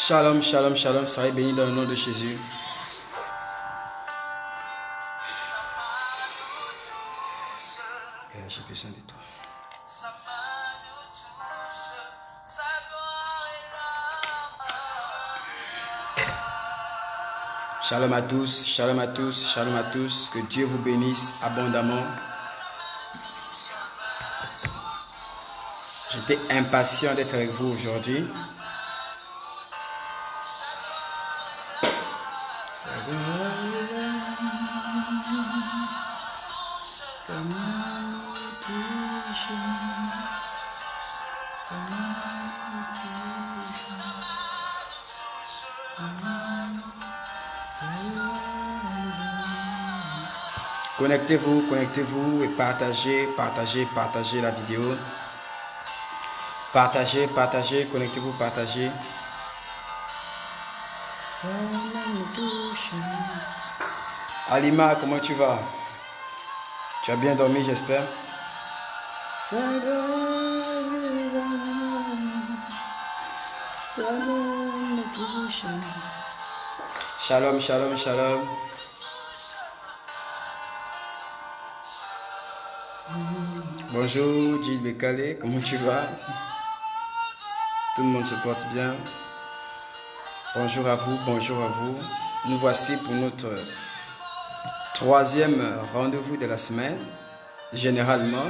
Shalom, shalom, shalom, soyez bénis dans le nom de Jésus. J'ai besoin de toi. Shalom à tous, shalom à tous, shalom à tous. Que Dieu vous bénisse abondamment. J'étais impatient d'être avec vous aujourd'hui. Connectez-vous et partagez la vidéo. Partagez, connectez-vous, partagez. Alima, comment tu vas? Tu as bien dormi, j'espère. Shalom, shalom, shalom. Bonjour, Gilles Bekale, comment tu vas? Tout le monde se porte bien. Bonjour à vous, bonjour à vous. Nous voici pour notre troisième rendez-vous de la semaine, généralement.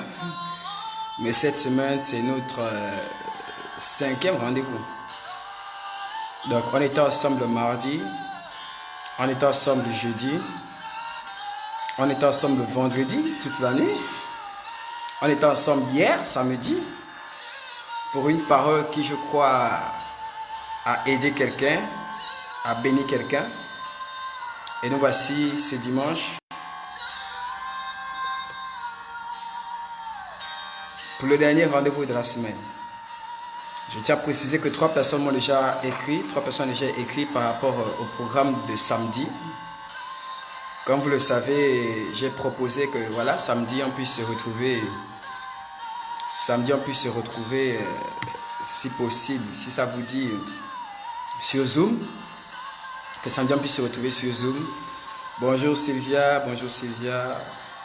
Mais cette semaine, c'est notre cinquième rendez-vous. Donc, on était ensemble mardi, on était ensemble jeudi, on était ensemble vendredi, toute la nuit. On était ensemble hier, samedi, pour une parole qui, je crois, a aidé quelqu'un, a béni quelqu'un. Et nous voici ce dimanche pour le dernier rendez-vous de la semaine. Je tiens à préciser que 3 personnes m'ont déjà écrit, par rapport au programme de samedi. Comme vous le savez, j'ai proposé que voilà, samedi on puisse se retrouver. Si possible, si ça vous dit, sur Zoom. Que samedi on puisse se retrouver sur Zoom. Bonjour Sylvia.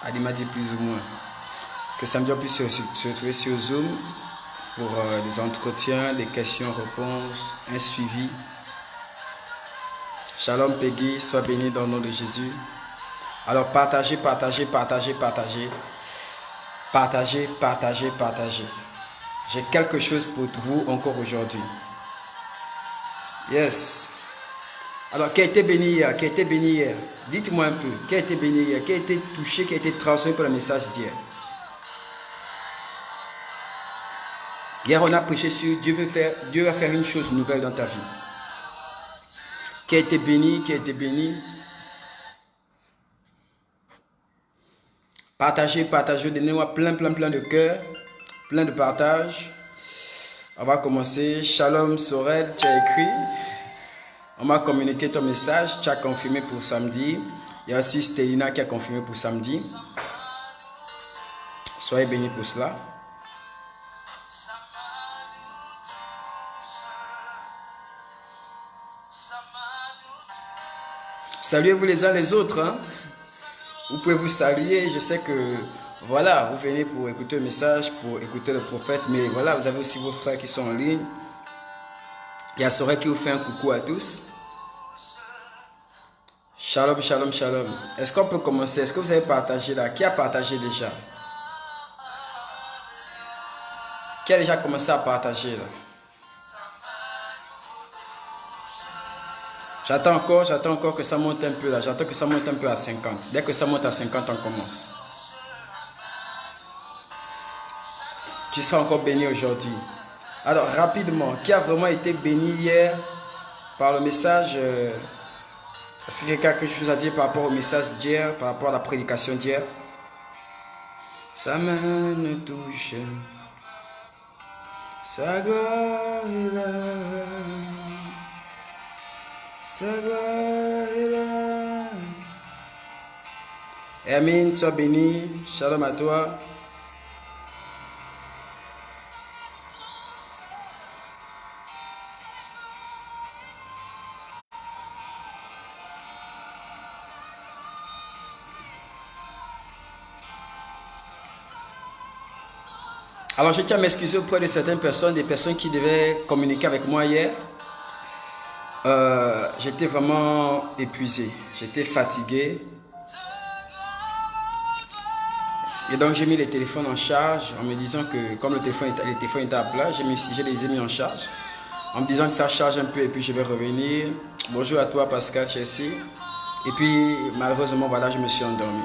Elle m'a dit plus ou moins. Que samedi on puisse se retrouver sur Zoom pour des entretiens, des questions-réponses, un suivi. Shalom Peggy, sois béni dans le nom de Jésus. Alors partagez. J'ai quelque chose pour vous encore aujourd'hui. Yes. Alors, qui a été béni hier? Dites-moi un peu. Qui a été béni hier? Qui a été touché, qui a été transformé par le message d'hier? Hier, on a prêché sur Dieu va faire une chose nouvelle dans ta vie. Qui a été béni? Partagez, donnez-moi plein de cœur, plein de partage. On va commencer. Shalom Sorel, tu as écrit. On m'a communiqué ton message, tu as confirmé pour samedi. Il y a aussi Stélina qui a confirmé pour samedi. Soyez bénis pour cela. Saluez-vous les uns les autres, hein? Vous pouvez vous saluer. Je sais que voilà, vous venez pour écouter le message, pour écouter le prophète, mais voilà, vous avez aussi vos frères qui sont en ligne. Il y a Sorel qui vous fait un coucou à tous. Shalom. Est-ce qu'on peut commencer? Est-ce que vous avez partagé là? Qui a partagé déjà? Qui a déjà commencé à partager là? J'attends encore que ça monte un peu là. J'attends que ça monte un peu à 50. Dès que ça monte à 50, on commence. Tu seras encore béni aujourd'hui. Alors, rapidement, qui a vraiment été béni hier par le message? Est-ce que quelqu'un a quelque chose à dire par rapport au message d'hier, par rapport à la prédication d'hier? Sa main me touche. Sa gloire est là. Sa gloire est là. Hermine, sois béni. Shalom à toi. Alors je tiens à m'excuser auprès de certaines personnes, des personnes qui devaient communiquer avec moi hier. J'étais vraiment épuisé, j'étais fatigué. Et donc j'ai mis les téléphones en charge en me disant que comme les téléphones étaient à plat, je les ai mis en charge. En me disant que ça charge un peu et puis je vais revenir. Bonjour à toi Pascal, Chelsea. Et puis malheureusement voilà, je me suis endormi.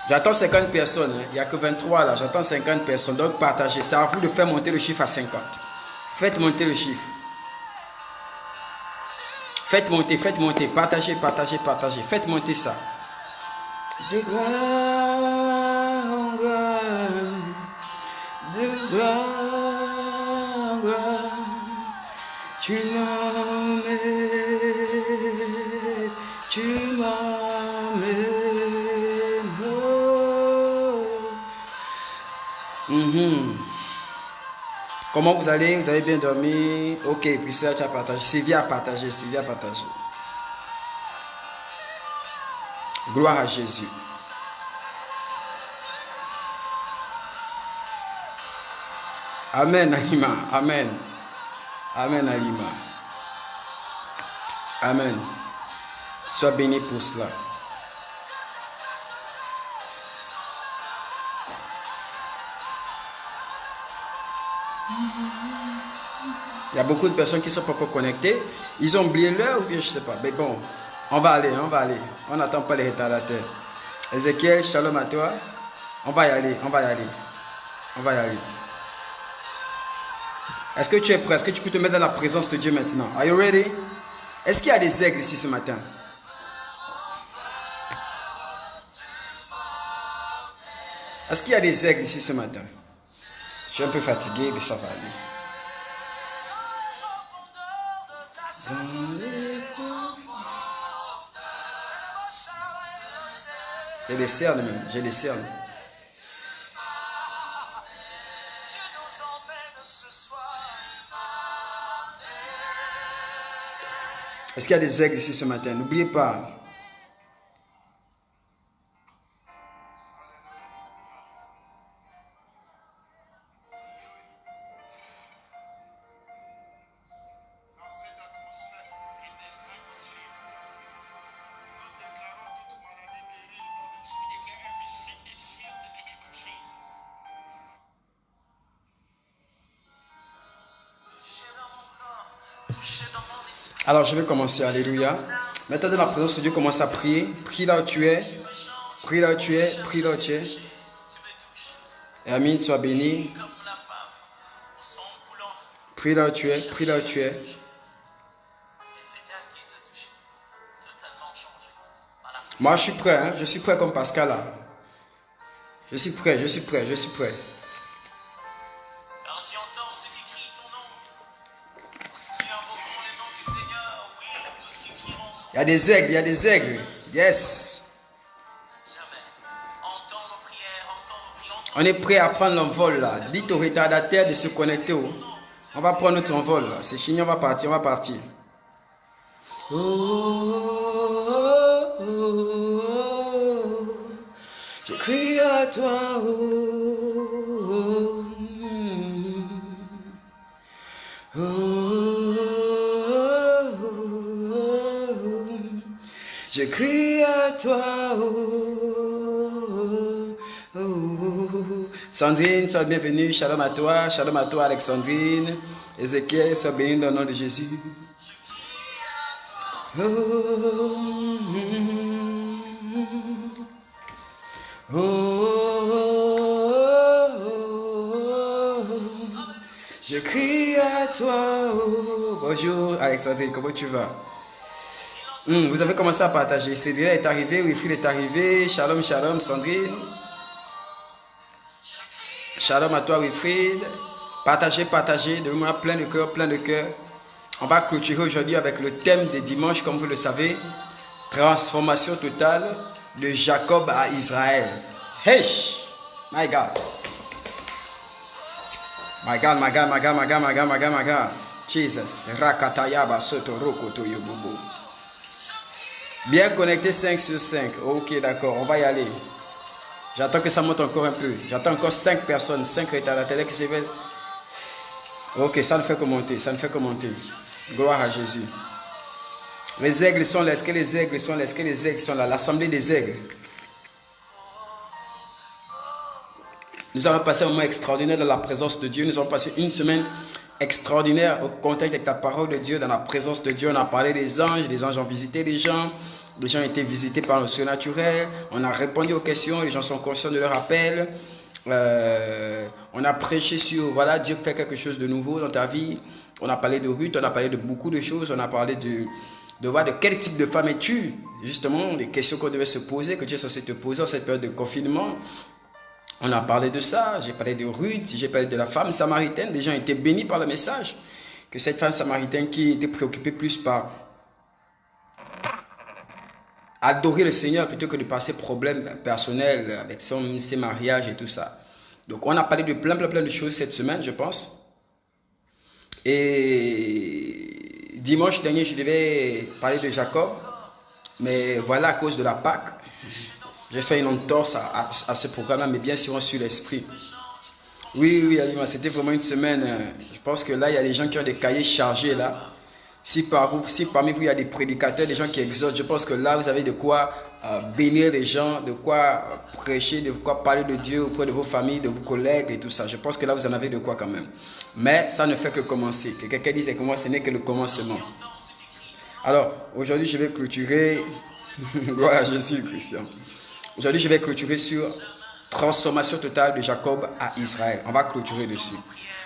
J'attends 50 personnes, hein. Il n'y a que 23 là, j'attends 50 personnes. Donc partagez, c'est à vous de faire monter le chiffre à 50. Faites monter le chiffre. Faites monter, partagez, faites monter ça. De gloire en gloire, de gloire en gloire, tu m'emmènes, tu m'emmènes. Comment vous allez? Vous avez bien dormi? Ok, Priscilla, tu as partagé. Sylvie a partagé. Gloire à Jésus. Amen, Alima. Amen. Amen, Alima. Amen. Sois béni pour cela. Il y a beaucoup de personnes qui ne sont pas encore connectées. Ils ont oublié l'heure ou bien je ne sais pas. Mais bon, on va aller. On n'attend pas les retardateurs. Ézéchiel, shalom à toi. On va y aller. Est-ce que tu es prêt? Est-ce que tu peux te mettre dans la présence de Dieu maintenant? Are you ready? Est-ce qu'il y a des aigles ici ce matin? Est-ce qu'il y a des aigles ici ce matin? Je suis un peu fatigué, mais ça va aller. J'ai les cernes même, Est-ce qu'il y a des aigles ici ce matin? N'oubliez pas. Alors je vais commencer, alléluia. Maintenant dans la présence de Dieu, commence à prier. Prie là où tu es. Et Amine, sois béni. Prie là où tu es. Moi je suis prêt, hein? Je suis prêt comme Pascal là. Je suis prêt. Il y a des aigles. Yes. On est prêt à prendre l'envol là. Dites aux retardataires de se connecter. On va prendre notre envol là. C'est fini, on va partir. Je crie à toi. Je crie à toi. Sandrine, sois bienvenue. Shalom à toi, Alexandrine. Ézéchiel, sois béni dans le nom de Jésus. Je crie à toi. Bonjour Alexandrine, comment tu vas? Vous avez commencé à partager. Cédric est arrivé, Wilfried est arrivé. Shalom, Sandrine. Shalom à toi, Wilfried. Partagez. Donnez-moi plein de cœur. On va clôturer aujourd'hui avec le thème des dimanches, comme vous le savez. Transformation totale de Jacob à Israël. Hey! My God. Jesus. Rakatayaba soto rokoto yobobo. Bien connecté 5 sur 5. Ok, d'accord, on va y aller. J'attends que ça monte encore un peu. J'attends encore 5 personnes, 5 retardataires qui se veulent. Ok, ça ne fait que monter, ça ne fait que monter. Gloire à Jésus. Les aigles sont là. Est-ce que les aigles sont là? Est-ce que les aigles sont là? L'assemblée des aigles. Nous allons passer un moment extraordinaire dans la présence de Dieu. Nous allons passer une semaine extraordinaire au contact avec la parole de Dieu, dans la présence de Dieu. On a parlé des anges ont visité les gens ont été visités par le surnaturel, on a répondu aux questions, les gens sont conscients de leur appel. On a prêché sur, voilà, Dieu fait quelque chose de nouveau dans ta vie. On a parlé de Ruth, on a parlé de beaucoup de choses, on a parlé de voir de quel type de femme es-tu, justement, des questions qu'on devait se poser, que Dieu est censé te poser en cette période de confinement. On a parlé de ça, j'ai parlé de Ruth, j'ai parlé de la femme samaritaine. Des gens étaient bénis par le message. Que cette femme samaritaine qui était préoccupée plus par adorer le Seigneur plutôt que de passer problèmes personnels avec ses mariages et tout ça. Donc on a parlé de plein de choses cette semaine, je pense. Et dimanche dernier, je devais parler de Jacob. Mais voilà, à cause de la Pâque, j'ai fait une entorse à ce programme-là, mais bien sûr sur l'esprit. Oui, Alima, c'était vraiment une semaine. Je pense que là, il y a des gens qui ont des cahiers chargés là. Si parmi vous, il y a des prédicateurs, des gens qui exhortent, je pense que là, vous avez de quoi bénir les gens, de quoi prêcher, de quoi parler de Dieu auprès de vos familles, de vos collègues et tout ça. Je pense que là, vous en avez de quoi quand même. Mais ça ne fait que commencer. Que quelqu'un dise que moi, ce n'est que le commencement. Alors, aujourd'hui, je vais clôturer. Gloire à Jésus, Christian. Aujourd'hui, je vais clôturer sur transformation totale de Jacob à Israël. On va clôturer dessus.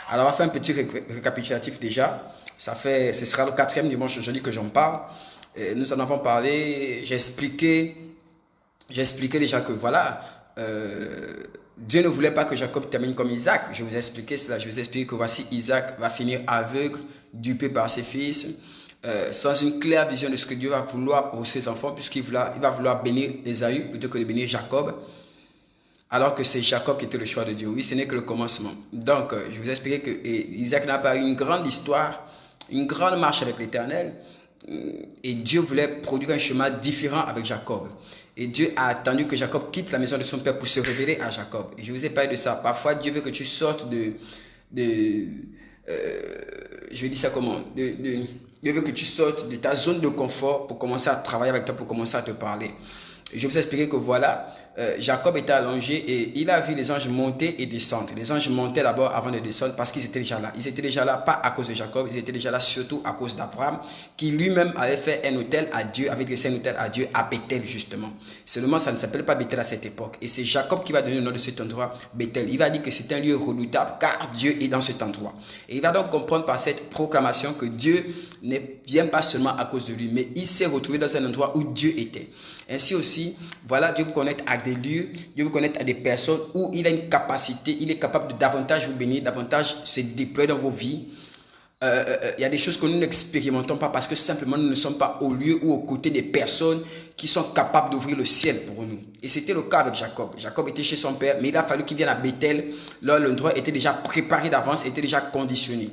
Alors, on va faire un petit récapitulatif déjà. Ce sera le 4e dimanche aujourd'hui que j'en parle. Et nous en avons parlé. J'ai expliqué déjà que voilà, Dieu ne voulait pas que Jacob termine comme Isaac. Je vous ai expliqué cela. Je vous ai expliqué que voici Isaac va finir aveugle, dupé par ses fils, sans une claire vision de ce que Dieu va vouloir pour ses enfants, puisqu'il va vouloir bénir Ésaü plutôt que de bénir Jacob. Alors que c'est Jacob qui était le choix de Dieu. Oui, ce n'est que le commencement. Donc, je vous ai expliqué que Isaac n'a pas eu une grande histoire, une grande marche avec l'Éternel. Et Dieu voulait produire un chemin différent avec Jacob. Et Dieu a attendu que Jacob quitte la maison de son père pour se révéler à Jacob. Et je vous ai parlé de ça. Parfois, Dieu veut que tu sortes je vais dire ça comment Dieu veut que tu sortes de ta zone de confort pour commencer à travailler avec toi, pour commencer à te parler. Je vous ai expliqué que voilà, Jacob était allongé et il a vu les anges monter et descendre. Les anges montaient d'abord avant de descendre parce qu'ils étaient déjà là. Ils étaient déjà là, pas à cause de Jacob, ils étaient déjà là surtout à cause d'Abraham, qui lui-même avait fait un hôtel à Dieu, avait dressé un hôtel à Dieu à Bethel justement. Seulement, ça ne s'appelle pas Bethel à cette époque. Et c'est Jacob qui va donner le nom de cet endroit, Bethel. Il va dire que c'est un lieu redoutable car Dieu est dans cet endroit. Et il va donc comprendre par cette proclamation que Dieu ne vient pas seulement à cause de lui, mais il s'est retrouvé dans un endroit où Dieu était. Ainsi aussi, voilà, Dieu vous connecte à des lieux, Dieu vous connecte à des personnes où il a une capacité, il est capable de davantage vous bénir, davantage se déployer dans vos vies. Il y a des choses que nous n'expérimentons pas parce que simplement nous ne sommes pas au lieu ou aux côtés des personnes qui sont capables d'ouvrir le ciel pour nous. Et c'était le cas avec Jacob. Jacob était chez son père, mais il a fallu qu'il vienne à Bethel. Là, l'endroit était déjà préparé d'avance, était déjà conditionné.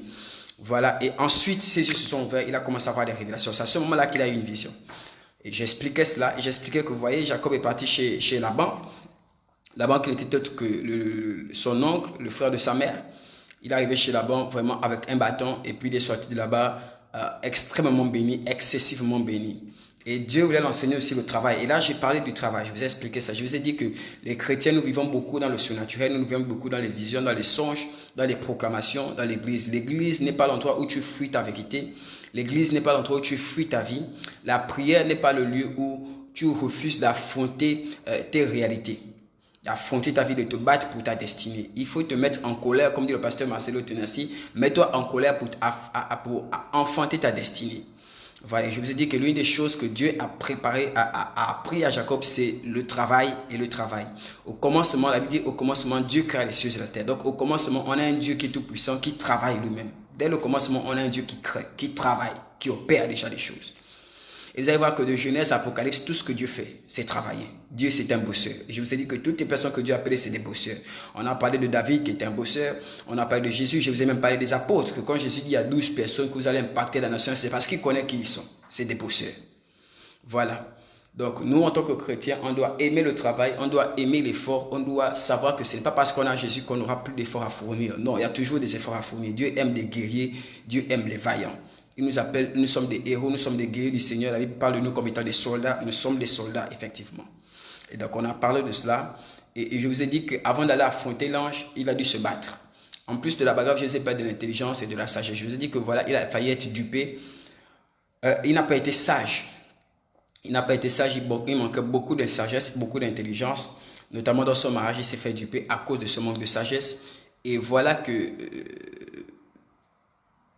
Voilà, et ensuite, ses yeux se sont ouverts, il a commencé à avoir des révélations. C'est à ce moment-là qu'il a eu une vision. Et j'expliquais cela, et j'expliquais que vous voyez, Jacob est parti chez Laban. Laban qui n'était autre que son oncle, le frère de sa mère. Il est arrivé chez Laban vraiment avec un bâton, et puis il est sorti de là-bas extrêmement béni, excessivement béni. Et Dieu voulait l'enseigner aussi le travail. Et là, j'ai parlé du travail, je vous ai expliqué ça. Je vous ai dit que les chrétiens, nous vivons beaucoup dans le surnaturel, nous vivons beaucoup dans les visions, dans les songes, dans les proclamations, dans l'église. L'église n'est pas l'endroit où tu fuis ta vérité. L'église n'est pas l'endroit où tu fuis ta vie. La prière n'est pas le lieu où tu refuses d'affronter tes réalités, d'affronter ta vie, de te battre pour ta destinée. Il faut te mettre en colère, comme dit le pasteur Marcelo Tenassi. Mets-toi en colère pour enfanter ta destinée. Voilà, je vous ai dit que l'une des choses que Dieu a préparé, a appris à Jacob, c'est le travail et le travail. Au commencement, la Bible dit, au commencement, Dieu créa les cieux et la terre. Donc, au commencement, on a un Dieu qui est tout puissant, qui travaille lui-même. Dès le commencement, on a un Dieu qui crée, qui travaille, qui opère déjà des choses. Et vous allez voir que de Genèse à Apocalypse, tout ce que Dieu fait, c'est travailler. Dieu, c'est un bosseur. Et je vous ai dit que toutes les personnes que Dieu a appelées, c'est des bosseurs. On a parlé de David qui était un bosseur. On a parlé de Jésus. Je vous ai même parlé des apôtres. Que quand Jésus dit il y a 12 personnes que vous allez impacter la nation, c'est parce qu'il connaît qui ils sont. C'est des bosseurs. Voilà. Donc, nous, en tant que chrétiens, on doit aimer le travail, on doit aimer l'effort, on doit savoir que ce n'est pas parce qu'on a Jésus qu'on n'aura plus d'efforts à fournir. Non, il y a toujours des efforts à fournir. Dieu aime des guerriers, Dieu aime les vaillants. Il nous appelle, nous sommes des héros, nous sommes des guerriers du Seigneur. La Bible parle de nous comme étant des soldats. Nous sommes des soldats, effectivement. Et donc, on a parlé de cela. Et je vous ai dit qu'avant d'aller affronter l'ange, il a dû se battre. En plus de la bagarre, je vous ai parlé de l'intelligence et de la sagesse. Je vous ai dit que voilà, il a failli être dupé. Il n'a pas été sage. Il n'a pas été sage, il manquait beaucoup de sagesse, beaucoup d'intelligence. Notamment dans son mariage, il s'est fait duper à cause de ce manque de sagesse. Et voilà que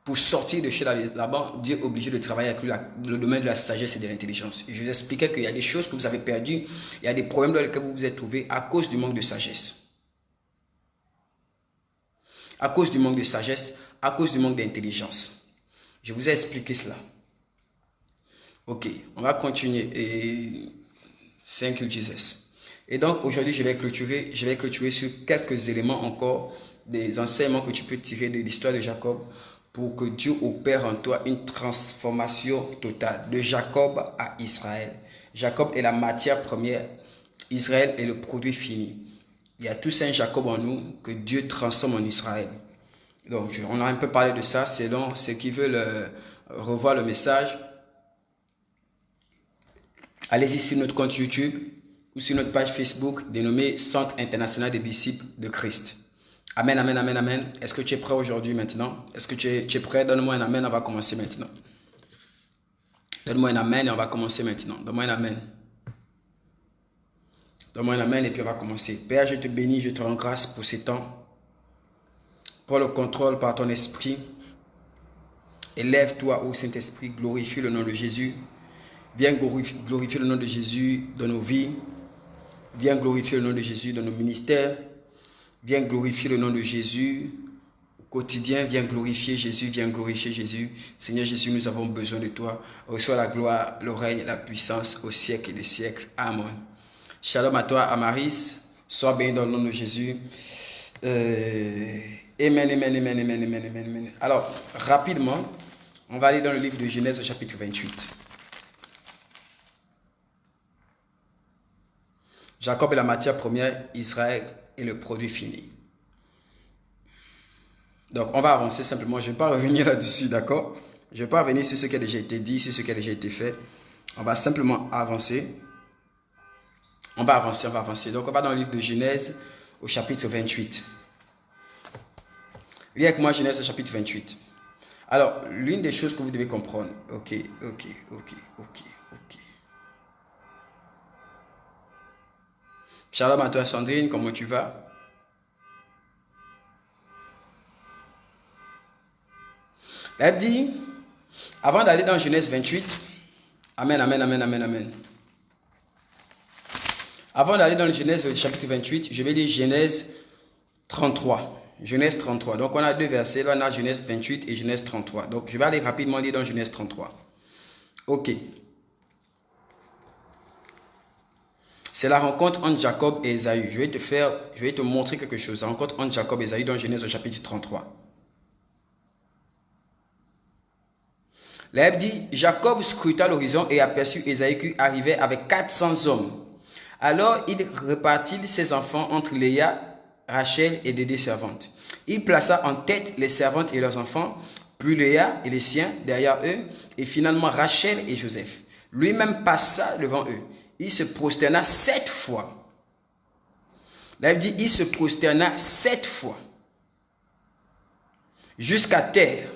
pour sortir de chez là-bas, Dieu est obligé de travailler avec lui le domaine de la sagesse et de l'intelligence. Et je vous expliquais qu'il y a des choses que vous avez perdues, il y a des problèmes dans lesquels vous vous êtes trouvés à cause du manque de sagesse. À cause du manque de sagesse, à cause du manque d'intelligence. Je vous ai expliqué cela. Ok, on va continuer. Et thank you Jesus. Et donc aujourd'hui, je vais clôturer sur quelques éléments encore des enseignements que tu peux tirer de l'histoire de Jacob pour que Dieu opère en toi une transformation totale de Jacob à Israël. Jacob est la matière première, Israël est le produit fini. Il y a tous un Jacob en nous que Dieu transforme en Israël. Donc on a un peu parlé de ça selon ceux qui veulent revoir le message. Allez-y sur notre compte YouTube ou sur notre page Facebook dénommée Centre International des Disciples de Christ. Amen, amen, amen, amen. Est-ce que tu es prêt aujourd'hui maintenant? Est-ce que tu es prêt? Donne-moi un amen, on va commencer maintenant. Donne-moi un amen et on va commencer maintenant. Donne-moi un amen. Donne-moi un amen et puis on va commencer. Père, je te bénis, je te rends grâce pour ces temps. Prends le contrôle par ton esprit. Élève-toi, ô Saint-Esprit, glorifie le nom de Jésus. Viens glorifier le nom de Jésus dans nos vies. Viens glorifier le nom de Jésus dans nos ministères. Viens glorifier le nom de Jésus au quotidien. Viens glorifier Jésus. Viens glorifier Jésus. Seigneur Jésus, nous avons besoin de toi. Reçois la gloire, le règne, la puissance au siècle des siècles. Amen. Shalom à toi, Amaris. Sois béni dans le nom de Jésus. Amen, amen, amen, amen, amen, amen, amen. Alors, rapidement, on va aller dans le livre de Genèse au chapitre 28. Jacob est la matière première, Israël est le produit fini. Donc, on va avancer simplement. Je ne vais pas revenir là-dessus, d'accord? Je ne vais pas revenir sur ce qui a déjà été dit, sur ce qui a déjà été fait. On va simplement avancer. On va avancer, on va avancer. Donc, on va dans le livre de Genèse au chapitre 28. Lis avec moi Genèse au chapitre 28. Alors, l'une des choses que vous devez comprendre. Ok. Shalom à toi Sandrine, comment tu vas? Elle dit, avant d'aller dans Genèse 28, amen, amen, amen, amen, amen. Avant d'aller dans le Genèse chapitre 28, je vais lire Genèse 33. Genèse 33. Donc on a deux versets, là on a Genèse 28 et Genèse 33. Donc je vais aller rapidement lire dans Genèse 33. Ok. C'est la rencontre entre Jacob et Ésaü. Je vais te montrer quelque chose. La rencontre entre Jacob et Ésaü dans Genèse au chapitre 33. La Bible dit, Jacob scruta l'horizon et aperçut Ésaü qui arrivait avec 400 hommes. Alors il répartit ses enfants entre Léa, Rachel et des deux servantes. Il plaça en tête les servantes et leurs enfants, puis Léa et les siens derrière eux, et finalement Rachel et Joseph. Lui-même passa devant eux. Il se prosterna 7 fois. La Bible dit, il se prosterna 7 fois. Jusqu'à terre,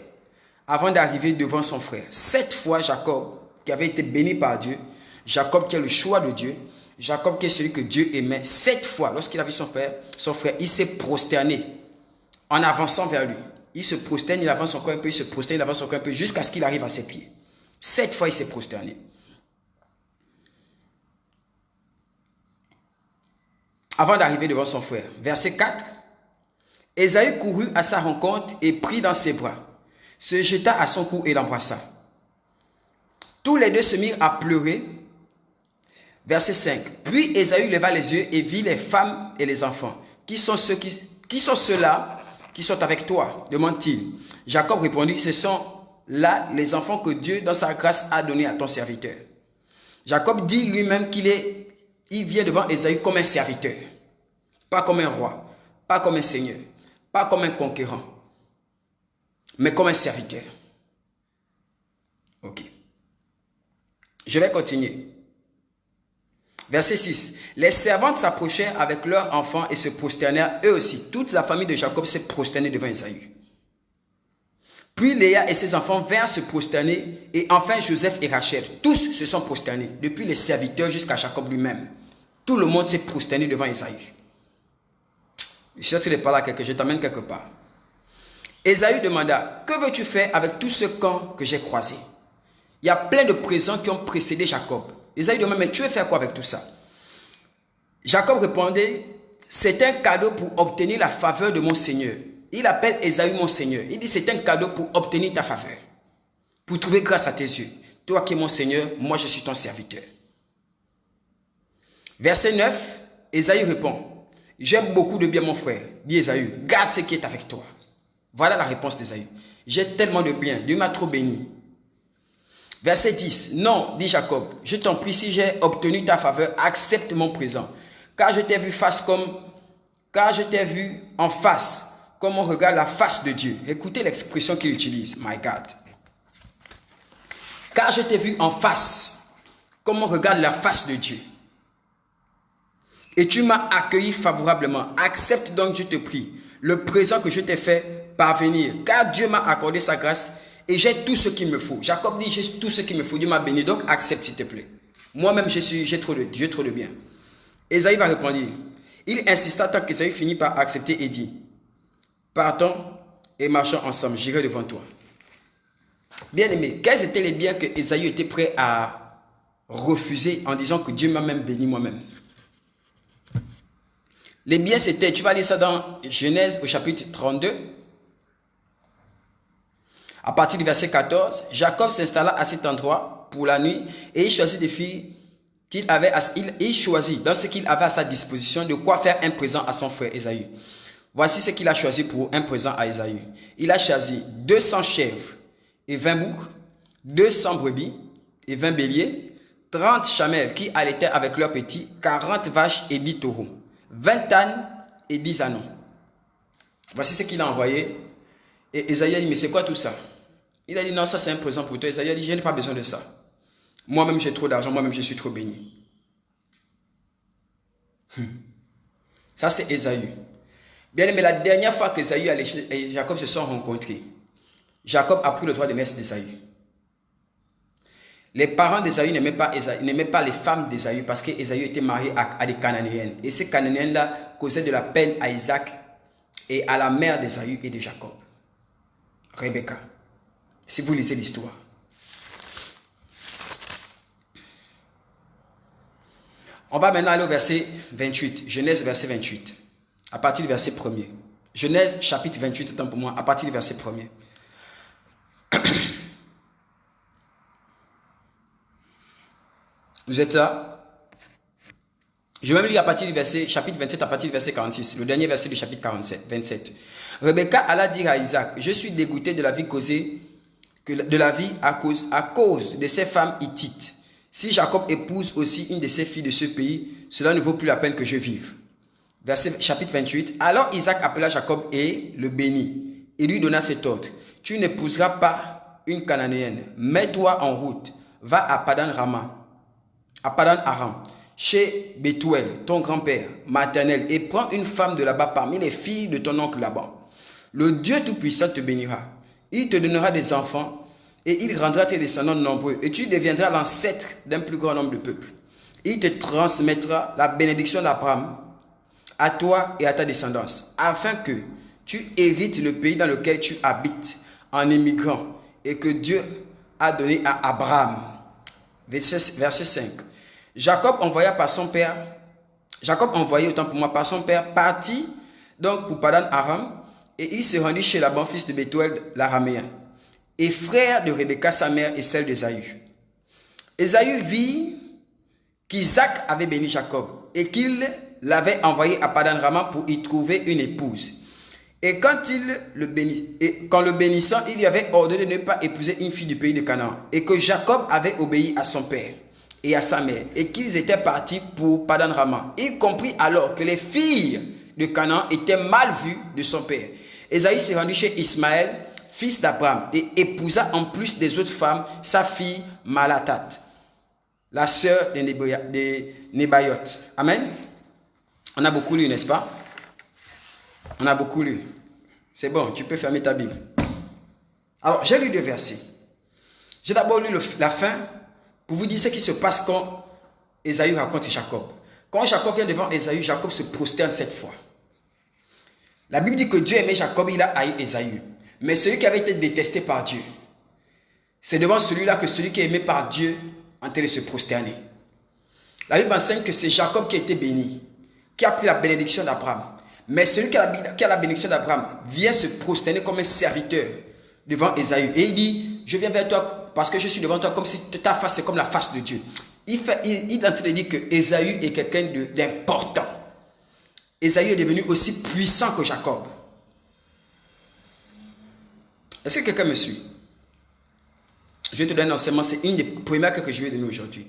avant d'arriver devant son frère. 7 fois Jacob, qui avait été béni par Dieu. Jacob qui est le choix de Dieu. Jacob qui est celui que Dieu aimait. 7 fois, lorsqu'il a vu son frère, il s'est prosterné en avançant vers lui. Il se prosterne, il avance encore un peu, il se prosterne, il avance encore un peu, jusqu'à ce qu'il arrive à ses pieds. 7 fois, il s'est prosterné. Avant d'arriver devant son frère. Verset 4. Ésaü courut à sa rencontre et prit dans ses bras, se jeta à son cou et l'embrassa. Tous les deux se mirent à pleurer. Verset 5. Puis Ésaü leva les yeux et vit les femmes et les enfants. Qui sont ceux-là qui sont avec toi? Demande-t-il. Jacob répondit, ce sont là les enfants que Dieu dans sa grâce a donnés à ton serviteur. Jacob dit lui-même il vient devant Ésaü comme un serviteur. Pas comme un roi, pas comme un seigneur, pas comme un conquérant, mais comme un serviteur. Ok. Je vais continuer. Verset 6. Les servantes s'approchèrent avec leurs enfants et se prosternèrent eux aussi. Toute la famille de Jacob s'est prosternée devant Ésaü. Puis Léa et ses enfants vinrent se prosterner et enfin Joseph et Rachel. Tous se sont prosternés, depuis les serviteurs jusqu'à Jacob lui-même. Tout le monde s'est prosterné devant Ésaü. Je suis sûr que tu parles à quelqu'un, je t'amène quelque part. Ésaü demanda, que veux-tu faire avec tout ce camp que j'ai croisé? Il y a plein de présents qui ont précédé Jacob. Ésaü demanda, mais tu veux faire quoi avec tout ça? Jacob répondait, c'est un cadeau pour obtenir la faveur de mon Seigneur. Il appelle Ésaü mon Seigneur. Il dit, c'est un cadeau pour obtenir ta faveur. Pour trouver grâce à tes yeux. Toi qui es mon Seigneur, moi je suis ton serviteur. Verset 9, Ésaü répond, j'ai beaucoup de bien mon frère, dit Ésaü, garde ce qui est avec toi. Voilà la réponse d'Ésaü. J'ai tellement de bien, Dieu m'a trop béni. Verset 10, non, dit Jacob, je t'en prie, si j'ai obtenu ta faveur, accepte mon présent. Car je t'ai vu en face, comme on regarde la face de Dieu. Écoutez l'expression qu'il utilise, my God. Car je t'ai vu en face, comme on regarde la face de Dieu. Et tu m'as accueilli favorablement. Accepte donc, je te prie, le présent que je t'ai fait parvenir. Car Dieu m'a accordé sa grâce et j'ai tout ce qu'il me faut. Jacob dit, j'ai tout ce qu'il me faut. Dieu m'a béni, donc accepte s'il te plaît. Moi-même, j'ai trop de bien. Ésaü va répondre. Il insista tant qu'Ésaü finit par accepter et dit, partons et marchons ensemble, j'irai devant toi. Bien aimé, quels étaient les biens que Ésaü était prêt à refuser en disant que Dieu m'a même béni moi-même? Les biens c'était, tu vas lire ça dans Genèse au chapitre 32. À partir du verset 14, Jacob s'installa à cet endroit pour la nuit et il choisit des filles il choisit dans ce qu'il avait à sa disposition de quoi faire un présent à son frère Ésaü. Voici ce qu'il a choisi pour un présent à Ésaü. Il a choisi 200 chèvres et 20 boucs, 200 brebis et 20 béliers, 30 chamelles qui allaitaient avec leurs petits, 40 vaches et 10 taureaux, 20 ânes et 10 ânons. Voici ce qu'il a envoyé. Et Ésaü a dit, mais c'est quoi tout ça? Il a dit, non, ça c'est un présent pour toi. Ésaü a dit, je n'ai pas besoin de ça. Moi-même j'ai trop d'argent, moi-même je suis trop béni. Ça c'est Ésaü. Bien aimé, la dernière fois qu'Ésaü et Jacob se sont rencontrés, Jacob a pris le droit de messe d'Ésaü. Les parents d'Ésaü n'aimaient pas les femmes d'Ésaü parce qu'Ésaü était marié à des Cananéennes. Et ces Cananéennes-là causaient de la peine à Isaac et à la mère d'Ésaü et de Jacob, Rebecca. Si vous lisez l'histoire. On va maintenant aller au verset 28. Genèse verset 28. À partir du verset 1er. Genèse chapitre 28, autant pour moi, à partir du verset 1er. Vous êtes là? Je vais même lire à partir du verset, chapitre 27, à partir du verset 46. Le dernier verset du chapitre 27. Rebecca alla dire à Isaac, je suis dégoûté de la vie à cause de ces femmes hittites. Si Jacob épouse aussi une de ces filles de ce pays, cela ne vaut plus la peine que je vive. Verset chapitre 28. Alors Isaac appela Jacob et le bénit et lui donna cet ordre. Tu n'épouseras pas une Cananéenne. Mets-toi en route. Va à Padan Aram, chez Bethuel, ton grand-père maternel, et prends une femme de là-bas parmi les filles de ton oncle Laban. Le Dieu Tout-Puissant te bénira. Il te donnera des enfants et il rendra tes descendants nombreux et tu deviendras l'ancêtre d'un plus grand nombre de peuples. Il te transmettra la bénédiction d'Abraham à toi et à ta descendance, afin que tu hérites le pays dans lequel tu habites en émigrant et que Dieu a donné à Abraham. Verset 5. Jacob envoyé par son père partit donc pour Padan Aram et il se rendit chez Laban, fils de Bethuel l'araméen, et frère de Rebecca sa mère et celle d'Ésaü. Ésaü vit qu'Isaac avait béni Jacob et qu'il l'avait envoyé à Padan Aram pour y trouver une épouse. Et quand le bénissant, il lui avait ordonné de ne pas épouser une fille du pays de Canaan, et que Jacob avait obéi à son père. et à sa mère, et qu'ils étaient partis pour Padan Rama. Il comprit alors que les filles de Canaan étaient mal vues de son père. Ésaü se rendit chez Ismaël, fils d'Abraham, et épousa en plus des autres femmes sa fille Malatat, la sœur des Nébaïotes. Amen. On a beaucoup lu, n'est-ce pas? On a beaucoup lu. C'est bon, tu peux fermer ta Bible. Alors, j'ai lu 2 versets. J'ai d'abord lu la fin pour vous dire ce qui se passe quand Ésaü raconte Jacob. Quand Jacob vient devant Ésaü, Jacob se prosterne 7 fois. La Bible dit que Dieu aimait Jacob, il a haï Ésaü. Mais celui qui avait été détesté par Dieu, c'est devant celui-là que celui qui est aimé par Dieu en train de se prosterner. La Bible enseigne que c'est Jacob qui a été béni, qui a pris la bénédiction d'Abraham. Mais celui qui a la bénédiction d'Abraham vient se prosterner comme un serviteur devant Ésaü. Et il dit, je viens vers toi parce que je suis devant toi comme si ta face c'est comme la face de Dieu. Il est en train de dire que Ésaü est quelqu'un d'important. Ésaü est devenu aussi puissant que Jacob. Est-ce que quelqu'un me suit? Je vais te donner un enseignement, c'est une des premières que je vais donner aujourd'hui.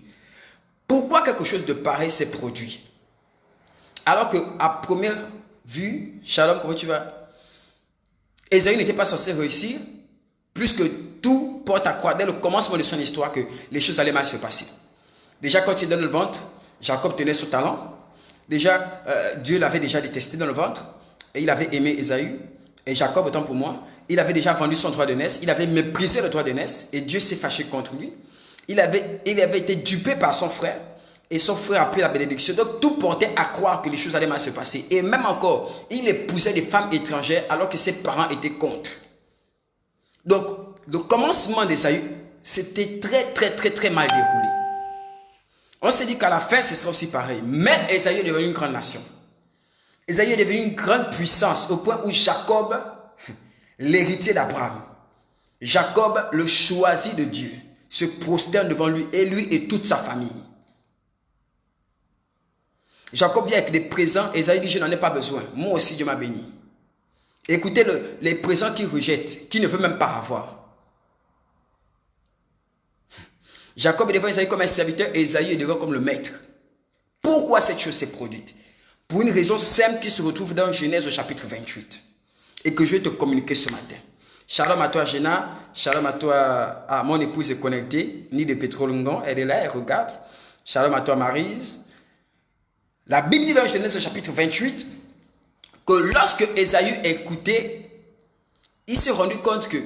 Pourquoi quelque chose de pareil s'est produit? Alors qu'à première vue, Shalom, comment tu vas? Ésaü n'était pas censé réussir, plus que tout porte à croire dès le commencement de son histoire que les choses allaient mal se passer. Déjà, quand il est dans le ventre, Jacob tenait son talent. Déjà, Dieu l'avait déjà détesté dans le ventre et il avait aimé Ésaü. Et Jacob, autant pour moi, il avait déjà vendu son droit de naissance, il avait méprisé le droit de naissance et Dieu s'est fâché contre lui. Il avait été dupé par son frère et son frère a pris la bénédiction. Donc tout portait à croire que les choses allaient mal se passer. Et même encore, il épousait des femmes étrangères alors que ses parents étaient contre. Donc le commencement d'Ésaü, c'était très mal déroulé. On s'est dit qu'à la fin, ce sera aussi pareil. Mais Ésaü est devenu une grande nation. Ésaü est devenu une grande puissance au point où Jacob, l'héritier d'Abraham, Jacob, le choisi de Dieu, se prosterne devant lui et toute sa famille. Jacob vient avec des présents. Ésaü dit, je n'en ai pas besoin. Moi aussi, Dieu m'a béni. Écoutez les présents qu'il rejette, qu'il ne veut même pas avoir. Jacob est devant Ésaü comme un serviteur et Ésaü est devant comme le maître. Pourquoi cette chose s'est produite? Pour une raison simple qui se retrouve dans Genèse au chapitre 28 et que je vais te communiquer ce matin. Shalom à toi Géna, shalom à toi, mon épouse est connectée, ni de Pétrolongon, elle est là, elle regarde. Shalom à toi Maryse. La Bible dit dans Genèse au chapitre 28 que lorsque Ésaü écoutait, il s'est rendu compte que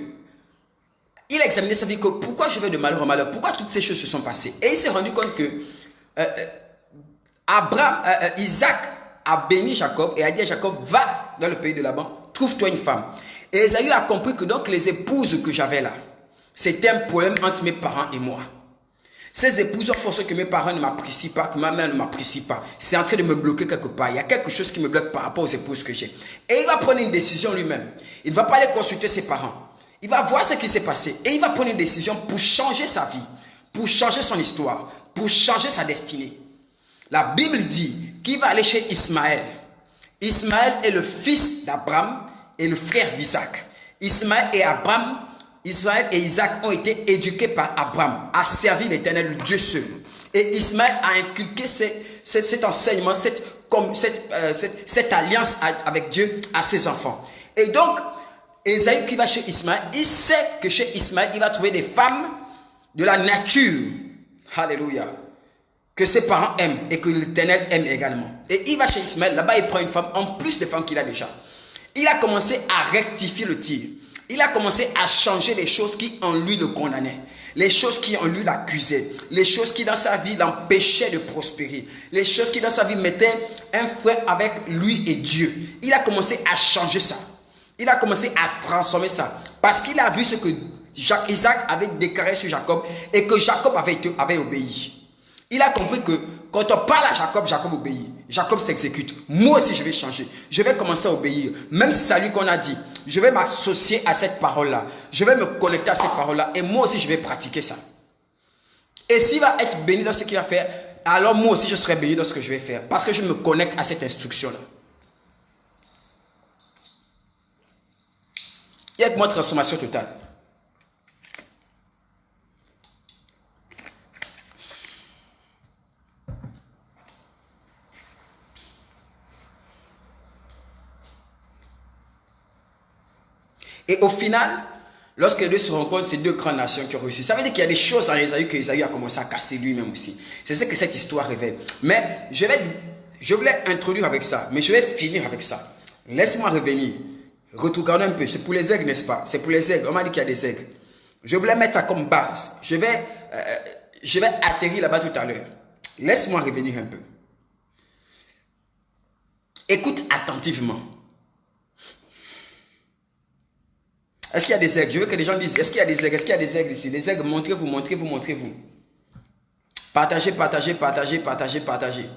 il a examiné sa vie, que pourquoi je vais de malheur en malheur, pourquoi toutes ces choses se sont passées. Et il s'est rendu compte que Isaac a béni Jacob et a dit à Jacob, va dans le pays de Laban, trouve-toi une femme. Et Ésaü a compris que donc les épouses que j'avais là, c'était un problème entre mes parents et moi. Ces épouses font ce que mes parents ne m'apprécient pas, que ma mère ne m'apprécie pas. C'est en train de me bloquer quelque part. Il y a quelque chose qui me bloque par rapport aux épouses que j'ai. Et il va prendre une décision lui-même. Il ne va pas aller consulter ses parents. Il va voir ce qui s'est passé. Et il va prendre une décision pour changer sa vie, pour changer son histoire, pour changer sa destinée. La Bible dit qu'il va aller chez Ismaël. Ismaël est le fils d'Abraham et le frère d'Isaac. Ismaël et Isaac ont été éduqués par Abraham à servir l'Éternel, le Dieu seul. Et Ismaël a inculqué cet enseignement, cette alliance avec Dieu à ses enfants. Et donc, Ésaü qui va chez Ismaël, il sait que chez Ismaël, il va trouver des femmes de la nature. Alléluia. Que ses parents aiment et que l'Éternel aime également. Et il va chez Ismaël, là-bas il prend une femme en plus des femmes qu'il a déjà. Il a commencé à rectifier le tir. Il a commencé à changer les choses qui en lui le condamnaient. Les choses qui en lui l'accusaient. Les choses qui dans sa vie l'empêchaient de prospérer. Les choses qui dans sa vie mettaient un frein avec lui et Dieu. Il a commencé à changer ça. Il a commencé à transformer ça. Parce qu'il a vu ce que Isaac avait déclaré sur Jacob et que Jacob avait obéi. Il a compris que quand on parle à Jacob, Jacob obéit. Jacob s'exécute. Moi aussi, je vais changer. Je vais commencer à obéir. Même si c'est lui qu'on a dit, je vais m'associer à cette parole-là. Je vais me connecter à cette parole-là. Et moi aussi, je vais pratiquer ça. Et s'il va être béni dans ce qu'il va faire, alors moi aussi, je serai béni dans ce que je vais faire. Parce que je me connecte à cette instruction-là. Il y a une transformation totale. Et au final, lorsque les deux se rencontrent, c'est deux grandes nations qui ont réussi. Ça veut dire qu'il y a des choses en Ésaü que Ésaü a commencé à casser lui-même aussi. C'est ce que cette histoire révèle. Mais je voulais introduire avec ça, mais je vais finir avec ça. Laisse-moi revenir. Regardons un peu. C'est pour les aigles, n'est-ce pas? C'est pour les aigles. On m'a dit qu'il y a des aigles. Je voulais mettre ça comme base. Je vais atterrir là-bas tout à l'heure. Laisse-moi revenir un peu. Écoute attentivement. Est-ce qu'il y a des aigles? Je veux que les gens disent, est-ce qu'il y a des aigles? Est-ce qu'il y a des aigles ici? Les aigles, montrez-vous, montrez-vous, montrez-vous. Partagez, partagez, partagez, partagez, partagez.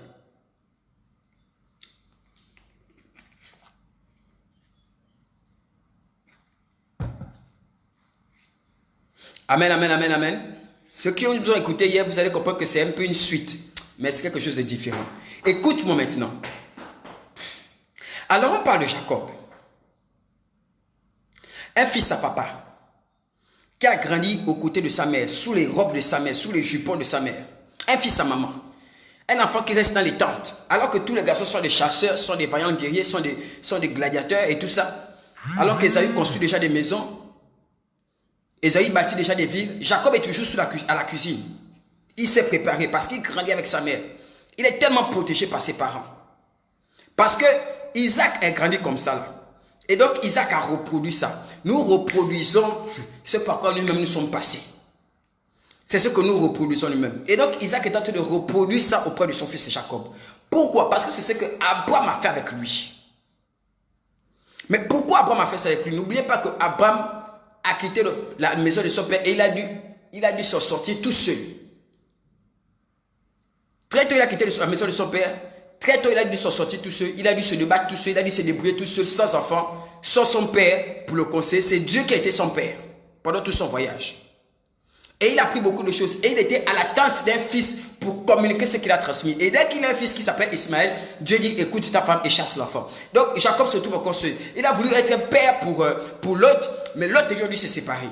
Amen, amen, amen, amen. Ceux qui nous ont écouté hier, vous allez comprendre que c'est un peu une suite. Mais c'est quelque chose de différent. Écoute-moi maintenant. Alors on parle de Jacob. Un fils à papa. Qui a grandi aux côtés de sa mère, sous les robes de sa mère, sous les jupons de sa mère. Un fils à maman. Un enfant qui reste dans les tentes. Alors que tous les garçons sont des chasseurs, sont des vaillants guerriers, sont des gladiateurs et tout ça. Alors qu'Ésaü construit déjà des maisons. Ésaü bâtit déjà des villes. Jacob est toujours à la cuisine. Il s'est préparé parce qu'il grandit avec sa mère. Il est tellement protégé par ses parents. Parce que Isaac est grandi comme ça là. Et donc Isaac a reproduit ça. Nous reproduisons ce par quoi nous-mêmes nous sommes passés. C'est ce que nous reproduisons nous-mêmes. Et donc Isaac est en train de reproduire ça auprès de son fils Jacob. Pourquoi? Parce que c'est ce que Abraham a fait avec lui. Mais pourquoi Abraham a fait ça avec lui? N'oubliez pas que Abraham a quitté la maison de son père et il a dû s'en sortir tout seul. Très tôt, il a quitté la maison de son père. Très tôt, il a dû s'en sortir tout seul. Il a dû se débattre tout seul. Il a dû se débrouiller tout seul, sans enfant, sans son père pour le conseiller. C'est Dieu qui a été son père pendant tout son voyage. Et il a appris beaucoup de choses. Et il était à l'attente d'un fils pour communiquer ce qu'il a transmis. Et dès qu'il a un fils qui s'appelle Ismaël, Dieu dit, écoute ta femme et chasse l'enfant. Donc Jacob se trouve encore seul. Il a voulu être un père pour l'autre, mais l'autre et lui ont dû se séparer.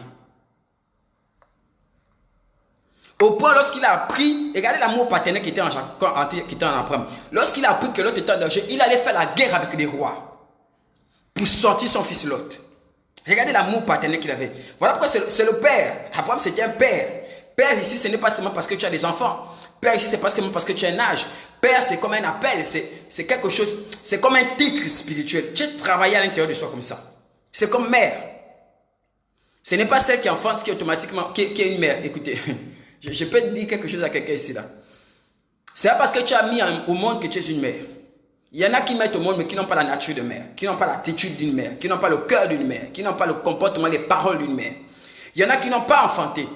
Au point, lorsqu'il a appris, regardez l'amour paternel qui était en Abraham. Lorsqu'il a appris que l'autre était en danger, il allait faire la guerre avec les rois pour sortir son fils Lot. Regardez l'amour paternel qu'il avait. Voilà pourquoi c'est le père. Abraham, c'était un père. Père ici, ce n'est pas seulement parce que tu as des enfants. Père ici, c'est pas seulement parce que tu as un âge. Père, c'est comme un appel. C'est quelque chose, c'est comme un titre spirituel. Tu travailles à l'intérieur de soi comme ça. C'est comme mère. Ce n'est pas celle qui enfante qui automatiquement, qui est une mère. Écoutez. Je peux te dire quelque chose à quelqu'un ici là. C'est pas parce que tu as mis au monde que tu es une mère. Il y en a qui mettent au monde mais qui n'ont pas la nature de mère, qui n'ont pas l'attitude d'une mère, qui n'ont pas le cœur d'une mère, qui n'ont pas le comportement, les paroles d'une mère. Il y en a qui n'ont pas enfanté,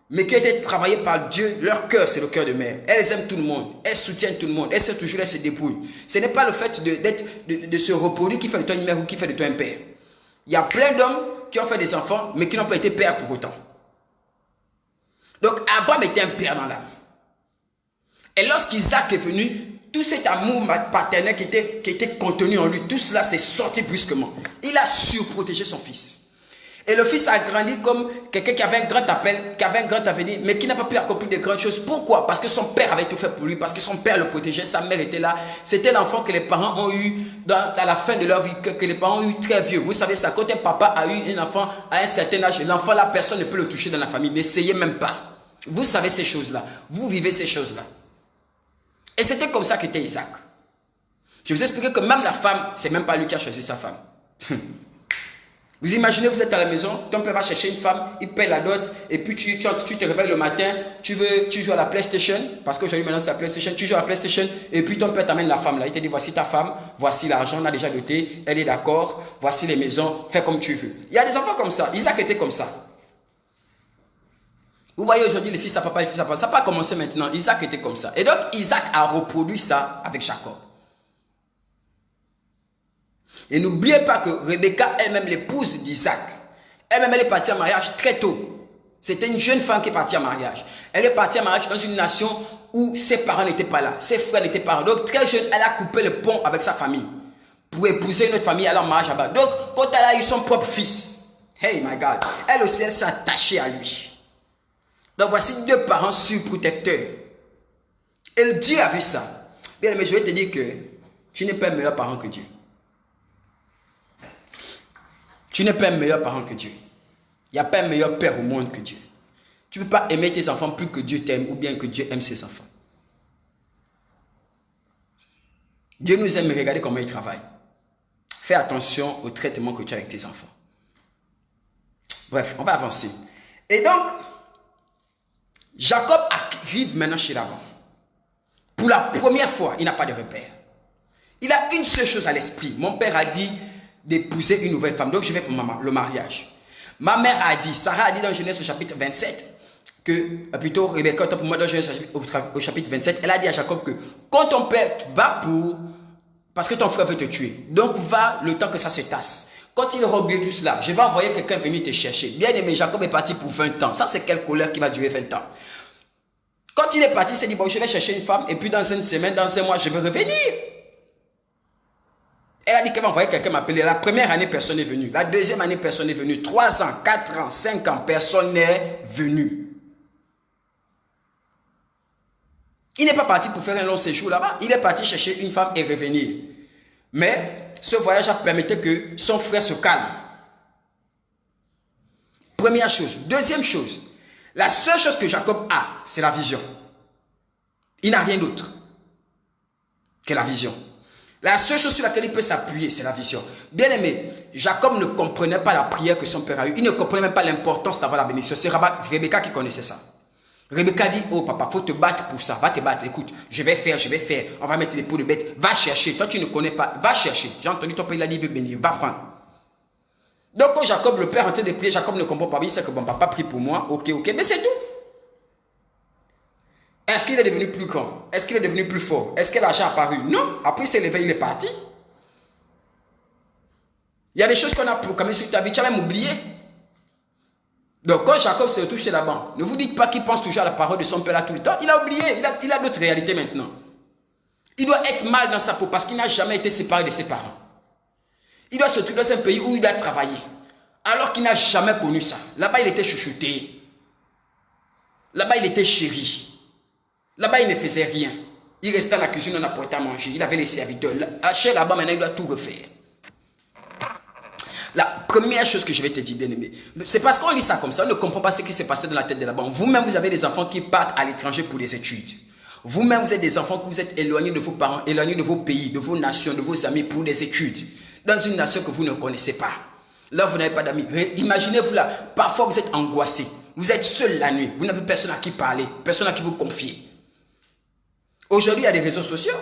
mais qui ont été travaillés par Dieu. Leur cœur, c'est le cœur de mère. Elles aiment tout le monde, elles soutiennent tout le monde, elles sont toujours, elles se débrouillent. Ce n'est pas le fait de se reproduire qui fait de toi une mère ou qui fait de toi un père. Il y a plein d'hommes qui ont fait des enfants, mais qui n'ont pas été pères pour autant. Donc Abraham était un père dans l'âme. Et lorsqu'Isaac est venu, tout cet amour paternel qui était contenu en lui, tout cela s'est sorti brusquement. Il a surprotégé son fils. Et le fils a grandi comme quelqu'un qui avait un grand appel, qui avait un grand avenir, mais qui n'a pas pu accomplir de grandes choses. Pourquoi? Parce que son père avait tout fait pour lui, parce que son père le protégeait, sa mère était là. C'était l'enfant que les parents ont eu à la fin de leur vie, que les parents ont eu très vieux. Vous savez ça, quand un papa a eu un enfant à un certain âge, l'enfant là, personne ne peut le toucher dans la famille. N'essayez même pas. Vous savez ces choses-là. Vous vivez ces choses-là. Et c'était comme ça qu'était Isaac. Je vous ai expliqué que même la femme, c'est même pas lui qui a choisi sa femme. Vous imaginez, vous êtes à la maison, ton père va chercher une femme, il paye la dot, et puis tu te réveilles le matin, tu joues à la PlayStation, parce qu'aujourd'hui maintenant c'est la PlayStation, tu joues à la PlayStation, et puis ton père t'amène la femme là, il te dit voici ta femme, voici l'argent, on a déjà doté, elle est d'accord, voici les maisons, fais comme tu veux. Il y a des enfants comme ça, Isaac était comme ça. Vous voyez aujourd'hui les fils à papa, les fils à papa, ça n'a pas commencé maintenant, Isaac était comme ça. Et donc Isaac a reproduit ça avec Jacob. Et n'oubliez pas que Rebecca, elle-même, l'épouse d'Isaac, elle-même, elle est partie en mariage très tôt. C'était une jeune femme qui est partie en mariage. Elle est partie en mariage dans une nation où ses parents n'étaient pas là, ses frères n'étaient pas là. Donc, très jeune, elle a coupé le pont avec sa famille pour épouser une autre famille, aller en mariage là-bas. Donc, quand elle a eu son propre fils, hey my God, elle aussi, elle s'est attachée à lui. Donc, voici deux parents surprotecteurs. Et Dieu a vu ça. Bien, mais je vais te dire que tu n'es pas un meilleur parent que Dieu. Tu n'es pas un meilleur parent que Dieu. Il n'y a pas un meilleur père au monde que Dieu. Tu ne peux pas aimer tes enfants plus que Dieu t'aime ou bien que Dieu aime ses enfants. Dieu nous aime, regardez comment il travaille. Fais attention au traitement que tu as avec tes enfants. Bref, on va avancer. Et donc, Jacob arrive maintenant chez Laban. Pour la première fois, il n'a pas de repère. Il a une seule chose à l'esprit. Mon père a dit d'épouser une nouvelle femme. Donc, je vais pour le mariage. Ma mère a dit, Sarah a dit dans Genèse au chapitre 27, que, plutôt Rebecca, pour moi dans Genèse au chapitre 27, elle a dit à Jacob que quand ton père va parce que ton frère veut te tuer, donc va le temps que ça se tasse. Quand il aura oublié tout cela, je vais envoyer quelqu'un venir te chercher. Bien aimé, Jacob est parti pour 20 ans. Ça, c'est quelle colère qui va durer 20 ans. Quand il est parti, il s'est dit, bon, je vais chercher une femme, et puis dans une semaine, dans un mois, je vais revenir. Elle a dit qu'elle va envoyer quelqu'un m'appeler. La première année, personne n'est venu. La deuxième année, personne n'est venu. 3 ans, 4 ans, 5 ans, personne n'est venu. Il n'est pas parti pour faire un long séjour là-bas. Il est parti chercher une femme et revenir. Mais ce voyage a permis que son frère se calme. Première chose. Deuxième chose. La seule chose que Jacob a, c'est la vision. Il n'a rien d'autre que la vision. La seule chose sur laquelle il peut s'appuyer, c'est la vision. Bien aimé, Jacob ne comprenait pas la prière que son père a eue. Il ne comprenait même pas l'importance d'avoir la bénédiction. C'est Rebecca qui connaissait ça. Rebecca dit, oh papa, il faut te battre pour ça. Va te battre. Écoute, je vais faire. On va mettre des peaux de bête. Va chercher. Toi, tu ne connais pas. Va chercher. J'ai entendu ton père, il a dit, il veut bénir. Va prendre. Donc, quand Jacob, le père, est en train de prier, Jacob ne comprend pas. Il sait que bon, papa prie pour moi. Ok, mais c'est tout. Est-ce qu'il est devenu plus grand? Est-ce qu'il est devenu plus fort? Est-ce que l'argent a apparu? Non. Après, il s'est levé, il est parti. Il y a des choses qu'on a proclamées sur ta vie. Tu as même oublié. Donc, quand Jacob se retrouve chez Laban, ne vous dites pas qu'il pense toujours à la parole de son père là tout le temps. Il a oublié. Il a d'autres réalités maintenant. Il doit être mal dans sa peau parce qu'il n'a jamais été séparé de ses parents. Il doit se trouver dans un pays où il doit travailler. Alors qu'il n'a jamais connu ça. Là-bas, il était chouchouté. Là-bas, il était chéri. Là-bas, il ne faisait rien. Il restait à la cuisine, on apportait à manger. Il avait les serviteurs. Chez là-bas, maintenant, il doit tout refaire. La première chose que je vais te dire, bien aimé, c'est parce qu'on lit ça comme ça, on ne comprend pas ce qui s'est passé dans la tête de Laban. Vous-même, vous avez des enfants qui partent à l'étranger pour les études. Vous-même, vous êtes des enfants que vous êtes éloignés de vos parents, éloignés de vos pays, de vos nations, de vos amis pour des études. Dans une nation que vous ne connaissez pas. Là, vous n'avez pas d'amis. Imaginez-vous là, parfois vous êtes angoissé. Vous êtes seul la nuit. Vous n'avez personne à qui parler, personne à qui vous confier. Aujourd'hui, il y a des réseaux sociaux.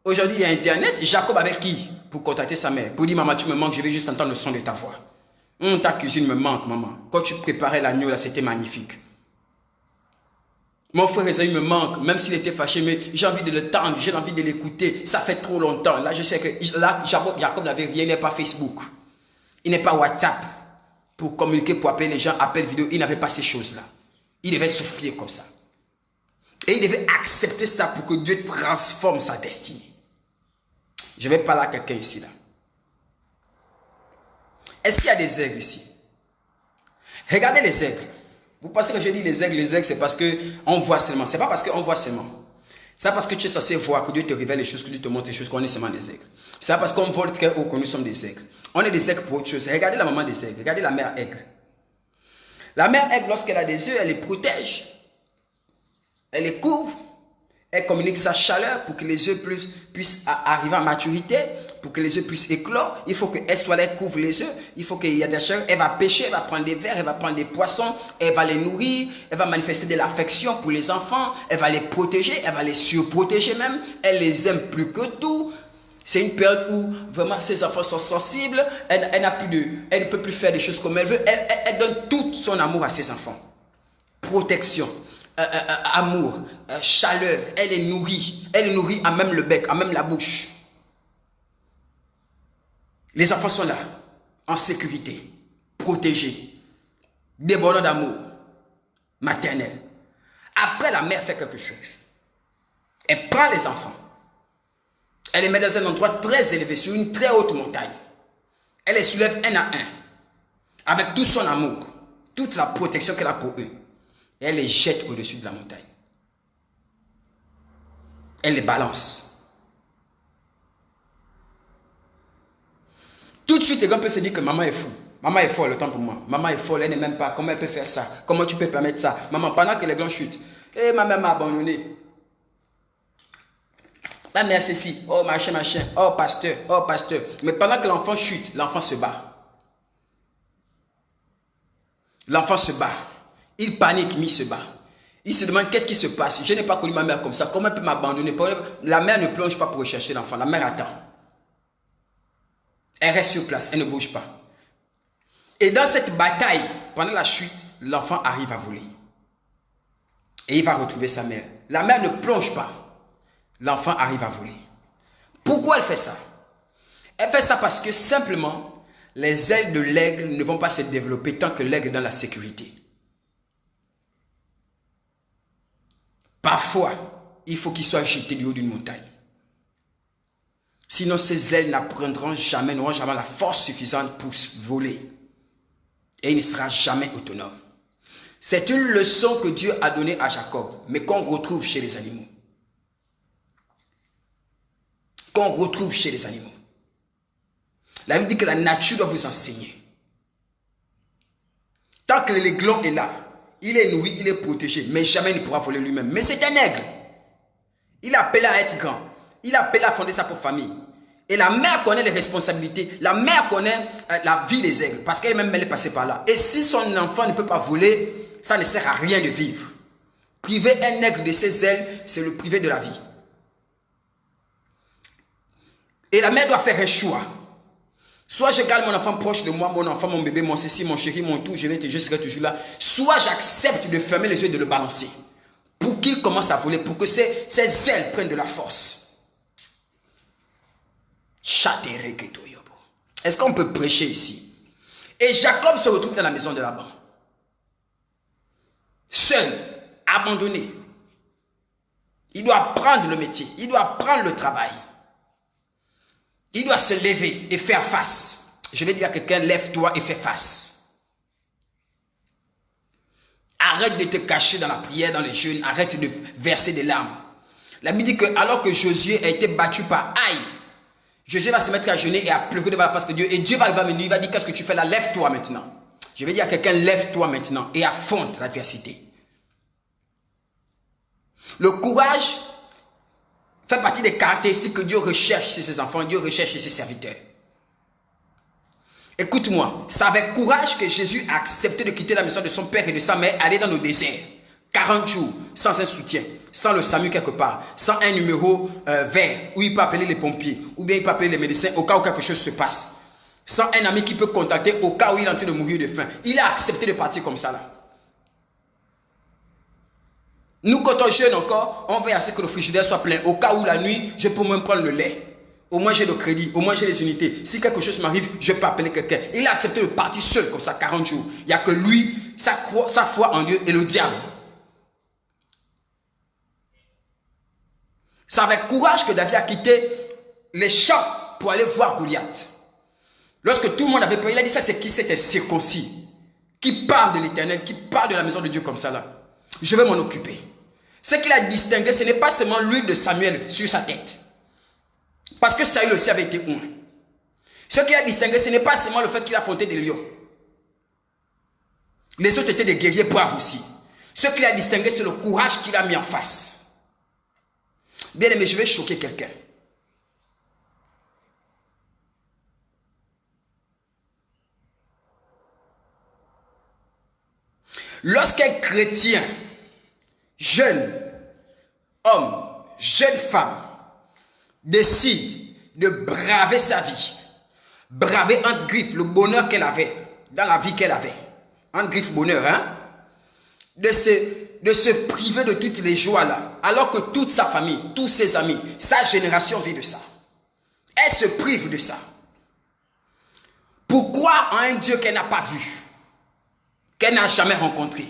Aujourd'hui, il y a Internet. Jacob avec qui? Pour contacter sa mère. Pour dire, maman, tu me manques, je vais juste entendre le son de ta voix. Ta cuisine me manque, maman. Quand tu préparais l'agneau, là, c'était magnifique. Mon frère Esaïe me manque, même s'il était fâché, mais j'ai envie de le tendre, j'ai envie de l'écouter. Ça fait trop longtemps. Là, je sais que là, Jacob n'avait rien, il n'est pas Facebook. Il n'est pas WhatsApp. Pour communiquer, pour appeler les gens, appel vidéo. Il n'avait pas ces choses-là. Il devait souffrir comme ça. Et il devait accepter ça pour que Dieu transforme sa destinée. Je vais parler à quelqu'un ici, là. Est-ce qu'il y a des aigles ici? Regardez les aigles. Vous pensez que je dis les aigles, c'est parce qu'on voit seulement. Ce n'est pas parce qu'on voit seulement. C'est parce que tu es censé voir, que Dieu te révèle les choses, que Dieu te montre les choses, qu'on est seulement des aigles. C'est parce qu'on vole très haut que nous sommes des aigles. On est des aigles pour autre chose. Regardez la maman des aigles. Regardez la mère aigle. La mère aigle, lorsqu'elle a des œufs, elle les protège. Elle les couvre. Elle communique sa chaleur pour que les œufs puissent arriver à maturité, pour que les œufs puissent éclore. Il faut qu'elle soit là, elle couvre les œufs. Il faut qu'il y ait des chaleurs. Elle va pêcher, elle va prendre des vers, elle va prendre des poissons, elle va les nourrir, elle va manifester de l'affection pour les enfants, elle va les protéger, elle va les surprotéger même. Elle les aime plus que tout. C'est une période où vraiment ses enfants sont sensibles. Elle ne peut plus faire des choses comme elle veut. Elle donne tout son amour à ses enfants. Protection. Amour, chaleur, elle les nourrit à même le bec, à même la bouche. Les enfants sont là, en sécurité, protégés, débordant d'amour maternel. Après, la mère fait quelque chose. Elle prend les enfants, elle les met dans un endroit très élevé, sur une très haute montagne. Elle les soulève un à un, avec tout son amour, toute la protection qu'elle a pour eux. Et elle les jette au-dessus de la montagne. Elle les balance. Tout de suite, les gens peuvent se dire que maman est fou. Maman est folle, le temps pour moi. Maman est folle, elle n'est même pas. Comment elle peut faire ça? Comment tu peux permettre ça? Maman, pendant que les glands chutent. Et ma mère m'a abandonné. Ta mère ceci. Oh machin, machin. Oh pasteur, oh pasteur. Mais pendant que l'enfant chute, l'enfant se bat. L'enfant se bat. Il panique, mais il se bat. Il se demande qu'est-ce qui se passe. Je n'ai pas connu ma mère comme ça. Comment elle peut m'abandonner? La mère ne plonge pas pour rechercher l'enfant. La mère attend. Elle reste sur place. Elle ne bouge pas. Et dans cette bataille, pendant la chute, l'enfant arrive à voler. Et il va retrouver sa mère. La mère ne plonge pas. L'enfant arrive à voler. Pourquoi elle fait ça? Elle fait ça parce que simplement, les ailes de l'aigle ne vont pas se développer tant que l'aigle est dans la sécurité. Parfois, il faut qu'il soit jeté du haut d'une montagne. Sinon, ses ailes n'apprendront jamais, n'auront jamais la force suffisante pour voler. Et il ne sera jamais autonome. C'est une leçon que Dieu a donnée à Jacob, mais qu'on retrouve chez les animaux. Qu'on retrouve chez les animaux. La Bible dit que la nature doit vous enseigner. Tant que l'aiglon est là, il est nourri, il est protégé, mais jamais il ne pourra voler lui-même. Mais c'est un aigle. Il a appelé à être grand. Il a appelé à fonder sa propre famille. Et la mère connaît les responsabilités. La mère connaît la vie des aigles. Parce qu'elle-même, elle est passée par là. Et si son enfant ne peut pas voler, ça ne sert à rien de vivre. Priver un aigle de ses ailes, c'est le priver de la vie. Et la mère doit faire un choix. Soit je garde mon enfant proche de moi, mon enfant, mon bébé, mon ceci, mon chéri, mon tout, je serai toujours là. Soit j'accepte de fermer les yeux et de le balancer. Pour qu'il commence à voler, pour que ses ailes prennent de la force. Est-ce qu'on peut prêcher ici? Et Jacob se retrouve dans la maison de Laban. Seul, abandonné. Il doit prendre le métier, il doit prendre le travail. Il doit se lever et faire face. Je vais dire à quelqu'un, lève-toi et fais face. Arrête de te cacher dans la prière, dans les jeûnes. Arrête de verser des larmes. La Bible dit que alors que Josué a été battu par Aïe, Josué va se mettre à jeûner et à pleurer devant la face de Dieu. Et Dieu va venir, il va dire, qu'est-ce que tu fais là? Lève-toi maintenant. Je vais dire à quelqu'un, lève-toi maintenant et affronte l'adversité. Le courage fait partie des caractéristiques que Dieu recherche chez ses enfants, Dieu recherche chez ses serviteurs. Écoute-moi, c'est avec courage que Jésus a accepté de quitter la maison de son père et de sa mère, aller dans le désert. 40 jours, sans un soutien, sans le SAMU quelque part, sans un numéro vert où il peut appeler les pompiers, ou bien il peut appeler les médecins au cas où quelque chose se passe. Sans un ami qui peut contacter au cas où il est en train de mourir de faim. Il a accepté de partir comme ça là. Nous, quand on jeûne encore, on veut à ce que le frigidaire soit plein. Au cas où la nuit, je peux même prendre le lait. Au moins, j'ai le crédit. Au moins, j'ai les unités. Si quelque chose m'arrive, je peux appeler quelqu'un. Il a accepté de partir seul comme ça, 40 jours. Il n'y a que lui, sa foi en Dieu et le diable. C'est avec courage que David a quitté les champs pour aller voir Goliath. Lorsque tout le monde avait peur, il a dit ça, c'est qui s'était circoncis. Qui parle de l'Éternel, qui parle de la maison de Dieu comme ça là. Je vais m'en occuper. Ce qu'il a distingué, ce n'est pas seulement l'huile de Samuel sur sa tête. Parce que Saül aussi avait été un. Ce qu'il a distingué, ce n'est pas seulement le fait qu'il a affronté des lions. Les autres étaient des guerriers braves aussi. Ce qu'il a distingué, c'est le courage qu'il a mis en face. Bien aimé, je vais choquer quelqu'un. Lorsqu'un chrétien, jeune homme, jeune femme, décide de braver sa vie, braver entre griffes le bonheur qu'elle avait, dans la vie qu'elle avait, entre griffes bonheur, hein, de se priver de toutes les joies là, alors que toute sa famille, tous ses amis, sa génération vit de ça. Elle se prive de ça. Pourquoi un Dieu qu'elle n'a pas vu, qu'elle n'a jamais rencontré?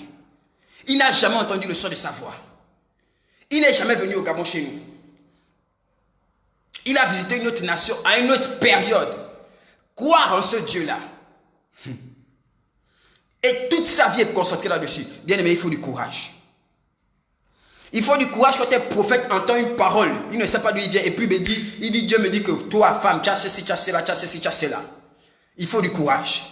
Il n'a jamais entendu le son de sa voix. Il n'est jamais venu au Gabon chez nous. Il a visité une autre nation à une autre période. Croire en ce Dieu-là. Et toute sa vie est concentrée là-dessus. Bien aimé, il faut du courage. Il faut du courage quand un prophète entend une parole. Il ne sait pas d'où il vient. Et puis il dit, Dieu me dit que toi, femme, tu as ceci, tu as cela, tu as ceci, tu as cela. Il faut du courage.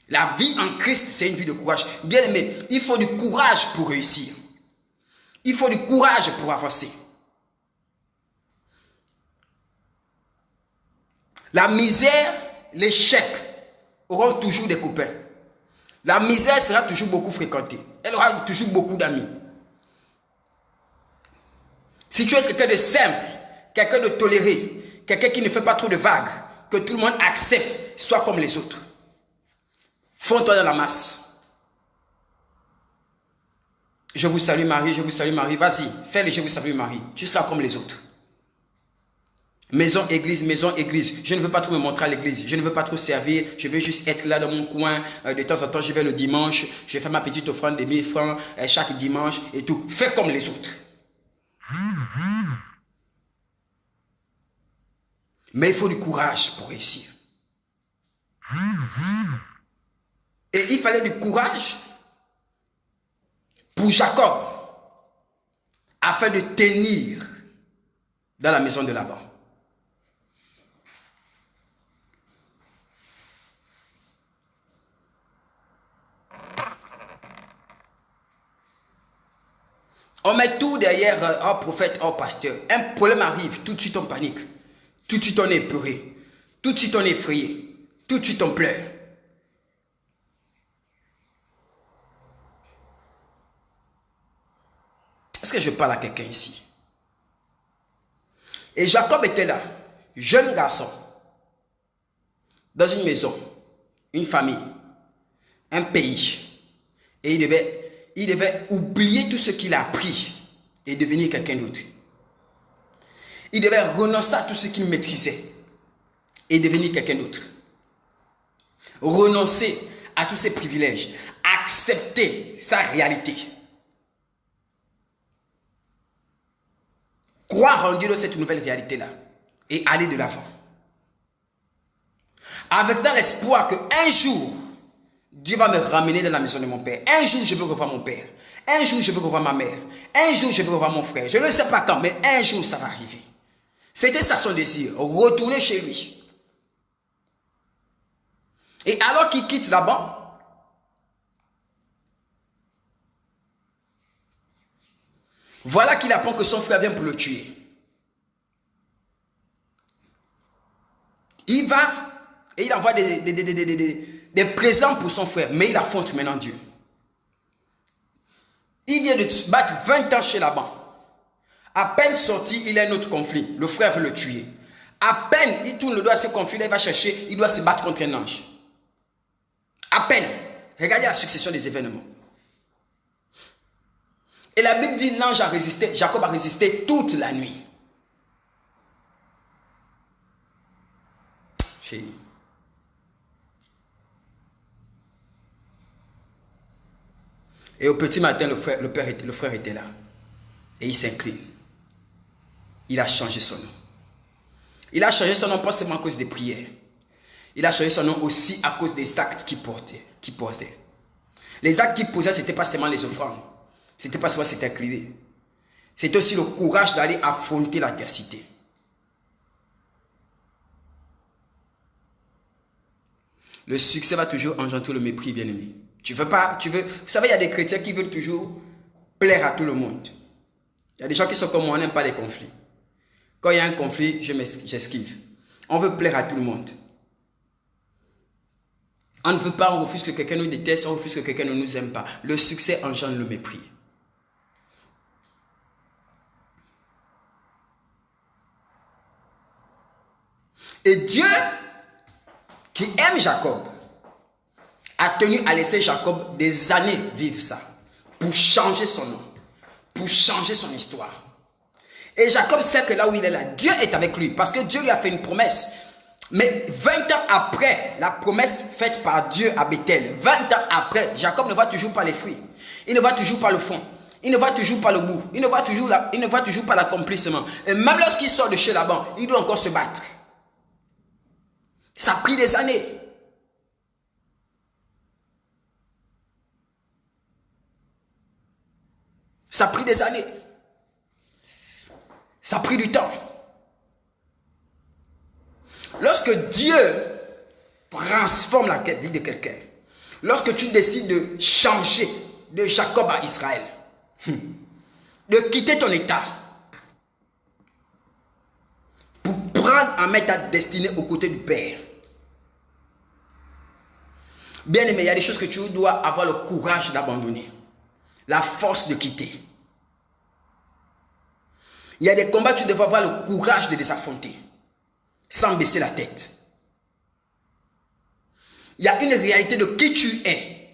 La vie en Christ, c'est une vie de courage. Bien aimé, il faut du courage pour réussir. Il faut du courage pour avancer. La misère, l'échec auront toujours des copains. La misère sera toujours beaucoup fréquentée. Elle aura toujours beaucoup d'amis. Si tu es quelqu'un de simple, quelqu'un de toléré, quelqu'un qui ne fait pas trop de vagues, que tout le monde accepte, sois comme les autres. Fonds-toi dans la masse. Je vous salue Marie, je vous salue Marie. Vas-y, fais-le, je vous salue Marie. Tu seras comme les autres. Maison, église, maison, église. Je ne veux pas trop me montrer à l'église. Je ne veux pas trop servir. Je veux juste être là dans mon coin. De temps en temps, je vais le dimanche. Je fais ma petite offrande de 1000 francs chaque dimanche et tout. Fais comme les autres. Mais il faut du courage pour réussir. Et il fallait du courage pour Jacob afin de tenir dans la maison de Laban. On met tout derrière un prophète, un pasteur. Un problème arrive, tout de suite on panique. Tout de suite on est épeuré. Tout de suite on est effrayé. Tout de suite on pleure. Est-ce que je parle à quelqu'un ici? Et Jacob était là, jeune garçon, dans une maison, une famille, un pays. Et il devait oublier tout ce qu'il a appris et devenir quelqu'un d'autre. Il devait renoncer à tout ce qu'il maîtrisait et devenir quelqu'un d'autre. Renoncer à tous ses privilèges, accepter sa réalité. Croire en Dieu dans cette nouvelle réalité-là et aller de l'avant. Avec dans l'espoir qu'un jour, Dieu va me ramener dans la maison de mon père. Un jour, je veux revoir mon père. Un jour, je veux revoir ma mère. Un jour, je veux revoir mon frère. Je ne sais pas quand, mais un jour, ça va arriver. C'était ça son désir, retourner chez lui. Et alors qu'il quitte là-bas, voilà qu'il apprend que son frère vient pour le tuer. Il va et il envoie des présents pour son frère, mais il affronte maintenant Dieu. Il vient de se battre 20 ans chez Laban. À peine sorti, il a un autre conflit. Le frère veut le tuer. À peine il tourne le dos à ce conflit, il va chercher, il doit se battre contre un ange. À peine. Regardez la succession des événements. Et la Bible dit l'ange a résisté, Jacob a résisté toute la nuit. Chérie. Et au petit matin, le frère était là. Et il s'incline. Il a changé son nom. Il a changé son nom pas seulement à cause des prières. Il a changé son nom aussi à cause des actes qu'il portait. Les actes qu'il posait, ce n'était pas seulement les offrandes. Ce n'était pas seulement s'être incliné. C'était aussi le courage d'aller affronter l'adversité. Le succès va toujours engendrer le mépris, bien-aimé. Vous savez, il y a des chrétiens qui veulent toujours plaire à tout le monde. Il y a des gens qui sont comme moi, on n'aime pas les conflits. Quand il y a un conflit, j'esquive. On veut plaire à tout le monde. On ne veut pas, on refuse que quelqu'un nous déteste, on refuse que quelqu'un ne nous aime pas. Le succès engendre le mépris. Et Dieu, qui aime Jacob, a tenu à laisser Jacob des années vivre ça, pour changer son nom, pour changer son histoire. Et Jacob sait que là où il est là, Dieu est avec lui, parce que Dieu lui a fait une promesse. Mais 20 ans après la promesse faite par Dieu à Bethel, 20 ans après, Jacob ne voit toujours pas les fruits. Il ne voit toujours pas le fond. Il ne voit toujours pas le bout. Il ne voit toujours pas l'accomplissement. Et même lorsqu'il sort de chez Laban, il doit encore se battre. Ça a pris des années. Ça a pris des années. Ça a pris du temps. Lorsque Dieu transforme la vie de quelqu'un, Lorsque tu décides de changer de Jacob à Israël, de quitter ton état, pour prendre en main ta destinée aux côtés du Père. Bien aimé, il y a des choses que tu dois avoir le courage d'abandonner, la force de quitter. Il y a des combats que tu devras avoir le courage de les affronter, sans baisser la tête. Il y a une réalité de qui tu es,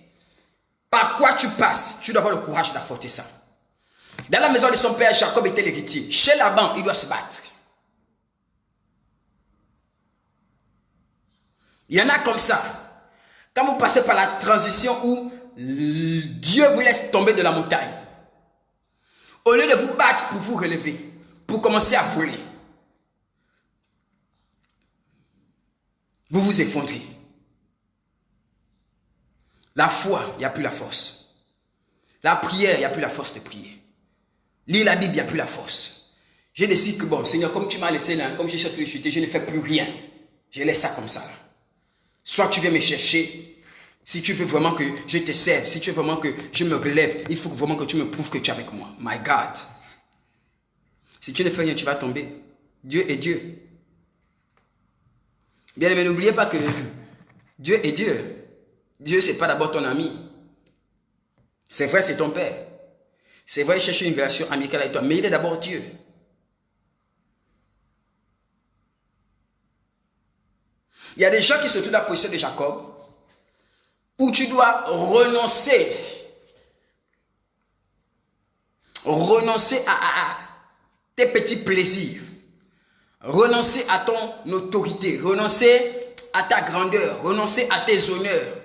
par quoi tu passes, tu dois avoir le courage d'affronter ça. Dans la maison de son père, Jacob était l'héritier. Chez Laban, il doit se battre. Il y en a comme ça. Quand vous passez par la transition où Dieu vous laisse tomber de la montagne, au lieu de vous battre pour vous relever, pour commencer à voler, vous vous effondrez. La foi, il n'y a plus la force. La prière, il n'y a plus la force de prier. Lire la Bible, il n'y a plus la force. Je décide que bon, Seigneur, comme tu m'as laissé là, comme je suis sorti de chuter, je ne fais plus rien. Je laisse ça comme ça. Là. Soit tu viens me chercher, si tu veux vraiment que je te serve, si tu veux vraiment que je me relève, il faut vraiment que tu me prouves que tu es avec moi. My God. Si tu ne fais rien, tu vas tomber. Dieu est Dieu. Bien aimé, n'oubliez pas que Dieu est Dieu. Dieu, ce n'est pas d'abord ton ami. C'est vrai, c'est ton père. C'est vrai, il cherche une relation amicale avec toi, mais il est d'abord Dieu. Il y a des gens qui se trouvent dans la position de Jacob, où tu dois renoncer à tes petits plaisirs, renoncer à ton autorité, renoncer à ta grandeur, renoncer à tes honneurs,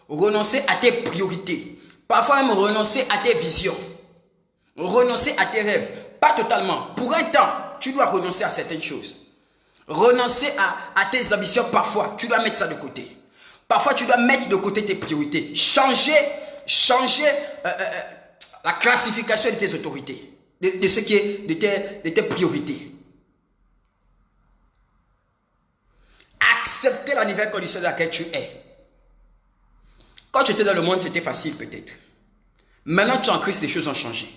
renoncer à tes priorités, parfois même renoncer à tes visions, renoncer à tes rêves, pas totalement. Pour un temps, tu dois renoncer à certaines choses. Renoncer à tes ambitions, parfois, tu dois mettre ça de côté. Parfois, tu dois mettre de côté tes priorités. Changer la classification de tes autorités, de ce qui est de tes priorités. Accepter la nouvelle condition dans laquelle tu es. Quand tu étais dans le monde, c'était facile peut-être. Maintenant, tu es en Christ, les choses ont changé.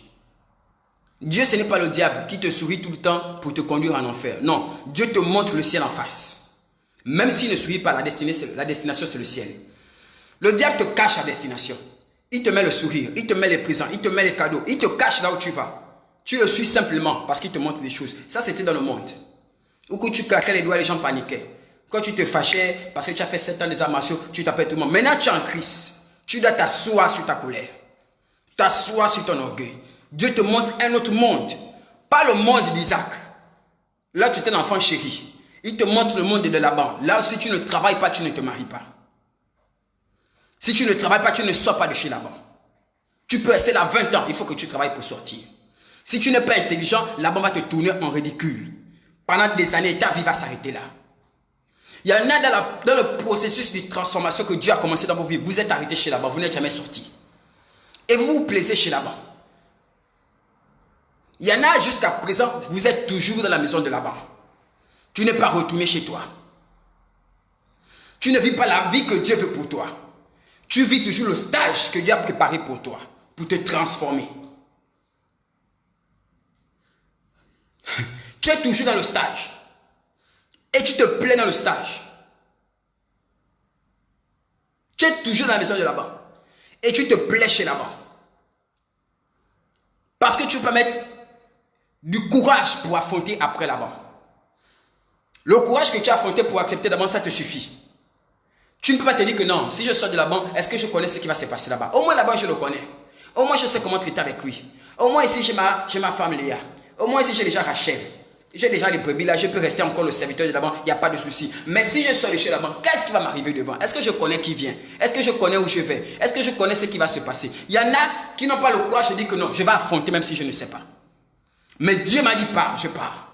Dieu, ce n'est pas le diable qui te sourit tout le temps pour te conduire en enfer. Non, Dieu te montre le ciel en face. Même s'il ne sourit pas, la destination, c'est le ciel. Le diable te cache la destination. Il te met le sourire, il te met les présents, il te met les cadeaux, il te cache là où tu vas. Tu le suis simplement parce qu'il te montre des choses. Ça, c'était dans le monde. Ou quand tu claquais les doigts, les gens paniquaient. Quand tu te fâchais parce que tu as fait 7 ans des arts martiaux, tu t'appelles tout le monde. Maintenant, tu es en Christ. Tu dois t'asseoir sur ta colère. T'asseoir sur ton orgueil. Dieu te montre un autre monde. Pas le monde d'Isaac. Là, tu es un enfant chéri. Il te montre le monde de Laban. Là, si tu ne travailles pas, tu ne te maries pas. Si tu ne travailles pas, tu ne sors pas de chez Laban. Tu peux rester là 20 ans. Il faut que tu travailles pour sortir. Si tu n'es pas intelligent, Laban va te tourner en ridicule. Pendant des années, ta vie va s'arrêter là. Il y en a dans le processus de transformation que Dieu a commencé dans vos vies. Vous êtes arrêté chez Laban. Vous n'êtes jamais sorti. Et vous vous plaisez chez Laban. Il y en a jusqu'à présent, vous êtes toujours dans la maison de Laban. Tu n'es pas retourné chez toi. Tu ne vis pas la vie que Dieu veut pour toi. Tu vis toujours le stage que Dieu a préparé pour toi, pour te transformer. Tu es toujours dans le stage. Et tu te plais dans le stage. Tu es toujours dans la maison de Laban. Et tu te plais chez Laban. Parce que tu peux mettre du courage pour affronter après Laban. Le courage que tu as affronté pour accepter d'abord, ça te suffit. Tu ne peux pas te dire que non, si je sors de Laban, est-ce que je connais ce qui va se passer là-bas? Au moins là-bas, je le connais. Au moins, je sais comment traiter avec lui. Au moins ici, j'ai ma femme Léa. Au moins ici, j'ai déjà Rachel. J'ai déjà les brebis là, je peux rester encore le serviteur de Laban, il n'y a pas de souci. Mais si je sors de chez Laban, qu'est-ce qui va m'arriver devant? Est-ce que je connais qui vient? Est-ce que je connais où je vais? Est-ce que je connais ce qui va se passer? Il y en a qui n'ont pas le courage de dire que non, je vais affronter même si je ne sais pas. Mais Dieu m'a dit pars, je pars.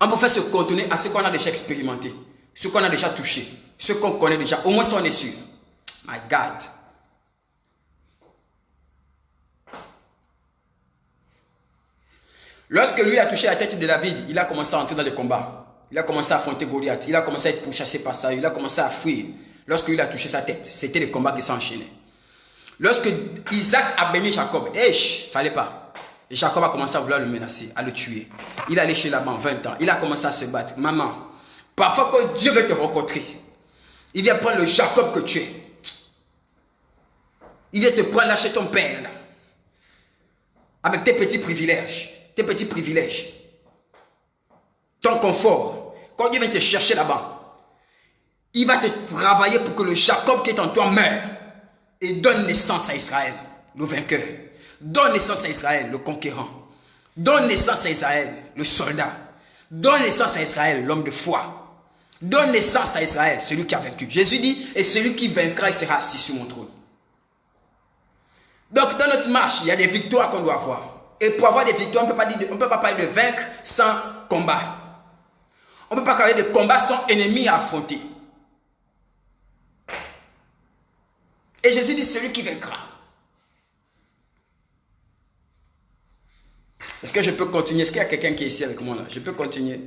On peut faire se contenir à ce qu'on a déjà expérimenté, ce qu'on a déjà touché, ce qu'on connaît déjà. Au moins ça on est sûr. My God. Lorsque lui a touché la tête de David, il a commencé à entrer dans les combats. Il a commencé à affronter Goliath. Il a commencé à être pourchassé par ça. Il a commencé à fuir. Lorsqu'il a touché sa tête, c'était le combat qui s'enchaînait. Lorsque Isaac a béni Jacob, fallait pas. Et Jacob a commencé à vouloir le menacer, à le tuer. Il est allé chez Laban, 20 ans. Il a commencé à se battre. Maman, parfois quand Dieu veut te rencontrer, il vient prendre le Jacob que tu es. Il vient te prendre là chez ton père, là. Avec tes petits privilèges. Tes petits privilèges. Ton confort. Quand Dieu vient te chercher là-bas, il va te travailler pour que le Jacob qui est en toi meure. Et donne naissance à Israël, le vainqueur. Donne naissance à Israël, le conquérant. Donne naissance à Israël, le soldat. Donne naissance à Israël, l'homme de foi. Donne naissance à Israël, celui qui a vaincu. Jésus dit, et celui qui vaincra, il sera assis sur mon trône. Donc, dans notre marche, il y a des victoires qu'on doit avoir. Et pour avoir des victoires, on ne peut pas parler de vaincre sans combat. On ne peut pas parler de combat sans ennemi à affronter. Et Jésus dit, celui qui vaincra. Est-ce que je peux continuer? Est-ce qu'il y a quelqu'un qui est ici avec moi là? Je peux continuer.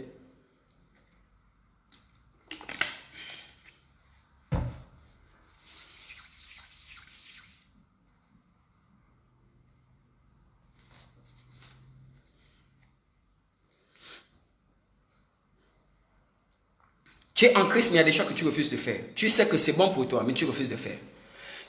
Tu es en Christ, mais il y a des choses que tu refuses de faire. Tu sais que c'est bon pour toi, mais tu refuses de faire.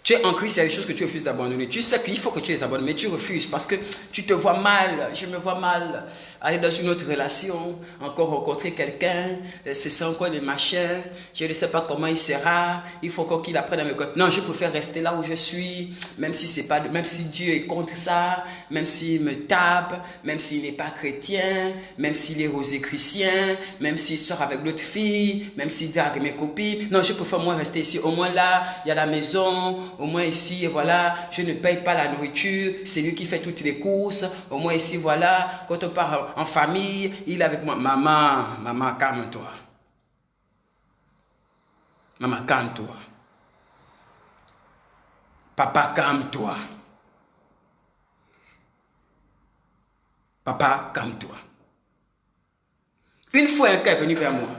Tu es en Christ, il y a des choses que tu refuses d'abandonner. Tu sais qu'il faut que tu les abandonnes, mais tu refuses parce que tu te vois mal. Je me vois mal aller dans une autre relation, encore rencontrer quelqu'un, c'est ça encore des machins. Je ne sais pas comment il sera. Il faut encore qu'il apprenne à me connaître. Non, je préfère rester là où je suis, même si c'est pas, même si Dieu est contre ça, même s'il me tape, même s'il n'est pas chrétien, même s'il est rosicrucien, même s'il sort avec l'autre fille, même s'il drague mes copines. Non, je préfère moi rester ici. Au moins là, il y a la maison. Au moins ici, voilà, je ne paye pas la nourriture, c'est lui qui fait toutes les courses. Au moins ici, voilà, quand on part en famille, il est avec moi. Maman, calme-toi. Maman, calme-toi. Papa, calme-toi. Papa, calme-toi. Une fois un cas est venu vers moi.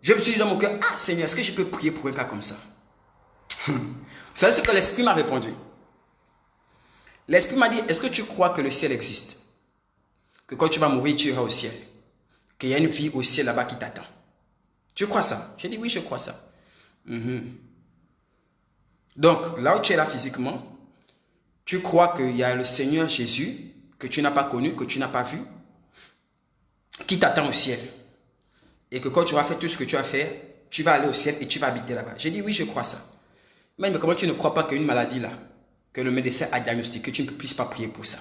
Je me suis dit dans mon cœur, ah Seigneur, est-ce que je peux prier pour un cas comme ça? C'est ce que l'Esprit m'a répondu. L'Esprit m'a dit, est-ce que tu crois que le ciel existe? Que quand tu vas mourir, tu iras au ciel? Qu'il y a une vie au ciel là-bas qui t'attend? Tu crois ça? J'ai dit oui, je crois ça. Donc, là où tu es là physiquement, tu crois qu'il y a le Seigneur Jésus, que tu n'as pas connu, que tu n'as pas vu, qui t'attend au ciel. Et que quand tu vas faire tout ce que tu as fait, tu vas aller au ciel et tu vas habiter là-bas. J'ai dit oui, je crois ça. Mais comment tu ne crois pas qu'une maladie là, que le médecin a diagnostiqué, tu ne puisses pas prier pour ça?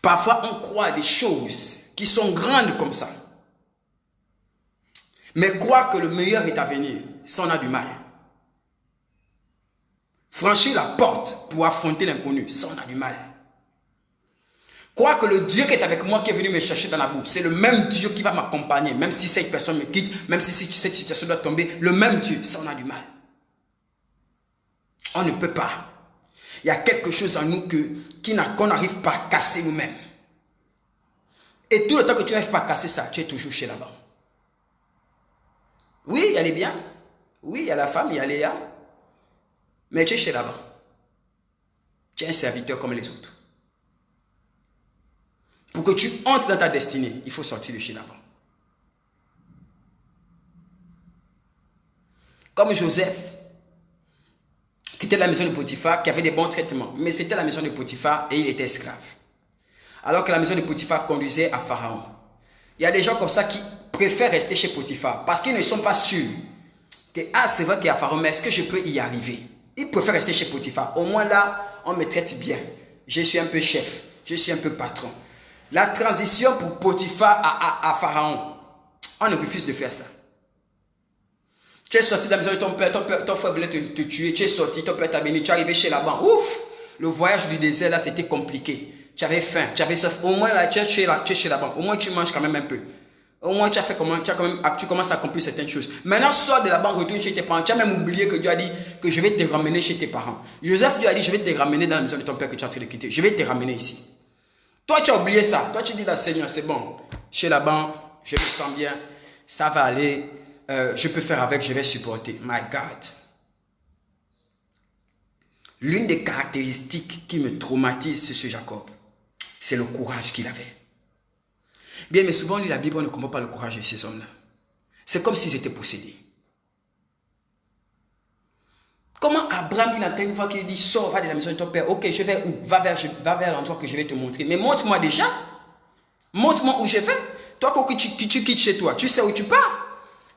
Parfois, on croit à des choses qui sont grandes comme ça. Mais croire que le meilleur est à venir, ça on a du mal. Franchir la porte pour affronter l'inconnu, ça on a du mal. Croire que le Dieu qui est avec moi, qui est venu me chercher dans la boue, c'est le même Dieu qui va m'accompagner, même si cette personne me quitte, même si cette situation doit tomber, le même Dieu, ça on a du mal. On ne peut pas. Il y a quelque chose en nous qu'on n'arrive pas à casser nous-mêmes. Et tout le temps que tu n'arrives pas à casser ça, tu es toujours chez là-bas. Oui, elle est bien. Oui, il y a la femme, il y a Léa. Mais tu es chez là-bas. Tu es un serviteur comme les autres. Pour que tu entres dans ta destinée, il faut sortir de chez là-bas. Comme Joseph, qui était de la maison de Potiphar, qui avait des bons traitements. Mais c'était la maison de Potiphar et il était esclave. Alors que la maison de Potiphar conduisait à Pharaon. Il y a des gens comme ça qui préfèrent rester chez Potiphar parce qu'ils ne sont pas sûrs que, ah, c'est vrai qu'il y a Pharaon, mais est-ce que je peux y arriver? Ils préfèrent rester chez Potiphar. Au moins là, on me traite bien. Je suis un peu chef, je suis un peu patron. La transition pour Potiphar à Pharaon, on ne refuse de faire ça. Tu es sorti de la maison de ton père, ton frère voulait te tuer, tu es sorti, ton père t'a béni, tu es arrivé chez Laban. Ouf! Le voyage du désert là, c'était compliqué. Tu avais faim, tu avais soif. Au moins là, tu es chez Laban. Au moins tu manges quand même un peu. Au moins tu as fait comment, tu commences à accomplir certaines choses. Maintenant, sors de là-bas, retourne chez tes parents. Tu as même oublié que Dieu a dit que je vais te ramener chez tes parents. Joseph, Dieu a dit, je vais te ramener dans la maison de ton père que tu es en train de quitter. Je vais te ramener ici. Toi, tu as oublié ça. Toi, tu dis, là, Seigneur, c'est bon. Chez Laban, je me sens bien. ça va aller, je peux faire avec, je vais supporter. My God. L'une des caractéristiques qui me traumatise sur Jacob, c'est le courage qu'il avait. Bien, mais souvent, on lit la Bible, on ne comprend pas le courage de ces hommes-là. C'est comme s'ils étaient possédés. Comment Abraham, il entend une fois qu'il dit, sors, va de la maison de ton père. Ok, je vais où? Va vers l'endroit que je vais te montrer. Mais montre-moi déjà. Montre-moi où je vais. Toi, quand tu quittes chez toi, tu sais où tu pars.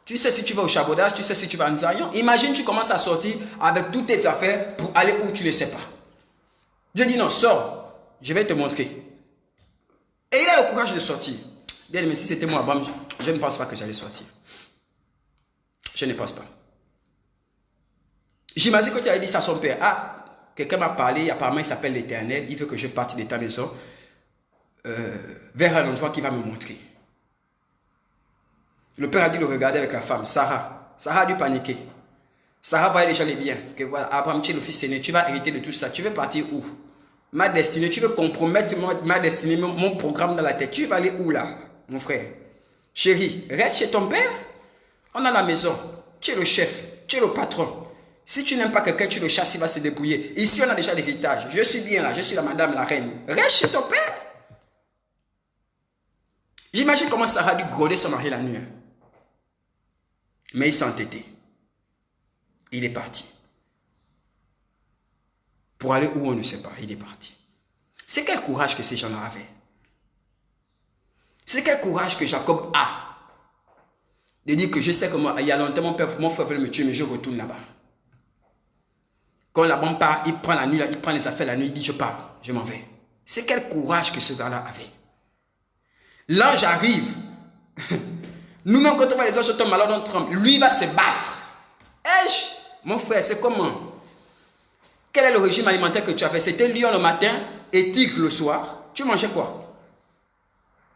Tu sais si tu vas au chabaudage, tu sais si tu vas en Zion. Imagine, tu commences à sortir avec toutes tes affaires pour aller où tu ne sais pas. Dieu dit non, sors, je vais te montrer. Et il a le courage de sortir. Bien, mais si c'était moi, Abraham, je ne pense pas que j'allais sortir. Je ne pense pas. J'imagine que tu as dit ça à son père. Ah, quelqu'un m'a parlé, apparemment il s'appelle l'Éternel, il veut que je parte de ta maison vers un endroit qui va me montrer. Le père a dû le regarder avec la femme, Sarah. Sarah a dû paniquer. Sarah voyait déjà les biens. Que voilà, Abraham, tu es le fils aîné, tu vas hériter de tout ça. Tu veux partir où? Ma destinée, tu veux compromettre ma destinée, mon programme dans la tête. Tu vas aller où là, mon frère? Chérie, reste chez ton père. On a la maison. Tu es le chef, tu es le patron. Si tu n'aimes pas quelqu'un, tu le chasses, il va se débrouiller. Ici, on a déjà l'héritage. Je suis bien là, je suis la madame, la reine. Reste chez ton père. J'imagine comment Sarah a dû gronder son mari la nuit. Mais il s'est entêté. Il est parti. Pour aller où on ne sait pas, il est parti. C'est quel courage que ces gens-là avaient. C'est quel courage que Jacob a. De dire que je sais que moi, il y a longtemps, mon frère veut me tuer, mais je retourne là-bas. Quand la banque part, il prend la nuit, il prend les affaires la nuit, il dit je pars, je m'en vais. C'est quel courage que ce gars-là avait. L'ange arrive. Nous-mêmes, quand on voit les anges tomber malade, on tremble. Lui, il va se battre. Mon frère, c'est comment? Quel est le régime alimentaire que tu as fait? C'était lion le matin et tigre le soir. Tu mangeais quoi?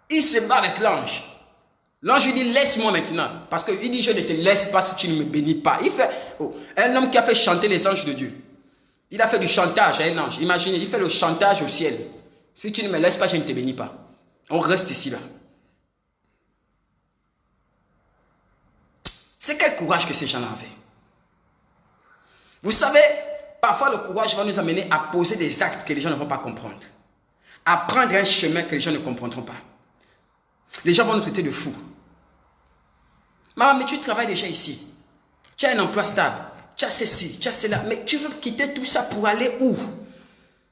Il se bat avec l'ange. L'ange lui dit, laisse-moi maintenant. Parce qu'il dit, je ne te laisse pas si tu ne me bénis pas. Il fait, un homme qui a fait chanter les anges de Dieu. Il a fait du chantage à un ange. Imaginez, il fait le chantage au ciel. Si tu ne me laisses pas, je ne te bénis pas. On reste ici là. C'est quel courage que ces gens-là avaient. Vous savez, parfois le courage va nous amener à poser des actes que les gens ne vont pas comprendre. À prendre un chemin que les gens ne comprendront pas. Les gens vont nous traiter de fous. Maman, mais tu travailles déjà ici. Tu as un emploi stable. Tu as ceci, tu as cela. Mais tu veux quitter tout ça pour aller où?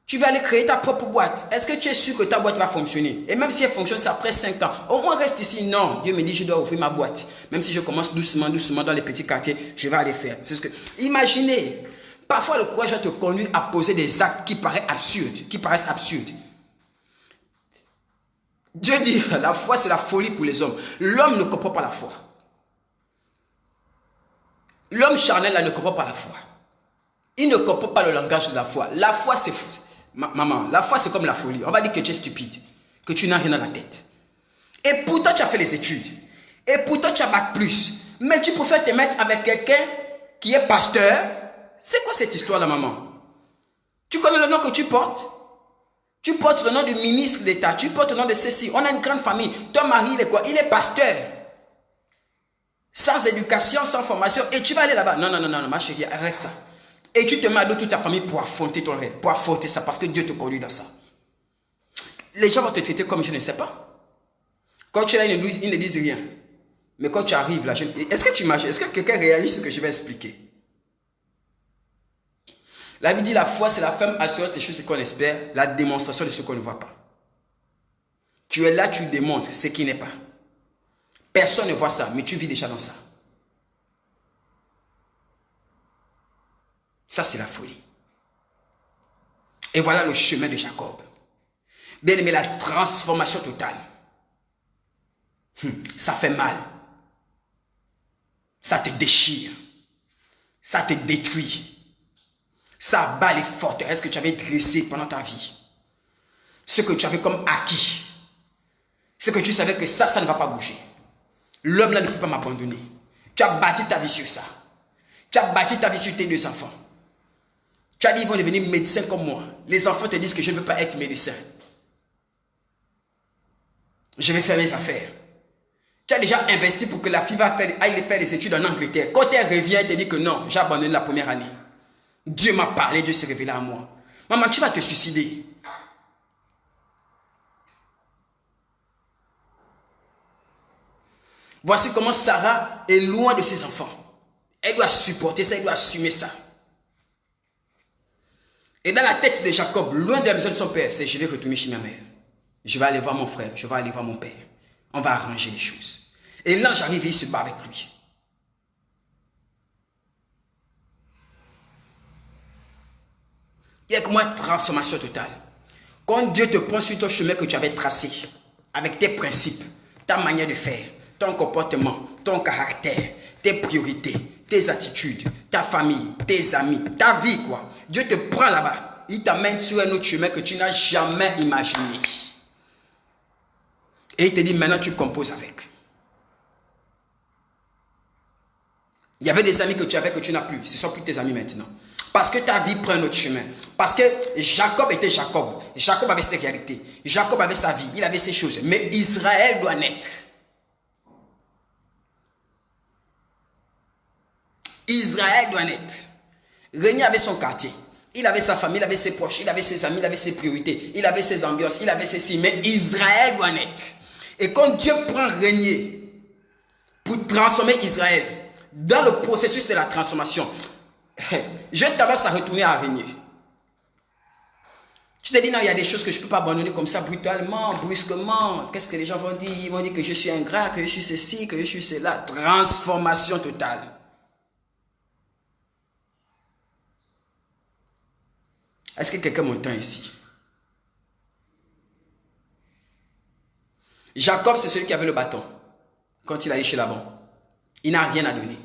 Tu vas aller créer ta propre boîte. Est-ce que tu es sûr que ta boîte va fonctionner? Et même si elle fonctionne, c'est après 5 ans. Au moins reste ici. Non, Dieu me dit, je dois ouvrir ma boîte. Même si je commence doucement, doucement dans les petits quartiers, je vais aller faire. C'est ce que... Imaginez, parfois le courage va te conduire à poser des actes qui paraissent absurdes. Dieu dit, la foi c'est la folie pour les hommes. L'homme ne comprend pas la foi. L'homme charnel là ne comprend pas la foi. Il ne comprend pas le langage de la foi. La foi c'est... Maman, la foi c'est comme la folie. On va dire que tu es stupide, que tu n'as rien dans la tête. Et pourtant tu as fait les études. Et pourtant tu as bac plus. Mais tu préfères te mettre avec quelqu'un qui est pasteur. C'est quoi cette histoire là, maman? Tu connais le nom que tu portes? Tu portes le nom du ministre d'État. Tu portes le nom de ceci. On a une grande famille. Ton mari il est quoi? Il est pasteur. Sans éducation, sans formation. Et tu vas aller là-bas. Non, non, non, non, ma chérie, arrête ça. Et tu te mets à dos toute ta famille pour affronter ton rêve, pour affronter ça, parce que Dieu te conduit dans ça. Les gens vont te traiter comme je ne sais pas. Quand tu es là, ils ne disent rien. Mais quand tu arrives là, est-ce que tu imagines, est-ce que quelqu'un réalise ce que je vais expliquer? La Bible dit la foi, c'est la ferme assurance des choses qu'on espère, la démonstration de ce qu'on ne voit pas. Tu es là, tu démontres ce qui n'est pas. Personne ne voit ça, mais tu vis déjà dans ça. Ça, c'est la folie. Et voilà le chemin de Jacob. Bien aimé, la transformation totale. Ça fait mal. Ça te déchire. Ça te détruit. Ça abat les forteresses que tu avais dressées pendant ta vie. Ce que tu avais comme acquis. Ce que tu savais que ça ne va pas bouger. L'homme là ne peut pas m'abandonner. Tu as bâti ta vie sur ça. Tu as bâti ta vie sur tes 2 enfants. Tu as dit, ils vont devenir médecins comme moi. Les enfants te disent que je ne veux pas être médecin. Je vais faire mes affaires. Tu as déjà investi pour que la fille aille faire les études en Angleterre. Quand elle revient, elle te dit que non, j'ai abandonné la première année. Dieu m'a parlé, Dieu s'est révélé à moi. Maman, tu vas te suicider. Voici comment Sarah est loin de ses enfants. Elle doit supporter ça, elle doit assumer ça. Et dans la tête de Jacob, loin de la maison de son père, c'est je vais retourner chez ma mère. Je vais aller voir mon frère, je vais aller voir mon père. On va arranger les choses. Et l'ange arrive et il se bat avec lui. Il y a que moi transformation totale. Quand Dieu te prend sur ton chemin que tu avais tracé, avec tes principes, ta manière de faire, ton comportement, ton caractère, tes priorités, tes attitudes, ta famille, tes amis, ta vie, quoi. Dieu te prend là-bas. Il t'amène sur un autre chemin que tu n'as jamais imaginé. Et il te dit, maintenant tu composes avec. Il y avait des amis que tu avais que tu n'as plus. Ce ne sont plus tes amis maintenant. Parce que ta vie prend un autre chemin. Parce que Jacob était Jacob. Jacob avait ses réalités. Jacob avait sa vie. Il avait ses choses. Mais Israël doit naître. Israël doit naître. Régnier avait son quartier. Il avait sa famille, il avait ses proches, il avait ses amis, il avait ses priorités, il avait ses ambiances, il avait ses signes. Mais Israël doit naître. Et quand Dieu prend Régnier pour transformer Israël, dans le processus de la transformation, j'ai tendance à retourner à Régnier. Je te dis, non, il y a des choses que je ne peux pas abandonner comme ça, brutalement, brusquement. Qu'est-ce que les gens vont dire? Ils vont dire que je suis ingrat, que je suis ceci, que je suis cela. Transformation totale. Est-ce que quelqu'un m'entend ici? Jacob, c'est celui qui avait le bâton quand il allait chez Laban. Il n'a rien à donner.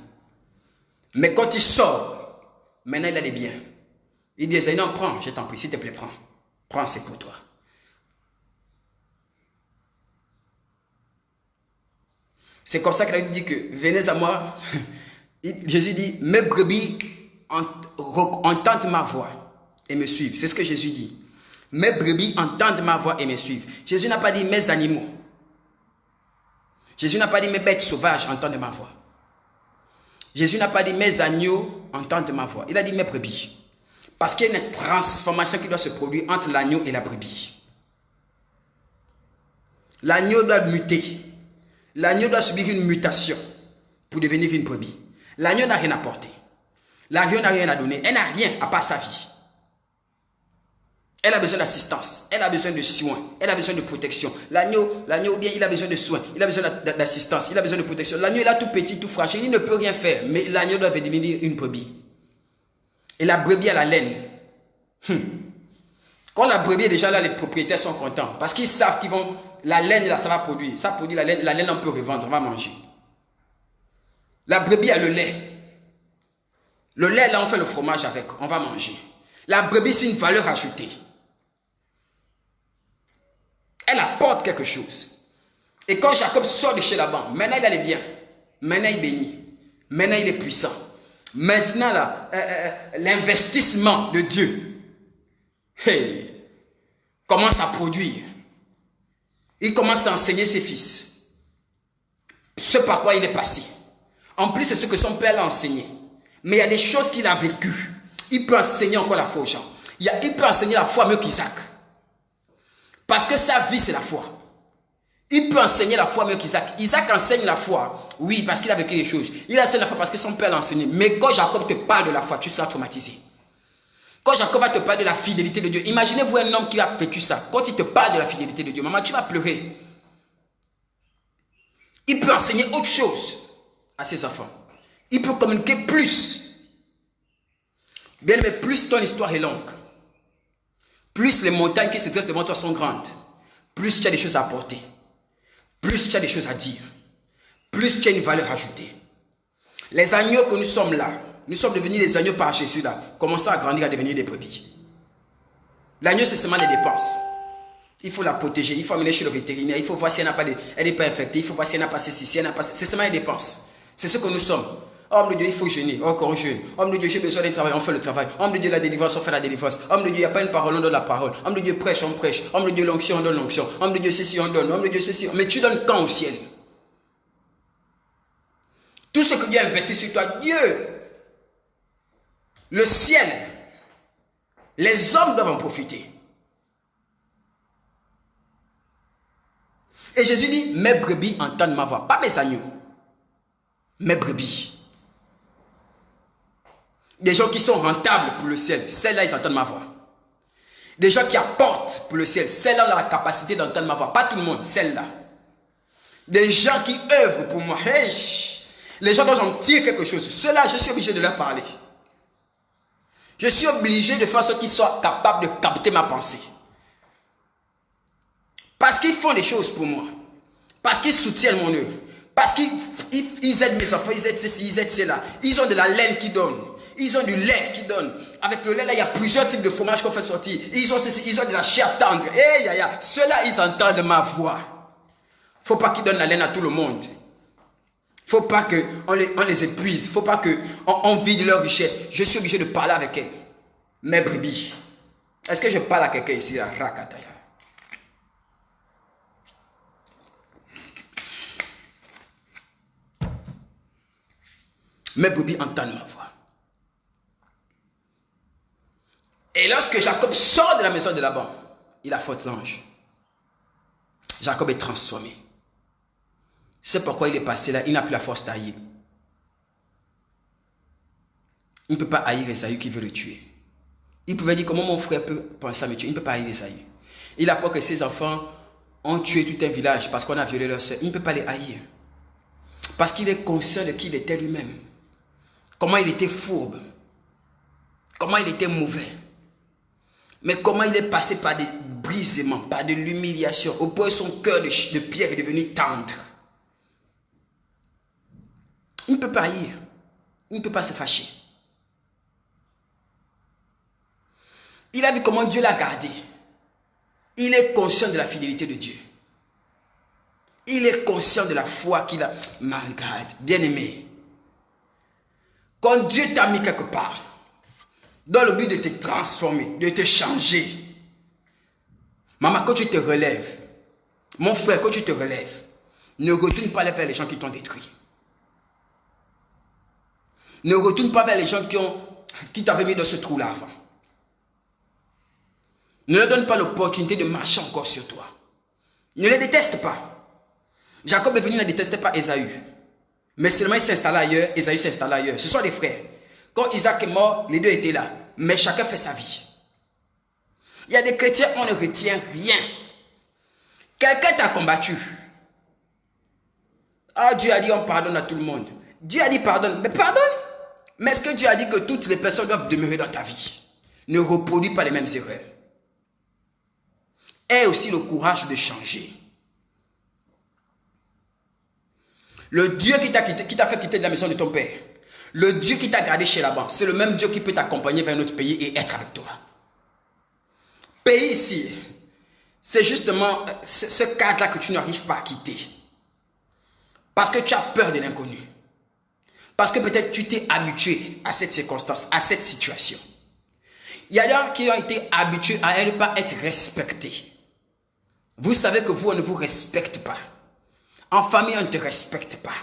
Mais quand il sort, maintenant il a des biens. Il dit, non, prends, je t'en prie, s'il te plaît, prends. Prends, c'est pour toi. C'est comme ça qu'il a dit que, venez à moi. Jésus dit, mes brebis entendent ma voix et me suivent. C'est ce que Jésus dit. Mes brebis entendent ma voix et me suivent. Jésus n'a pas dit mes animaux. Jésus n'a pas dit mes bêtes sauvages entendent ma voix. Jésus n'a pas dit mes agneaux entendent ma voix. Il a dit mes brebis. Parce qu'il y a une transformation qui doit se produire entre l'agneau et la brebis. L'agneau doit muter. L'agneau doit subir une mutation pour devenir une brebis. L'agneau n'a rien à porter. L'agneau n'a rien à donner. Elle n'a rien à part sa vie. Elle a besoin d'assistance, elle a besoin de soins, elle a besoin de protection. L'agneau, bien, il a besoin de soins, il a besoin d'assistance, il a besoin de protection. L'agneau est là tout petit, tout fragile, il ne peut rien faire. Mais l'agneau doit devenir une brebis. Et la brebis a la laine. Quand la brebis est déjà là, les propriétaires sont contents. Parce qu'ils savent qu'ils vont... La laine, là, ça va produire. Ça produit la laine on peut revendre, on va manger. La brebis a le lait. Le lait, là, on fait le fromage avec, on va manger. La brebis, c'est une valeur ajoutée. Elle apporte quelque chose. Et quand Jacob sort de chez Laban, maintenant il a les biens. Maintenant il bénit. Maintenant il est puissant. Maintenant l'investissement de Dieu commence à produire. Il commence à enseigner ses fils. Ce par quoi il est passé. En plus de ce que son père l'a enseigné. Mais il y a des choses qu'il a vécues. Il peut enseigner encore la foi aux gens. Il peut enseigner la foi mieux qu'Isaac. Parce que sa vie, c'est la foi. Il peut enseigner la foi mieux qu'Isaac. Isaac enseigne la foi, oui, parce qu'il a vécu des choses. Il enseigne la foi parce que son père l'a enseigné. Mais quand Jacob te parle de la foi, tu seras traumatisé. Quand Jacob va te parler de la fidélité de Dieu, imaginez-vous un homme qui a vécu ça. Quand il te parle de la fidélité de Dieu, maman, tu vas pleurer. Il peut enseigner autre chose à ses enfants. Il peut communiquer plus. Bien, mais plus ton histoire est longue, plus les montagnes qui se dressent devant toi sont grandes, plus tu as des choses à apporter, plus tu as des choses à dire, plus tu as une valeur ajoutée. Les agneaux que nous sommes là, nous sommes devenus des agneaux par Jésus là, commençons à grandir, à devenir des brebis. L'agneau, c'est seulement les dépenses. Il faut la protéger, il faut amener chez le vétérinaire, il faut voir si elle n'est pas infectée, il faut voir si elle n'a pas ceci, si elle n'a pas... C'est seulement les dépenses. C'est ce que nous sommes. Homme de Dieu, il faut jeûner. Encore on jeûne. Homme de Dieu, j'ai besoin d'un travail, on fait le travail. Homme de Dieu, la délivrance, on fait la délivrance. Homme de Dieu, il n'y a pas une parole, on donne la parole. Homme de Dieu, prêche, on prêche. Homme de Dieu, l'onction, on donne l'onction. Homme de Dieu, ceci, on donne. Homme de Dieu, ceci. Mais tu donnes quand au ciel? sur toi. Dieu, le ciel, les hommes doivent en profiter. Et Jésus dit, mes brebis entendent ma voix. Pas mes agneaux, mes brebis. Des gens qui sont rentables pour le ciel, celles-là, ils entendent ma voix. Des gens qui apportent pour le ciel, celles-là ont la capacité d'entendre ma voix. Pas tout le monde, celles-là. Des gens qui œuvrent pour moi. Hey, les gens dont j'en tire quelque chose, ceux-là, je suis obligé de leur parler. Je suis obligé de faire ce qu'ils soient capables de capter ma pensée. Parce qu'ils font des choses pour moi. Parce qu'ils soutiennent mon œuvre. Parce qu'ils aident mes enfants, ils aident ceci, ils aident cela. Ils ont de la laine qui donne. Ils ont du lait qui donne. Avec le lait, là, il y a plusieurs types de fromage qu'on fait sortir. Ils ont ceci, ils ont de la chair tendre. Hey, ceux-là, ils entendent ma voix. Faut pas qu'ils donnent la laine à tout le monde. Faut pas qu'on les épuise. Faut pas qu'on vide leur richesse. Je suis obligé de parler avec elles. Mes brebis. Est-ce que je parle à quelqu'un ici, à Rakataya? Mes brebis entendent ma voix. Et lorsque Jacob sort de la maison de Laban, il affronte l'ange. Jacob est transformé. C'est pourquoi il est passé là, il n'a plus la force d'haïr. Il ne peut pas haïr Esaü qui veut le tuer. Il pouvait dire comment mon frère peut penser à me tuer. Il ne peut pas haïr Esaü. Il apprend que ses enfants ont tué tout un village parce qu'on a violé leur soeur. Il ne peut pas les haïr. Parce qu'il est conscient de qui il était lui-même. Comment il était fourbe. Comment il était mauvais. Mais comment il est passé par des brisements, par de l'humiliation, au point où son cœur de pierre est devenu tendre. Il ne peut pas haïr. Il ne peut pas se fâcher. Il a vu comment Dieu l'a gardé. Il est conscient de la fidélité de Dieu. Il est conscient de la foi qu'il a. Malgré, bien-aimé. Quand Dieu t'a mis quelque part, dans le but de te transformer, de te changer. Maman, quand tu te relèves, mon frère, quand tu te relèves, ne retourne pas vers les gens qui t'ont détruit. Ne retourne pas vers les gens qui t'avaient mis dans ce trou-là avant. Ne leur donne pas l'opportunité de marcher encore sur toi. Ne les déteste pas. Jacob est venu, ne détestait pas Esaü. Mais seulement il s'installe ailleurs, Esaü s'installe ailleurs. Ce sont des frères. Quand Isaac est mort, les deux étaient là. Mais chacun fait sa vie. Il y a des chrétiens, on ne retient rien. Quelqu'un t'a combattu. Ah, Dieu a dit on pardonne à tout le monde. Dieu a dit pardonne. Mais pardonne. Mais est-ce que Dieu a dit que toutes les personnes doivent demeurer dans ta vie? Ne reproduis pas les mêmes erreurs. Aie aussi le courage de changer. Le Dieu qui t'a fait quitter de la maison de ton père, le Dieu qui t'a gardé chez Laban, c'est le même Dieu qui peut t'accompagner vers notre pays et être avec toi. Pays ici, c'est justement ce cadre-là que tu n'arrives pas à quitter. Parce que tu as peur de l'inconnu. Parce que peut-être tu t'es habitué à cette circonstance, à cette situation. Il y a des gens qui ont été habitués à ne pas être respectés. Vous savez que vous, on ne vous respecte pas. En famille, on ne te respecte pas.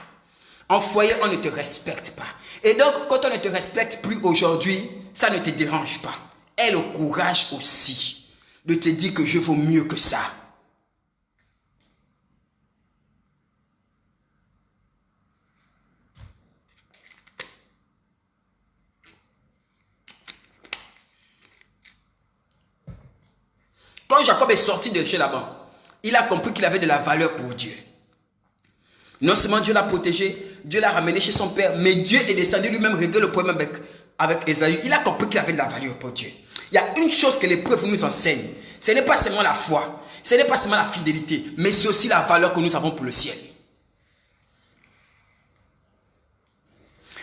En foyer, on ne te respecte pas. Et donc, quand on ne te respecte plus aujourd'hui, ça ne te dérange pas. Aie le courage aussi de te dire que je vaux mieux que ça. Quand Jacob est sorti de chez Laban, il a compris qu'il avait de la valeur pour Dieu. Non seulement Dieu l'a protégé, Dieu l'a ramené chez son père, mais Dieu est descendu lui-même régler le problème avec Esaü. Il a compris qu'il avait de la valeur pour Dieu. Il y a une chose que l'épreuve nous enseigne. Ce n'est pas seulement la foi, ce n'est pas seulement la fidélité, mais c'est aussi la valeur que nous avons pour le ciel.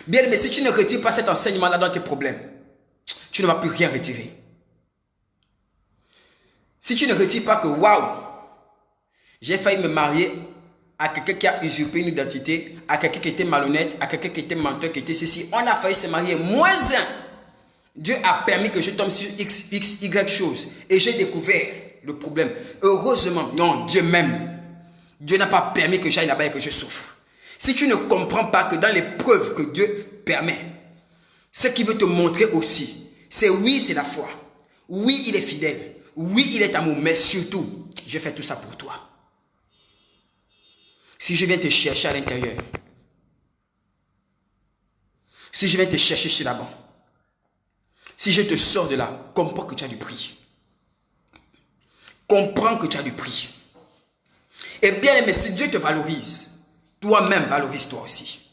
Bien, mais si tu ne retires pas cet enseignement-là dans tes problèmes, tu ne vas plus rien retirer. Si tu ne retires pas que, waouh, j'ai failli me marier à quelqu'un qui a usurpé une identité, à quelqu'un qui était malhonnête, à quelqu'un qui était menteur, qui était ceci, on a failli se marier, moins un. Dieu a permis que je tombe sur X, Y chose. Et j'ai découvert le problème. Heureusement, non, Dieu m'aime. Dieu n'a pas permis que j'aille là-bas et que je souffre. Si tu ne comprends pas que dans l'épreuve que Dieu permet, ce qu'il veut te montrer aussi, c'est oui, c'est la foi. Oui, il est fidèle. Oui, il est amour. Mais surtout, je fais tout ça pour toi. Si je viens te chercher à l'intérieur, si je viens te chercher chez là-bas, si je te sors de là, comprends que tu as du prix. Comprends que tu as du prix. Et bien aimé, si Dieu te valorise, toi-même valorise-toi aussi.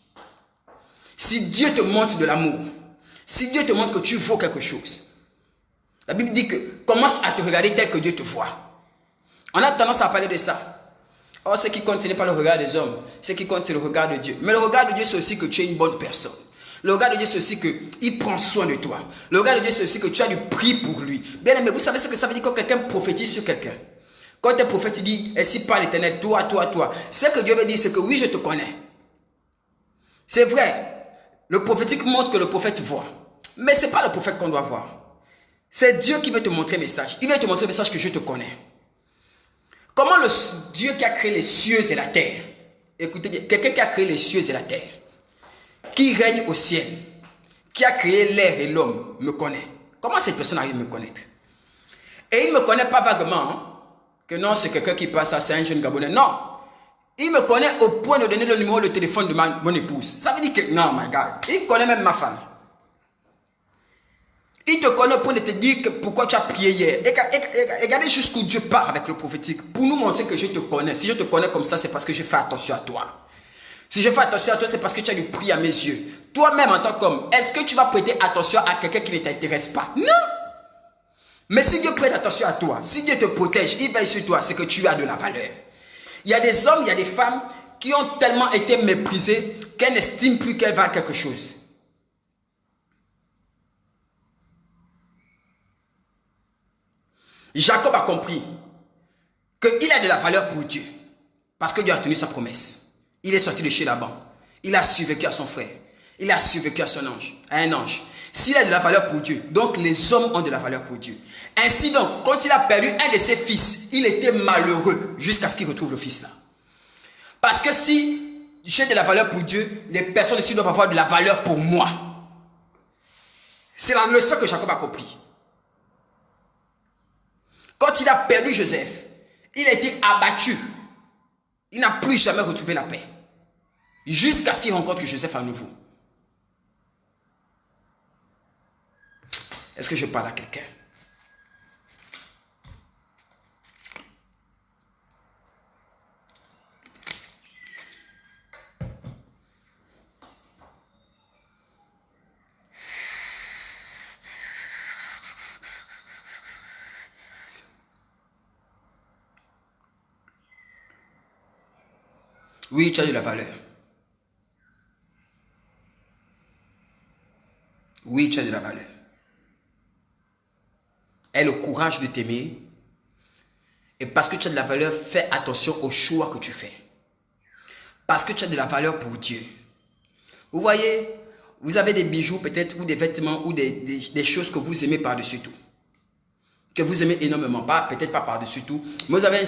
Si Dieu te montre de l'amour, si Dieu te montre que tu vaux quelque chose, la Bible dit que commence à te regarder tel que Dieu te voit. On a tendance à parler de ça. Oh, ce qui compte, ce n'est pas le regard des hommes. Ce qui compte, c'est le regard de Dieu. Mais le regard de Dieu, c'est aussi que tu es une bonne personne. Le regard de Dieu, c'est aussi qu'il prend soin de toi. Le regard de Dieu, c'est aussi que tu as du prix pour lui. Bien aimé, vous savez ce que ça veut dire quand quelqu'un prophétise sur quelqu'un? Quand un prophète dit, ainsi parle l'Éternel, toi, toi, toi. Ce que Dieu veut dire, c'est que oui, je te connais. C'est vrai. Le prophétique montre que le prophète voit. Mais ce n'est pas le prophète qu'on doit voir. C'est Dieu qui veut te montrer le message. Il veut te montrer le message que je te connais. Comment le Dieu qui a créé les cieux et la terre, écoutez bien, quelqu'un qui a créé les cieux et la terre, qui règne au ciel, qui a créé l'air et l'homme, me connaît. Comment cette personne arrive à me connaître? Et il ne me connaît pas vaguement, hein, que non, c'est quelqu'un qui passe à, c'est un jeune Gabonais. Non. Il me connaît au point de donner le numéro de téléphone de mon épouse. Ça veut dire que, non, my God, il connaît même ma femme. Il te connaît au point de te dire que pourquoi tu as prié hier. Et regardez jusqu'où Dieu part avec le prophétique. Pour nous montrer que je te connais. Si je te connais comme ça, c'est parce que je fais attention à toi. Si je fais attention à toi, c'est parce que tu as du prix à mes yeux. Toi-même en tant qu'homme, est-ce que tu vas prêter attention à quelqu'un qui ne t'intéresse pas? Non. Mais si Dieu prête attention à toi, si Dieu te protège, il veille sur toi, c'est que tu as de la valeur. Il y a des hommes, il y a des femmes qui ont tellement été méprisées qu'elles n'estiment plus qu'elles valent quelque chose. Jacob a compris qu'il a de la valeur pour Dieu parce que Dieu a tenu sa promesse. Il est sorti de chez Laban. Il a survécu à son frère. Il a survécu à son ange, à un ange. S'il a de la valeur pour Dieu, donc les hommes ont de la valeur pour Dieu. Ainsi donc, quand il a perdu un de ses fils, il était malheureux jusqu'à ce qu'il retrouve le fils là. Parce que si j'ai de la valeur pour Dieu, les personnes ici doivent avoir de la valeur pour moi. C'est la leçon que Jacob a compris. Quand il a perdu Joseph, il a été abattu. Il n'a plus jamais retrouvé la paix. Jusqu'à ce qu'il rencontre Joseph à nouveau. Est-ce que je parle à quelqu'un? Oui, tu as de la valeur. Oui, tu as de la valeur. Aie le courage de t'aimer. Et parce que tu as de la valeur, fais attention aux choix que tu fais. Parce que tu as de la valeur pour Dieu. Vous voyez, vous avez des bijoux peut-être, ou des vêtements, ou des choses que vous aimez par-dessus tout. Que vous aimez énormément, peut-être pas par-dessus tout, mais vous avez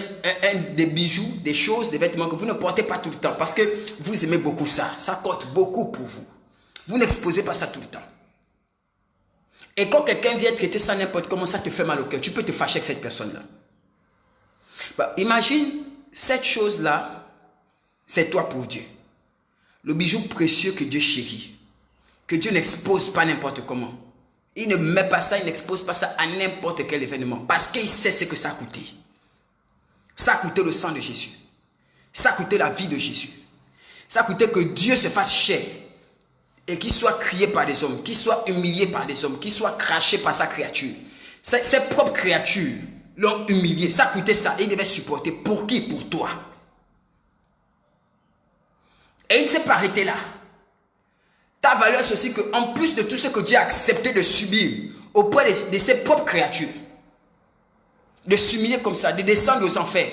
des bijoux, des choses, des vêtements que vous ne portez pas tout le temps parce que vous aimez beaucoup ça. Ça compte beaucoup pour vous. Vous n'exposez pas ça tout le temps. Et quand quelqu'un vient traiter ça n'importe comment, ça te fait mal au cœur. Tu peux te fâcher avec cette personne-là. Bah, imagine, cette chose-là, c'est toi pour Dieu. Le bijou précieux que Dieu chérit. Que Dieu n'expose pas n'importe comment. Il ne met pas ça, il n'expose pas ça à n'importe quel événement. Parce qu'il sait ce que ça a coûté. Ça a coûté le sang de Jésus. Ça a coûté la vie de Jésus. Ça a coûté que Dieu se fasse chair. Et qu'il soit crié par des hommes. Qu'il soit humilié par des hommes. Qu'il soit craché par sa créature. Ses propres créatures l'ont humilié. Ça a coûté ça. Et il devait supporter. Pour qui? Pour toi. Et il ne s'est pas arrêté là. Ta valeur, c'est aussi qu'en plus de tout ce que Dieu a accepté de subir auprès de ses propres créatures, de s'humilier comme ça, de descendre aux enfers,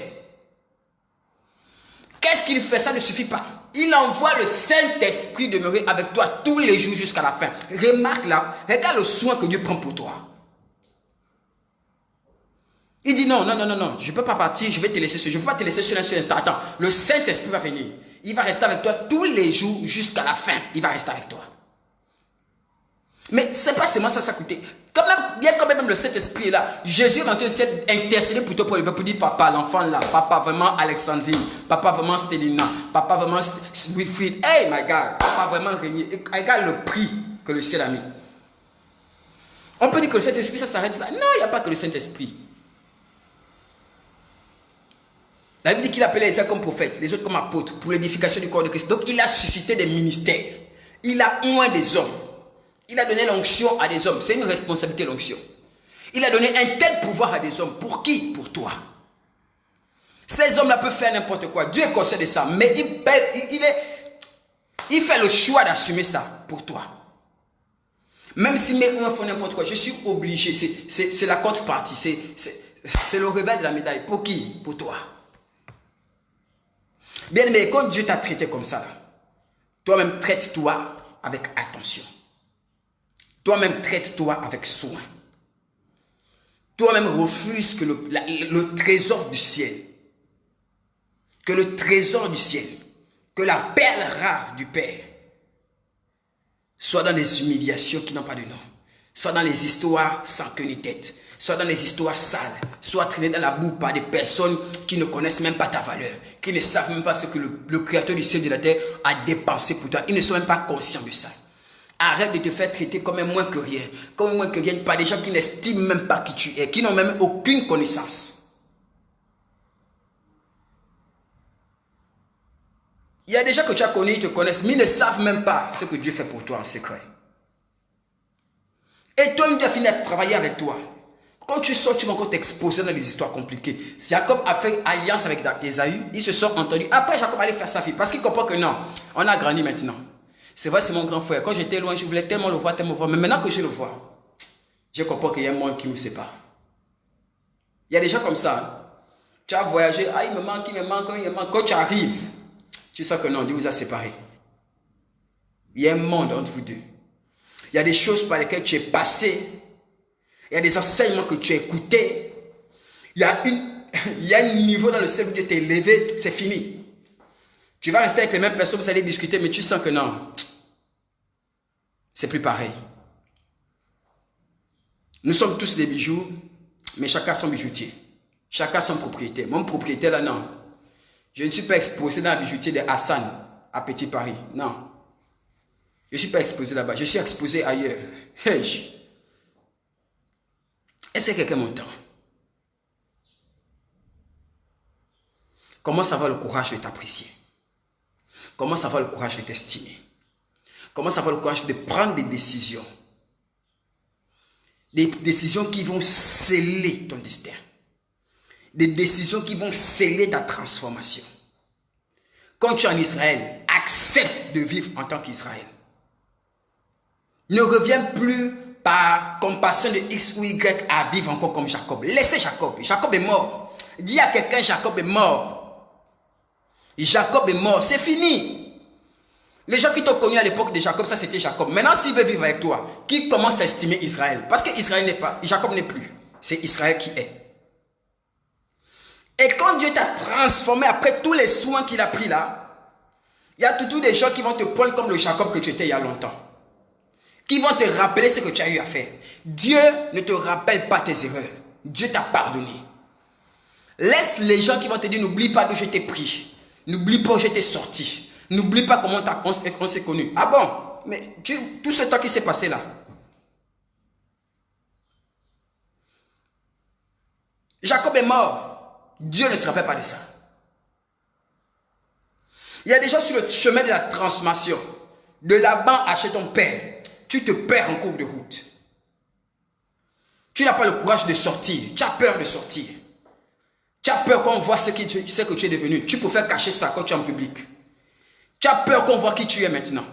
qu'est-ce qu'il fait? Ça ne suffit pas. Il envoie le Saint-Esprit demeurer avec toi tous les jours jusqu'à la fin. Remarque là, regarde le soin que Dieu prend pour toi. Il dit non, non, non, non, non, je ne peux pas partir, je vais te laisser seul. Je ne peux pas te laisser seul un seul instant. Attends, le Saint-Esprit va venir. Il va rester avec toi tous les jours jusqu'à la fin. Il va rester avec toi. Mais c'est pas seulement ça, ça coûtait. Quand même, bien quand même le Saint-Esprit est là. Jésus est en train d'intercéder pour toi, pour dire papa, l'enfant là, papa vraiment Alexandrine, papa vraiment Stélina, papa vraiment Wilfried. Hey my God, papa vraiment Régnier. Regarde le prix que le ciel a mis. On peut dire que le Saint-Esprit, ça s'arrête là. Non, il n'y a pas que le Saint-Esprit. La Bible dit qu'il appelait les uns comme prophètes, les autres comme apôtres, pour l'édification du corps de Christ. Donc il a suscité des ministères. Il a oint des hommes. Il a donné l'onction à des hommes. C'est une responsabilité, l'onction. Il a donné un tel pouvoir à des hommes. Pour qui? Pour toi. Ces hommes-là peuvent faire n'importe quoi. Dieu est conscient de ça. Mais il fait le choix d'assumer ça pour toi. Même si mes uns font n'importe quoi, je suis obligé. C'est la contrepartie. C'est le revers de la médaille. Pour qui? Pour toi. Bien aimé, quand Dieu t'a traité comme ça, toi-même traite-toi avec attention. Toi-même traite-toi avec soin. Toi-même refuse que le trésor du ciel, que le trésor du ciel, que la perle rare du Père, soit dans les humiliations qui n'ont pas de nom, soit dans les histoires sans queue ni tête, soit dans les histoires sales, soit traîné dans la boue par des personnes qui ne connaissent même pas ta valeur, qui ne savent même pas ce que le Créateur du ciel et de la terre a dépensé pour toi. Ils ne sont même pas conscients de ça. Arrête de te faire traiter comme un moins que rien, comme un moins que rien par des gens qui n'estiment même pas qui tu es, qui n'ont même aucune connaissance. Il y a des gens que tu as connus, ils te connaissent, mais ils ne savent même pas ce que Dieu fait pour toi en secret. Et toi, tu as fini à travailler avec toi. Quand tu sors, tu vas encore t'exposer dans des histoires compliquées. Jacob a fait alliance avec Ésaü, ils se sont entendus. Après, Jacob allait faire sa fille, parce qu'il comprend que non, on a grandi maintenant. C'est vrai, c'est mon grand frère. Quand j'étais loin, je voulais tellement le voir, tellement le voir. Mais maintenant que je le vois, je comprends qu'il y a un monde qui nous sépare. Il y a des gens comme ça. Tu as voyagé, ah, il me manque, il me manque, il me manque. Quand tu arrives, tu sens que non, Dieu vous a séparés. Il y a un monde entre vous deux. Il y a des choses par lesquelles tu es passé. Il y a des enseignements que tu as écoutés. Il y a un niveau dans le ciel où Dieu t'est élevé, c'est fini. Tu vas rester avec les mêmes personnes, vous allez discuter, mais tu sens que non. C'est plus pareil. Nous sommes tous des bijoux, mais chacun son bijoutier. Chacun son propriétaire. Mon propriétaire là, non. Je ne suis pas exposé dans la bijoutier de Hassan à Petit Paris. Non. Je ne suis pas exposé là-bas. Je suis exposé ailleurs. Hey. Est-ce que quelqu'un m'entend? Comment ça va le courage de t'apprécier? Comment ça va le courage de t'estimer? Comment ça va le courage de prendre des décisions? Des décisions qui vont sceller ton destin. Des décisions qui vont sceller ta transformation. Quand tu es en Israël, accepte de vivre en tant qu'Israël. Ne reviens plus par compassion de X ou Y à vivre encore comme Jacob. Laissez Jacob. Jacob est mort. Dis à quelqu'un, Jacob est mort. Jacob est mort. C'est fini. Les gens qui t'ont connu à l'époque de Jacob, ça c'était Jacob. Maintenant, s'il veut vivre avec toi, qui commence à estimer Israël? Parce que Israël n'est pas, Jacob n'est plus. C'est Israël qui est. Et quand Dieu t'a transformé après tous les soins qu'il a pris là, il y a toujours des gens qui vont te prendre comme le Jacob que tu étais il y a longtemps. Qui vont te rappeler ce que tu as eu à faire. Dieu ne te rappelle pas tes erreurs. Dieu t'a pardonné. Laisse les gens qui vont te dire, n'oublie pas d'où je t'ai pris. N'oublie pas où je t'ai sorti. N'oublie pas comment on s'est connus. Ah bon? Mais tout ce temps qui s'est passé là. Jacob est mort. Dieu ne se rappelle pas de ça. Il y a des gens sur le chemin de la transformation. De Laban à chez ton père. Tu te perds en cours de route. Tu n'as pas le courage de sortir. Tu as peur de sortir. Tu as peur qu'on voit ce que tu es devenu. Tu préfères cacher ça quand tu es en public. Tu as peur qu'on voit qui tu es maintenant.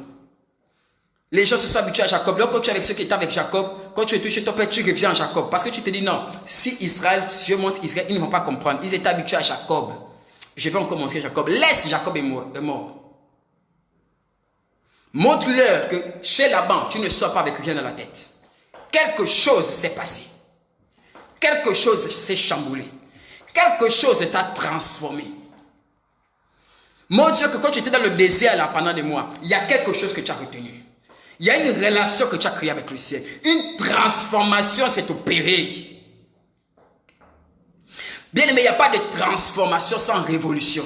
Les gens se sont habitués à Jacob. Donc quand tu es avec ceux qui étaient avec Jacob, quand tu es touché ton père, tu reviens à Jacob. Parce que tu te dis non, si je montre Israël, ils ne vont pas comprendre. Ils étaient habitués à Jacob. Je vais encore montrer Jacob. Laisse Jacob est mort. Montre-leur que chez Laban, tu ne sors pas avec rien dans la tête. Quelque chose s'est passé. quelque chose s'est chamboulé. Quelque chose t'a transformé. Mon Dieu, que quand tu étais dans le désert là pendant des mois, il y a quelque chose que tu as retenu. Il y a une relation que tu as créée avec le ciel. Une transformation s'est opérée. Bien aimé, il n'y a pas de transformation sans révolution.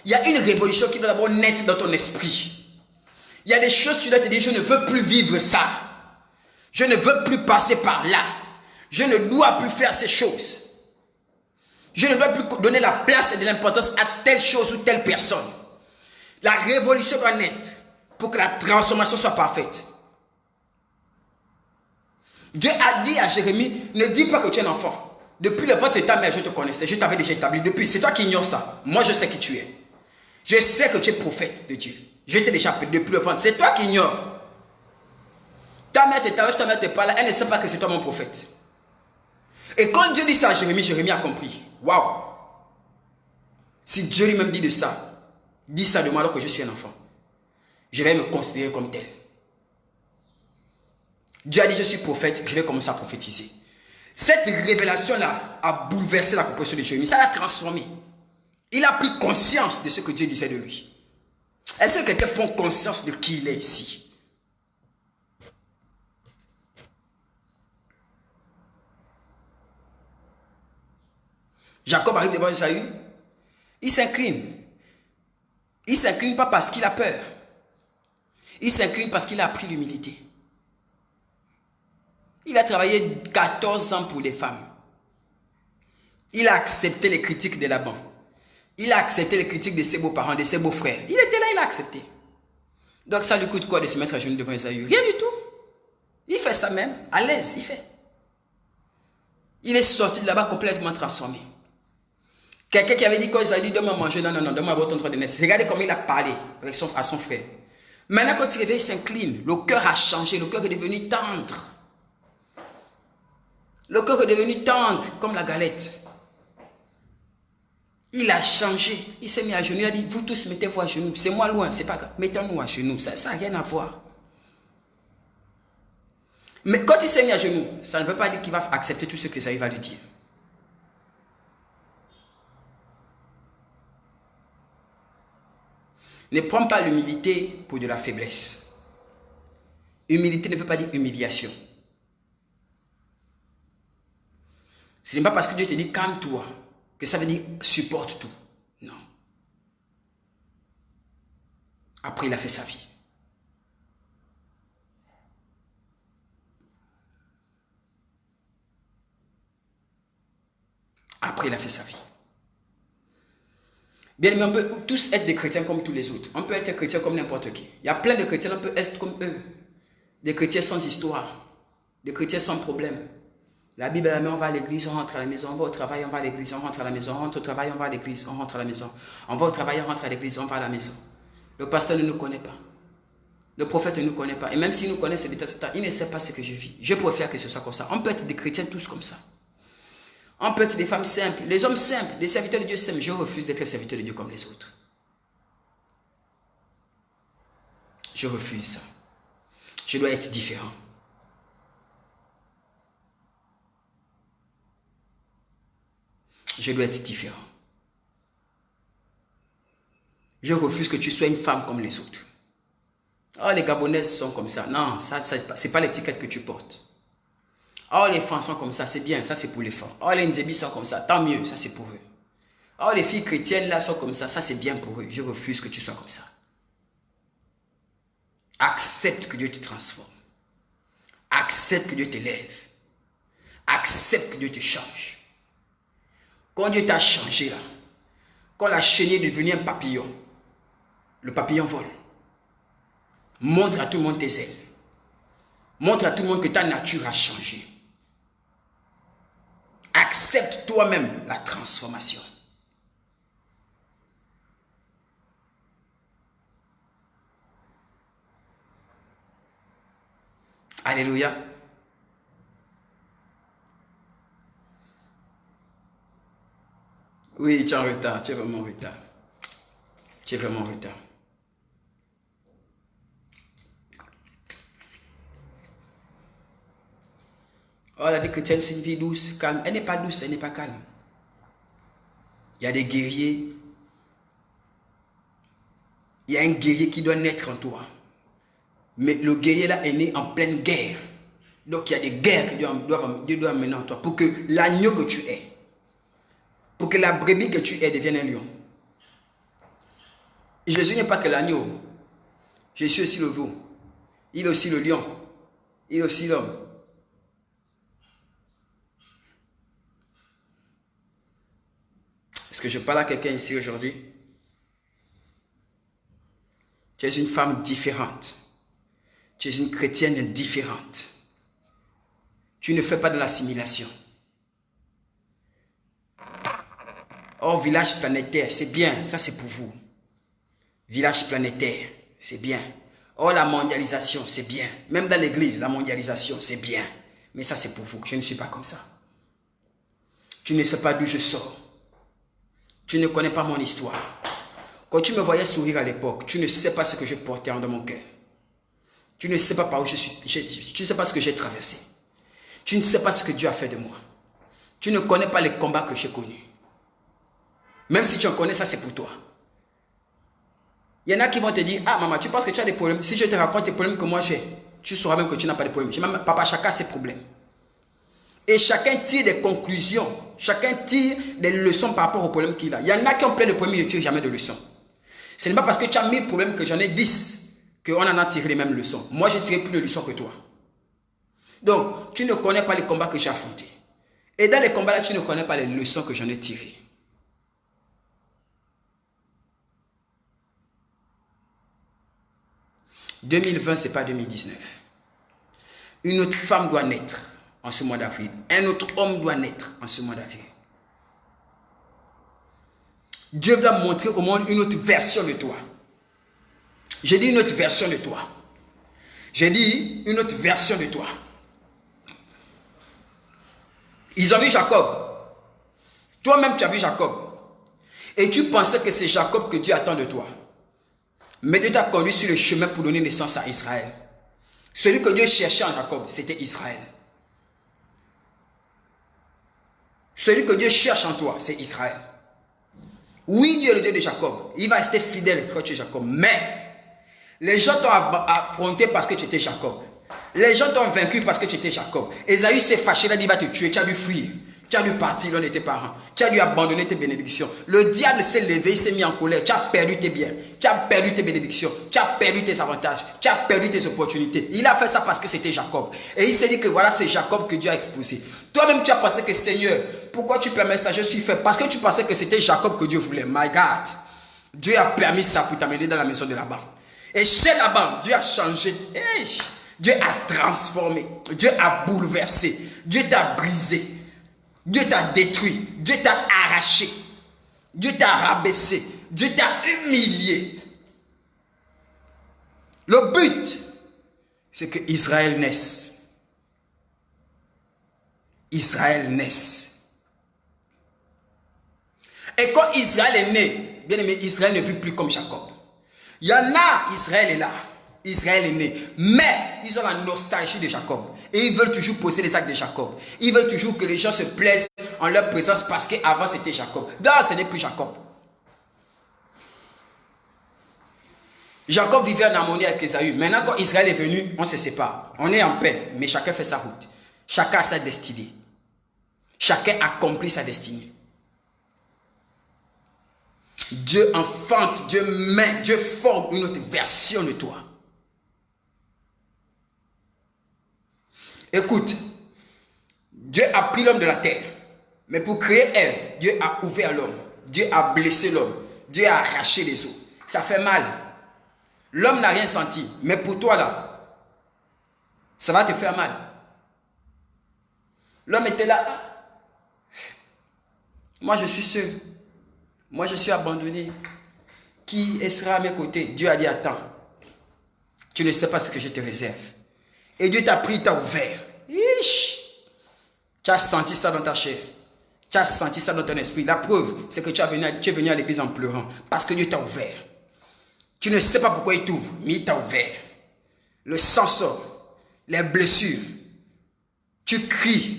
Il y a une révolution qui doit d'abord naître dans ton esprit. Il y a des choses que tu dois te dire, je ne veux plus vivre ça. Je ne veux plus passer par là. Je ne dois plus faire ces choses. Je ne dois plus donner la place et de l'importance à telle chose ou telle personne. La révolution doit naître pour que la transformation soit parfaite. Dieu a dit à Jérémie, ne dis pas que tu es un enfant. Depuis le ventre de ta mère, je te connaissais, je t'avais déjà établi. Depuis, c'est toi qui ignores ça. Moi, je sais qui tu es. Je sais que tu es prophète de Dieu. Je t'ai déjà appelé depuis le ventre. C'est toi qui ignores. Ta mère t'établit, ta mère te parle, elle ne sait pas que c'est toi mon prophète. Et quand Dieu dit ça à Jérémie, Jérémie a compris. Waouh! Si Dieu lui-même dit de ça, dit ça de moi alors que je suis un enfant, je vais me considérer comme tel. Dieu a dit je suis prophète, je vais commencer à prophétiser. Cette révélation-là a bouleversé la compréhension de Jérémie, ça l'a transformé. Il a pris conscience de ce que Dieu disait de lui. Est-ce que quelqu'un prend conscience de qui il est ici? Jacob arrive devant Esaü, il s'incline. Il ne s'incline pas parce qu'il a peur. Il s'incline parce qu'il a appris l'humilité. Il a travaillé 14 ans pour les femmes. Il a accepté les critiques de Laban. Il a accepté les critiques de ses beaux-parents, de ses beaux-frères. Il était là, il a accepté. Donc ça lui coûte quoi de se mettre à genoux devant Esaü? Rien du tout. Il fait ça même, à l'aise, il fait. Il est sorti de là-bas complètement transformé. Quelqu'un qui avait dit quand Esaü dit donne-moi à manger, non, donne-moi votre droit de naissance. Regardez comment il a parlé avec à son frère. Maintenant quand il réveille, il s'incline. Le cœur a changé, le cœur est devenu tendre. Le cœur est devenu tendre comme la galette. Il a changé. Il s'est mis à genoux. Il a dit, vous tous mettez-vous à genoux. C'est moi loin, c'est pas grave. Mettons-nous à genoux. Ça n'a rien à voir. Mais quand il s'est mis à genoux, ça ne veut pas dire qu'il va accepter tout ce que Esaü va lui dire. Ne prends pas l'humilité pour de la faiblesse. Humilité ne veut pas dire humiliation. Ce n'est pas parce que Dieu te dit calme-toi que ça veut dire supporte tout. Non. Après, il a fait sa vie. Après, il a fait sa vie. Bien aimé, on peut tous être des chrétiens comme tous les autres. On peut être chrétien comme n'importe qui. Il y a plein de chrétiens, on peut être comme eux. Des chrétiens sans histoire. Des chrétiens sans problème. La Bible, on va à l'église, on rentre à la maison. On va au travail, on va à l'église, on rentre à la maison. On rentre au travail, on va à l'église, on rentre à la maison. On va au travail, on rentre à l'église, on va à la maison. Le pasteur ne nous connaît pas. Le prophète ne nous connaît pas. Et même s'il nous connaît, c'est de temps, il ne sait pas ce que je vis. Je préfère que ce soit comme ça. On peut être des chrétiens tous comme ça. On peut être des femmes simples, les hommes simples, les serviteurs de Dieu simples. Je refuse d'être serviteur de Dieu comme les autres. Je refuse ça. Je dois être différent. Je dois être différent. Je refuse que tu sois une femme comme les autres. Oh, les Gabonaises sont comme ça. Non, ça c'est pas l'étiquette que tu portes. Oh, les femmes sont comme ça, c'est bien, ça c'est pour les femmes. Oh, les Ndébi sont comme ça, tant mieux, ça c'est pour eux. Oh, les filles chrétiennes là sont comme ça c'est bien pour eux. Je refuse que tu sois comme ça. Accepte que Dieu te transforme. Accepte que Dieu t'élève. Accepte que Dieu te change. Quand Dieu t'a changé là, quand la chenille est devenue un papillon, le papillon vole. Montre à tout le monde tes ailes. Montre à tout le monde que ta nature a changé. Accepte toi-même la transformation. Alléluia. Oui, tu es en retard, tu es vraiment en retard. Tu es vraiment en retard. Oh, la vie chrétienne, c'est une vie douce, calme. Elle n'est pas douce, elle n'est pas calme. Il y a des guerriers. Il y a un guerrier qui doit naître en toi. Mais le guerrier là est né en pleine guerre. Donc il y a des guerres que Dieu doit mener en toi pour que l'agneau que tu es, pour que la brebis que tu es devienne un lion. Et Jésus n'est pas que l'agneau. Jésus est aussi le veau. Il est aussi le lion. Il est aussi l'homme. Est-ce que je parle à quelqu'un ici aujourd'hui? Tu es une femme différente. Tu es une chrétienne différente. Tu ne fais pas de l'assimilation. Oh, village planétaire, c'est bien, ça c'est pour vous. Village planétaire, c'est bien. Oh, la mondialisation, c'est bien. Même dans l'église, la mondialisation, c'est bien. Mais ça c'est pour vous, je ne suis pas comme ça. Tu ne sais pas d'où je sors. Tu ne connais pas mon histoire. Quand tu me voyais sourire à l'époque, tu ne sais pas ce que je portais en dans mon cœur. Tu ne sais pas par où je suis. Tu ne sais pas ce que j'ai traversé. Tu ne sais pas ce que Dieu a fait de moi. Tu ne connais pas les combats que j'ai connus. Même si tu en connais, ça c'est pour toi. Il y en a qui vont te dire, ah maman, tu penses que tu as des problèmes. Si je te raconte les problèmes que moi j'ai, tu sauras même que tu n'as pas de problèmes. Même, papa, chacun a ses problèmes. Et chacun tire des conclusions. Chacun tire des leçons par rapport aux problèmes qu'il a. Il y en a qui ont plein de problèmes, ils ne tirent jamais de leçons. Ce n'est pas parce que tu as 1000 problèmes que j'en ai 10 qu'on en a tiré les mêmes leçons. Moi, j'ai tiré plus de leçons que toi. Donc, tu ne connais pas les combats que j'ai affrontés. Et dans les combats-là, tu ne connais pas les leçons que j'en ai tirées. « 2020, ce n'est pas 2019. Une autre femme doit naître en ce mois d'avril. Un autre homme doit naître en ce mois d'avril. Dieu doit montrer au monde une autre version de toi. J'ai dit une autre version de toi. J'ai dit une autre version de toi. Ils ont vu Jacob. Toi-même, tu as vu Jacob. Et tu pensais que c'est Jacob que Dieu attend de toi. Mais Dieu t'a conduit sur le chemin pour donner naissance à Israël. Celui que Dieu cherchait en Jacob, c'était Israël. Celui que Dieu cherche en toi, c'est Israël. Oui, Dieu est le Dieu de Jacob. Il va rester fidèle quand tu es Jacob. Mais les gens t'ont affronté parce que tu étais Jacob. Les gens t'ont vaincu parce que tu étais Jacob. Esaü s'est fâché, là, il va te tuer. Tu as dû fuir. Tu as dû partir loin de tes parents. Tu as dû abandonner tes bénédictions. Le diable s'est levé, il s'est mis en colère. Tu as perdu tes biens. Tu as perdu tes bénédictions. Tu as perdu tes avantages. Tu as perdu tes opportunités. Il a fait ça parce que c'était Jacob. Et il s'est dit que voilà, c'est Jacob que Dieu a expulsé. Toi-même, tu as pensé que Seigneur, pourquoi tu permets ça? Je suis fait. Parce que tu pensais que c'était Jacob que Dieu voulait. My God. Dieu a permis ça pour t'amener dans la maison de Laban. Et chez Laban, Dieu a changé. Dieu a transformé. Dieu a bouleversé. Dieu t'a brisé. Dieu t'a détruit. Dieu t'a arraché. Dieu t'a rabaissé. Dieu t'a humilié. Le but, c'est que Israël naisse. Israël naisse. Et quand Israël est né, bien aimé, Israël ne vit plus comme Jacob. Il y en a, Israël est là. Israël est né. Mais ils ont la nostalgie de Jacob. Et ils veulent toujours posséder les actes de Jacob. Ils veulent toujours que les gens se plaisent en leur présence parce qu'avant c'était Jacob. Non, ce n'est plus Jacob. Jacob vivait en harmonie avec Esaü. Maintenant, quand Israël est venu, on se sépare. On est en paix, mais chacun fait sa route. Chacun a sa destinée. Chacun accomplit sa destinée. Dieu enfante, Dieu forme une autre version de toi. Écoute, Dieu a pris l'homme de la terre. Mais pour créer Ève, Dieu a ouvert l'homme. Dieu a blessé l'homme. Dieu a arraché les os. Ça fait mal. L'homme n'a rien senti. Mais pour toi là, ça va te faire mal. L'homme était là. Moi je suis seul. Moi je suis abandonné. Qui sera à mes côtés? Dieu a dit attends. Tu ne sais pas ce que je te réserve. Et Dieu t'a pris, t'a ouvert. Tu as senti ça dans ta chair. Tu as senti ça dans ton esprit. La preuve, c'est que tu es venu à l'église en pleurant. Parce que Dieu t'a ouvert. Tu ne sais pas pourquoi il t'ouvre, mais il t'a ouvert. Le sang sort. Les blessures. Tu cries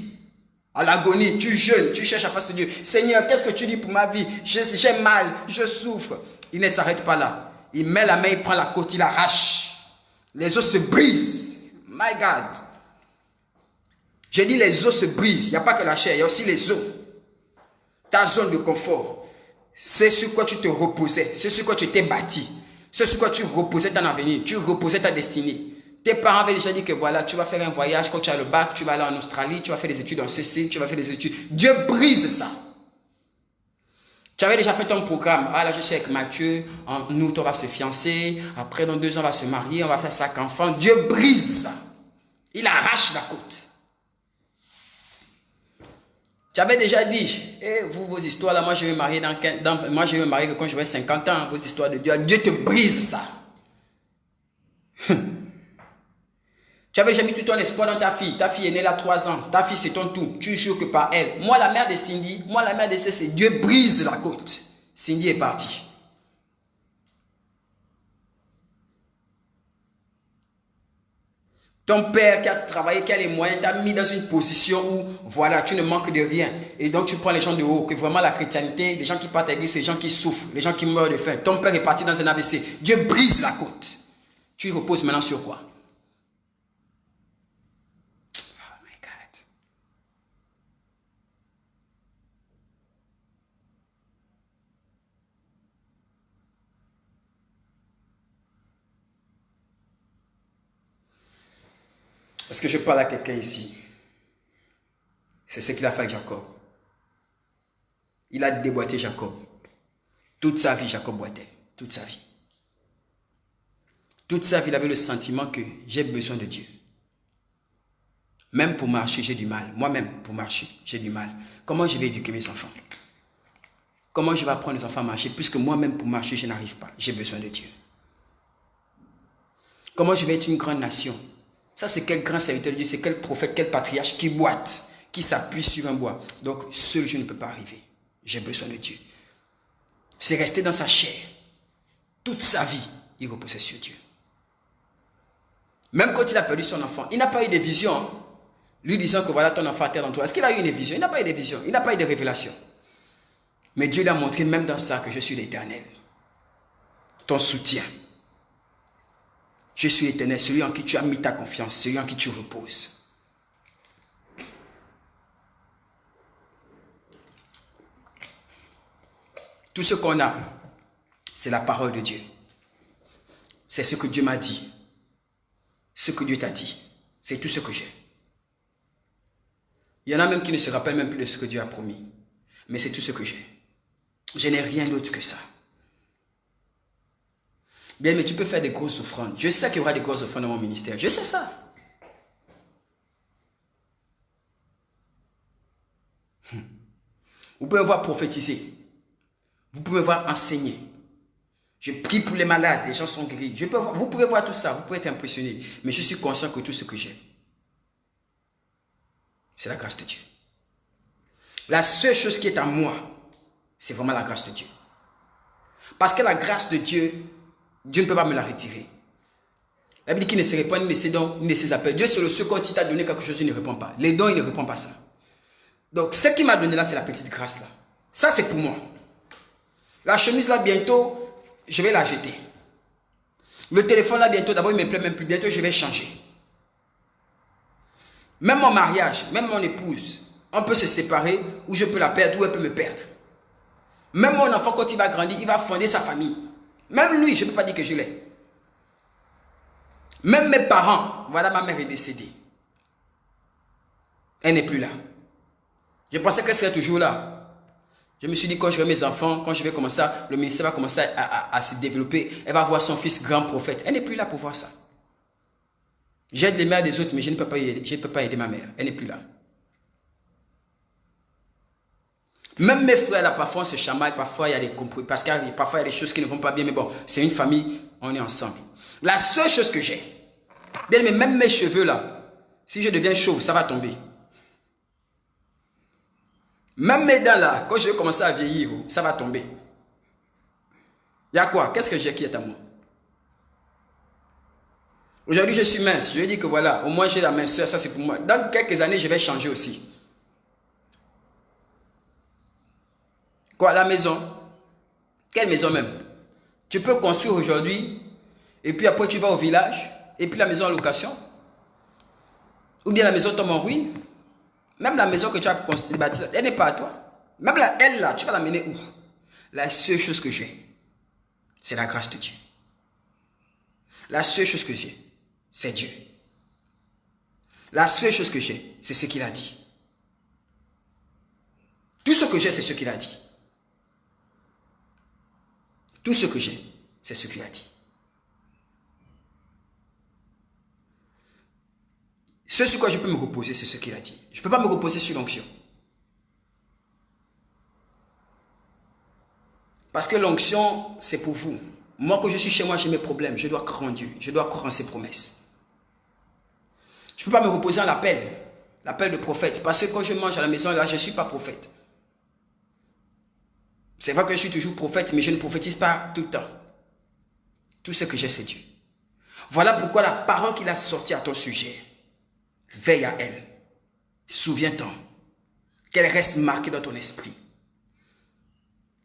à l'agonie, tu jeûnes, tu cherches la face de Dieu. Seigneur, qu'est-ce que tu dis pour ma vie? J'ai mal, je souffre. Il ne s'arrête pas là. Il met la main, il prend la côte, il arrache. Les os se brisent. My God. J'ai dit les os se brisent. Il n'y a pas que la chair, il y a aussi les os. Ta zone de confort. C'est sur quoi tu te reposais. C'est sur quoi tu t'es bâti. C'est sur quoi tu reposais ton avenir. Tu reposais ta destinée. Tes parents avaient déjà dit que voilà, tu vas faire un voyage, quand tu as le bac, tu vas aller en Australie, tu vas faire des études en ceci, tu vas faire des études. Dieu brise ça. Tu avais déjà fait ton programme. Ah là, je suis avec Mathieu, en août, on va se fiancer, après dans 2 ans, on va se marier, on va faire 5 enfants. Dieu brise ça. Il arrache la côte. Tu avais déjà dit, vous, vos histoires là, moi je vais me marier moi je vais me marier quand j'aurai 50 ans, vos histoires de Dieu. Dieu te brise ça. Tu avais déjà mis tout ton espoir dans ta fille. Ta fille est née là 3 ans. Ta fille, c'est ton tout. Tu jures que par elle. Moi, la mère de Cindy, moi, la mère de c'est Dieu brise la côte. Cindy est partie. Ton père qui a travaillé, qui a les moyens, t'a mis dans une position où, voilà, tu ne manques de rien. Et donc, tu prends les gens de haut. Que vraiment, la chrétienté, les gens qui partent à l'église, c'est les gens qui souffrent, les gens qui meurent de faim. Ton père est parti dans un AVC. Dieu brise la côte. Tu reposes maintenant sur quoi? Est-ce que je parle à quelqu'un ici? C'est ce qu'il a fait avec Jacob. Il a déboîté Jacob. Toute sa vie, Jacob boitait. Toute sa vie. Toute sa vie, il avait le sentiment que j'ai besoin de Dieu. Même pour marcher, j'ai du mal. Moi-même, pour marcher, j'ai du mal. Comment je vais éduquer mes enfants? Comment je vais apprendre les enfants à marcher? Puisque moi-même, pour marcher, je n'arrive pas. J'ai besoin de Dieu. Comment je vais être une grande nation? Ça, c'est quel grand serviteur de Dieu, c'est quel prophète, quel patriarche qui boite, qui s'appuie sur un bois. Donc, seul je ne peux pas arriver. J'ai besoin de Dieu. C'est resté dans sa chair. Toute sa vie, il reposait sur Dieu. Même quand il a perdu son enfant, il n'a pas eu de vision. Lui disant que voilà ton enfant à tel endroit. Est-ce qu'il a eu une vision? Il n'a pas eu de vision. Il n'a pas eu de révélation. Mais Dieu lui a montré même dans ça que je suis l'Éternel. Ton soutien. Je suis l'Éternel, celui en qui tu as mis ta confiance, celui en qui tu reposes. Tout ce qu'on a, c'est la parole de Dieu. C'est ce que Dieu m'a dit. Ce que Dieu t'a dit. C'est tout ce que j'ai. Il y en a même qui ne se rappellent même plus de ce que Dieu a promis. Mais c'est tout ce que j'ai. Je n'ai rien d'autre que ça. Bien, mais tu peux faire des grosses offrandes. Je sais qu'il y aura des grosses offrandes dans mon ministère. Je sais ça. Vous pouvez me voir prophétiser. Vous pouvez me voir enseigner. Je prie pour les malades. Les gens sont guéris. Vous pouvez voir tout ça. Vous pouvez être impressionné. Mais je suis conscient que tout ce que j'ai, c'est la grâce de Dieu. La seule chose qui est à moi, c'est vraiment la grâce de Dieu. Parce que la grâce de Dieu, Dieu ne peut pas me la retirer. La Bible dit qu'il ne se répand ni de ses dons, ni de ses appels. Dieu, c'est le seul, quand il t'a donné quelque chose, il ne répond pas. Les dons, il ne répond pas ça. Donc, ce qu'il m'a donné là, c'est la petite grâce là. Ça, c'est pour moi. La chemise là, bientôt, je vais la jeter. Le téléphone là, bientôt, d'abord, il ne me plaît même plus. Bientôt, je vais changer. Même mon mariage, même mon épouse, on peut se séparer, ou je peux la perdre, ou elle peut me perdre. Même mon enfant, quand il va grandir, il va fonder sa famille. Même lui, je ne peux pas dire que je l'ai. Même mes parents, voilà, ma mère est décédée. Elle n'est plus là. Je pensais qu'elle serait toujours là. Je me suis dit, quand j'aurai mes enfants, quand je vais commencer, le ministère va commencer à se développer, elle va voir son fils grand prophète. Elle n'est plus là pour voir ça. J'aide les mères des autres, mais je ne peux pas aider ma mère. Elle n'est plus là. Même mes frères, là, parfois, on se chamaille, parfois, il y a des compromis, parce que parfois, il y a des choses qui ne vont pas bien, mais bon, c'est une famille, on est ensemble. La seule chose que j'ai, bien, mais même mes cheveux, là, si je deviens chauve, ça va tomber. Même mes dents, là, quand je vais commencer à vieillir, ça va tomber. Il y a quoi? Qu'est-ce que j'ai qui est à moi? Aujourd'hui, je suis mince. Je lui ai dit que voilà, au moins j'ai la minceur, ça c'est pour moi. Dans quelques années, je vais changer aussi. Quoi, la maison? Quelle maison même? Tu peux construire aujourd'hui, et puis après tu vas au village, et puis la maison en location. Ou bien la maison tombe en ruine. Même la maison que tu as bâtie, elle n'est pas à toi. Même elle là, tu vas l'amener où? La seule chose que j'ai, c'est la grâce de Dieu. La seule chose que j'ai, c'est Dieu. La seule chose que j'ai, c'est ce qu'il a dit. Tout ce que j'ai, c'est ce qu'il a dit. Tout ce que j'ai, c'est ce qu'il a dit. Ce sur quoi je peux me reposer, c'est ce qu'il a dit. Je ne peux pas me reposer sur l'onction. Parce que l'onction, c'est pour vous. Moi, quand je suis chez moi, j'ai mes problèmes. Je dois croire en Dieu. Je dois croire en ses promesses. Je ne peux pas me reposer en l'appel. L'appel de prophète. Parce que quand je mange à la maison, là, je ne suis pas prophète. C'est vrai que je suis toujours prophète, mais je ne prophétise pas tout le temps. Tout ce que j'ai, c'est Dieu. Voilà pourquoi la parole qu'il a sortie à ton sujet, veille à elle. Souviens-t'en qu'elle reste marquée dans ton esprit.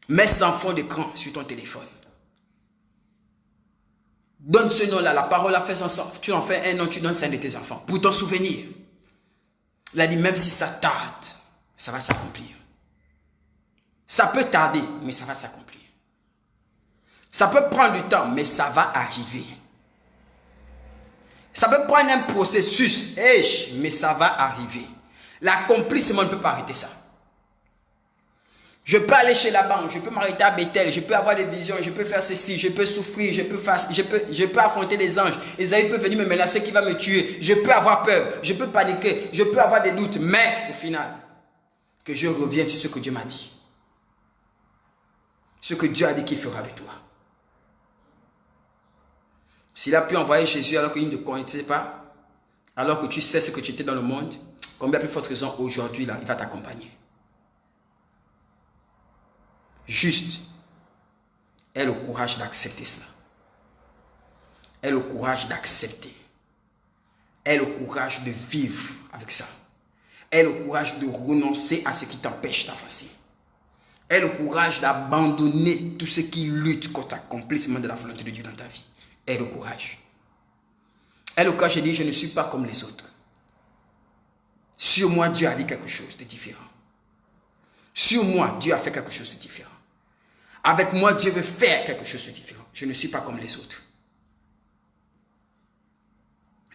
Mets sans fond d'écran sur ton téléphone. Donne ce nom-là, la parole a fait ensemble. Tu en fais un nom, tu donnes ça à un de tes enfants. Pour ton souvenir. Il a dit, même si ça tarde, ça va s'accomplir. Ça peut tarder, mais ça va s'accomplir. Ça peut prendre du temps, mais ça va arriver. Ça peut prendre un processus, mais ça va arriver. L'accomplissement ne peut pas arrêter ça. Je peux aller chez la banque, je peux m'arrêter à Bethel, je peux avoir des visions, je peux faire ceci, je peux souffrir, je peux affronter les anges. Esaïe peut venir me menacer qui va me tuer. Je peux avoir peur, je peux paniquer, je peux avoir des doutes. Mais au final, que je revienne sur ce que Dieu m'a dit. Ce que Dieu a dit qu'il fera de toi. S'il a pu envoyer Jésus alors qu'il ne te connaissait pas, alors que tu sais ce que tu étais dans le monde, combien plus forte raison aujourd'hui, là, il va t'accompagner. Juste, aie le courage d'accepter cela. Aie le courage d'accepter. Aie le courage de vivre avec ça. Aie le courage de renoncer à ce qui t'empêche d'avancer. Aie le courage d'abandonner tout ce qui lutte contre l'accomplissement de la volonté de Dieu dans ta vie. Aie le courage. Aie le courage de dire, je ne suis pas comme les autres. Sur moi, Dieu a dit quelque chose de différent. Sur moi, Dieu a fait quelque chose de différent. Avec moi, Dieu veut faire quelque chose de différent. Je ne suis pas comme les autres.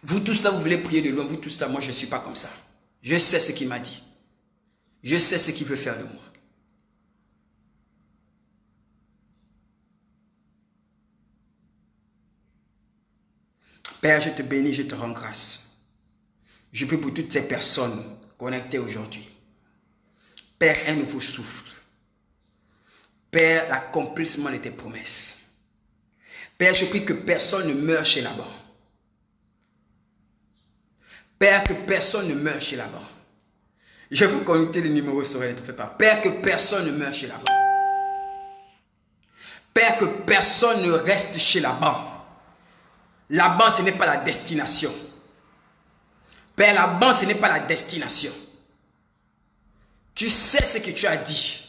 Vous tous là, vous voulez prier de loin. Vous tous là, moi, je ne suis pas comme ça. Je sais ce qu'il m'a dit. Je sais ce qu'il veut faire de moi. Père, je te bénis, je te rends grâce. Je prie pour toutes ces personnes connectées aujourd'hui. Père, un nouveau souffle. Père, l'accomplissement de tes promesses. Père, je prie que personne ne meure chez Laban. Père, que personne ne meure chez Laban. Je vais vous connecter les numéros sur elle, ne te fais pas. Père, que personne ne meure chez Laban. Père, que personne ne reste chez Laban. Laban, ce n'est pas la destination. Père, Laban, ce n'est pas la destination. Tu sais ce que tu as dit.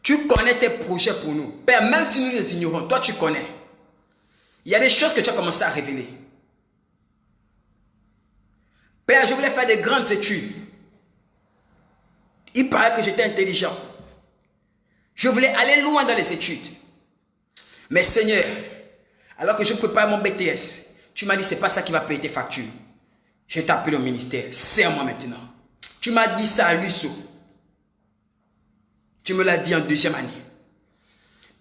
Tu connais tes projets pour nous. Père, même si nous les ignorons, toi tu connais. Il y a des choses que tu as commencé à révéler. Père, je voulais faire des grandes études. Il paraît que j'étais intelligent. Je voulais aller loin dans les études. Mais Seigneur, alors que je prépare mon BTS, tu m'as dit, c'est pas ça qui va payer tes factures. Je t'ai appelé au ministère. Serre-moi maintenant. Tu m'as dit ça à l'USO. Tu me l'as dit en deuxième année.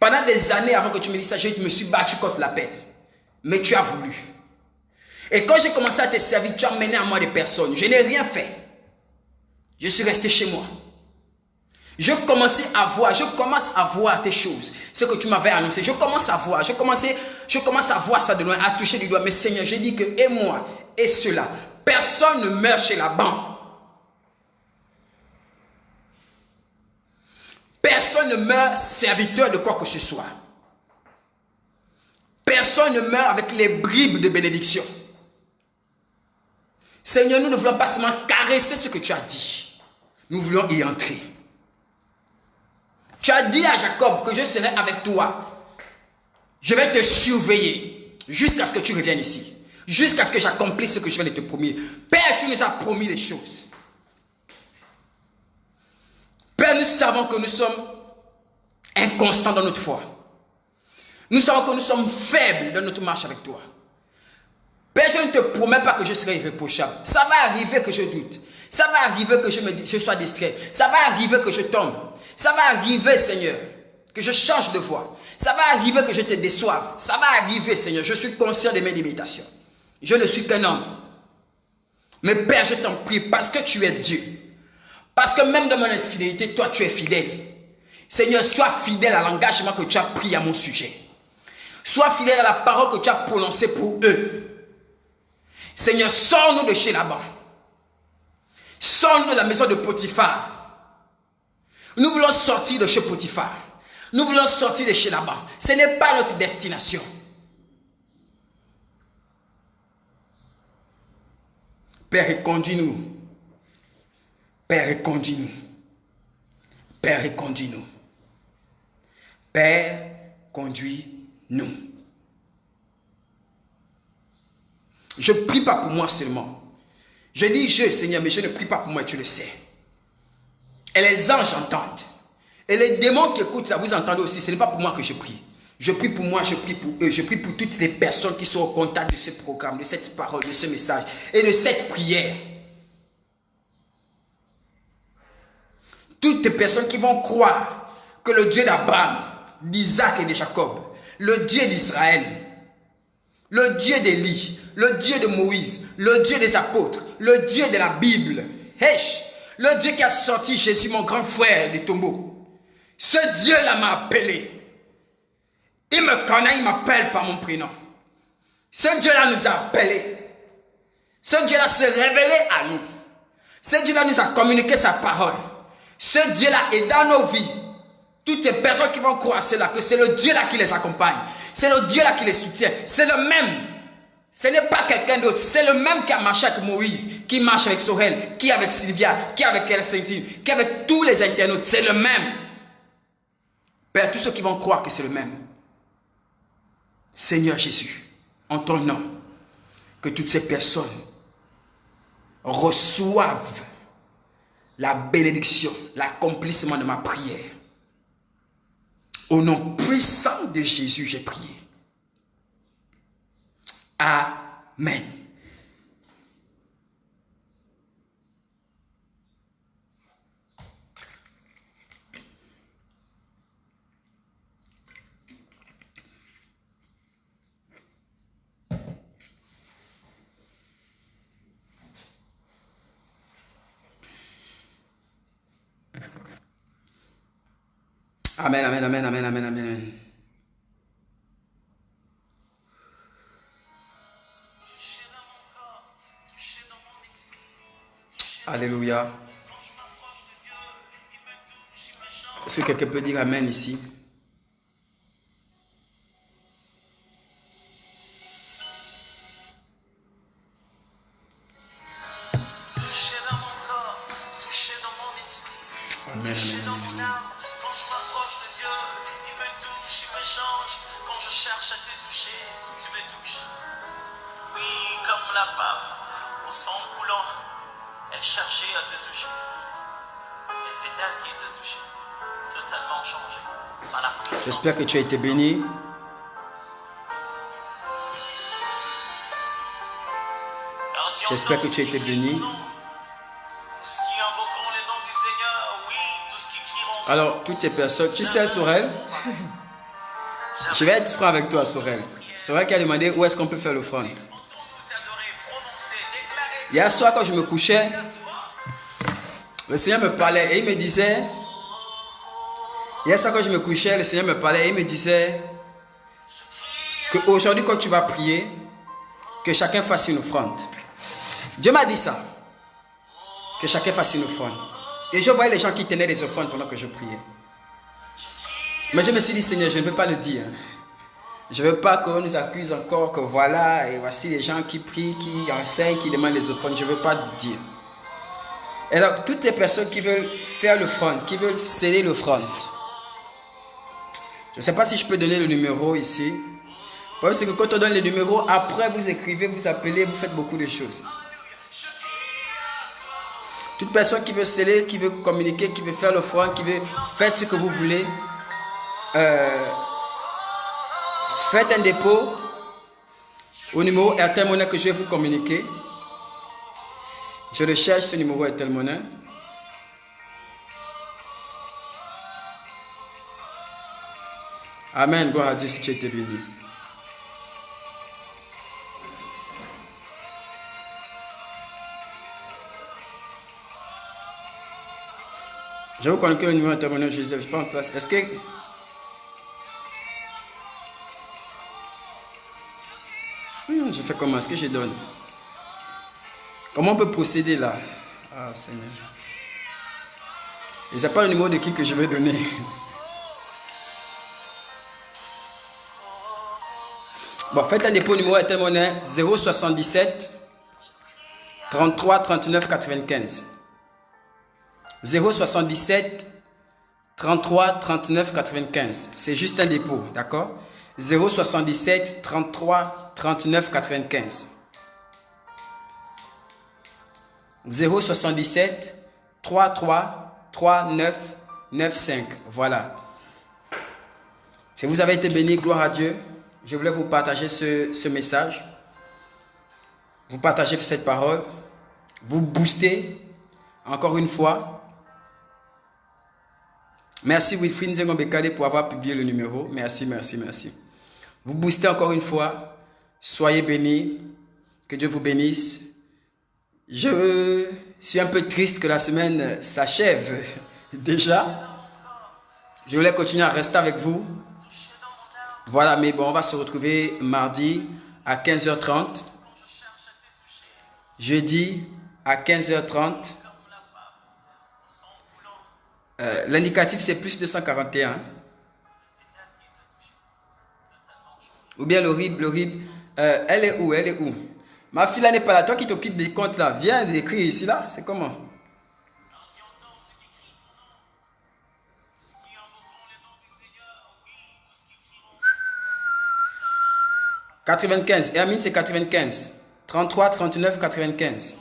Pendant des années avant que tu me dises ça, je me suis battu contre la peine. Mais tu as voulu. Et quand j'ai commencé à te servir, tu as mené à moi des personnes. Je n'ai rien fait. Je suis resté chez moi. Je commence à voir tes choses. Ce que tu m'avais annoncé. Je commence à voir. Je commence à voir ça de loin, à toucher du doigt. Mais Seigneur, j'ai dit que et moi et cela, personne ne meurt chez Laban. Personne ne meurt serviteur de quoi que ce soit. personne ne meurt avec les bribes de bénédiction. Seigneur, nous ne voulons pas seulement caresser ce que tu as dit. Nous voulons y entrer. Tu as dit à Jacob que je serai avec toi. Je vais te surveiller jusqu'à ce que tu reviennes ici. Jusqu'à ce que j'accomplisse ce que je viens de te promettre. Père, tu nous as promis des choses. Père, nous savons que nous sommes inconstants dans notre foi. Nous savons que nous sommes faibles dans notre marche avec toi. Père, je ne te promets pas que je serai irréprochable. Ça va arriver que je doute. Ça va arriver que je sois distrait. Ça va arriver que je tombe. Ça va arriver, Seigneur, que je change de voie. Ça va arriver que je te déçoive. Ça va arriver, Seigneur. Je suis conscient de mes limitations. Je ne suis qu'un homme. Mais Père, je t'en prie, parce que tu es Dieu. Parce que même dans mon infidélité, toi, tu es fidèle. Seigneur, sois fidèle à l'engagement que tu as pris à mon sujet. Sois fidèle à la parole que tu as prononcée pour eux. Seigneur, sors-nous de chez Laban. Sors-nous de la maison de Potiphar. Nous voulons sortir de chez Potiphar. Nous voulons sortir de chez Laban. Ce n'est pas notre destination. Père, conduis-nous. Père, conduis-nous. Père, conduis-nous. Père, conduis-nous. Je ne prie pas pour moi seulement. Je dis je, Seigneur, mais je ne prie pas pour moi, tu le sais. Et les anges entendent. Et les démons qui écoutent ça, vous entendez aussi. Ce n'est pas pour moi que je prie. Je prie pour moi, je prie pour eux. Je prie pour toutes les personnes qui sont au contact de ce programme, de cette parole, de ce message et de cette prière. Toutes les personnes qui vont croire que le Dieu d'Abraham, d'Isaac et de Jacob, le Dieu d'Israël, le Dieu d'Élie, le Dieu de Moïse, le Dieu des apôtres, le Dieu de la Bible, le Dieu qui a sorti Jésus, mon grand frère, du tombeau. Ce Dieu-là m'a appelé. Il me connaît, il m'appelle par mon prénom. Ce Dieu-là nous a appelés. Ce Dieu-là s'est révélé à nous. Ce Dieu-là nous a communiqué sa parole. Ce Dieu-là est dans nos vies. Toutes les personnes qui vont croire cela, que c'est le Dieu-là qui les accompagne. C'est le Dieu-là qui les soutient. C'est le même. Ce n'est pas quelqu'un d'autre. C'est le même qui a marché avec Moïse, qui marche avec Sorel, qui est avec Sylvia, qui est avec Elsentine, qui est avec tous les internautes. C'est le même. Père, tous ceux qui vont croire que c'est le même. Seigneur Jésus, en ton nom, que toutes ces personnes reçoivent la bénédiction, l'accomplissement de ma prière. Au nom puissant de Jésus, j'ai prié. Amen. Amen, amen, amen, amen, amen, amen. Alléluia. Est-ce que quelqu'un peut dire amen ici? Amen, amen, amen. Quand je m'approche de Dieu, il me touche, il me change. Quand je cherche à te toucher, tu me touches. Oui, comme la femme au sang coulant, elle cherchait à te toucher. Et c'est elle qui te touchait, totalement changée par la puissance. J'espère que tu as été béni. J'espère que tu as été béni. Alors, toutes les personnes, tu sais, Sorel, je vais être franc avec toi, Sorel. Sorel qui a demandé où est-ce qu'on peut faire l'offrande. Hier soir, quand je me couchais, le Seigneur me parlait et il me disait, hier soir, quand je me couchais, le Seigneur me parlait et il me disait qu'aujourd'hui, quand tu vas prier, que chacun fasse une offrande. Dieu m'a dit ça, que chacun fasse une offrande. Et je voyais les gens qui tenaient des offrandes pendant que je priais. Mais je me suis dit, Seigneur, je ne peux pas le dire. Je ne veux pas qu'on nous accuse encore que voilà, et voici les gens qui prient, qui enseignent, qui demandent les offrandes. Je ne veux pas dire. Et donc, toutes les personnes qui veulent faire l'offrande, qui veulent sceller l'offrande. Je ne sais pas si je peux donner le numéro ici. Le problème, c'est que quand on donne les numéros, après vous écrivez, vous appelez, vous faites beaucoup de choses. Toute personne qui veut sceller, qui veut communiquer, qui veut faire l'offrande, qui veut faire ce que vous voulez, faites un dépôt au numéro Airtel Money que je vais vous communiquer. Je le cherche, ce numéro Airtel Money. Amen, gloire à Dieu si tu étais béni. Je vais vous communiquer le numéro Airtel Money, je ne suis pas en place. Est-ce que... je fais comment? Est-ce que je donne? Comment on peut procéder là? Ah Seigneur. Et ce n'est pas le numéro de qui que je vais donner. Bon, faites un dépôt numéro Airtel Money 077 33 39 95. 077 33 39 95. C'est juste un dépôt, d'accord? 077 33 39 95. 077 33 39 95. Voilà. Si vous avez été béni, gloire à Dieu, je voulais vous partager ce message. Vous partagez cette parole. Vous boostez encore une fois. Merci Wilfried Nzengo Bekade pour avoir publié le numéro. Merci, merci, merci. Vous boostez encore une fois. Soyez bénis. Que Dieu vous bénisse. Je suis un peu triste que la semaine s'achève déjà. Je voulais continuer à rester avec vous. Voilà, mais bon, on va se retrouver mardi à 15h30. Jeudi à 15h30. L'indicatif, c'est plus 241. Ou bien l'horrible. Elle est où? Elle est où? Ma fille là n'est pas là. Toi qui t'occupes des comptes là, viens d'écrire ici là. C'est comment? 95. Hermine, c'est 95. 33, 39, 95.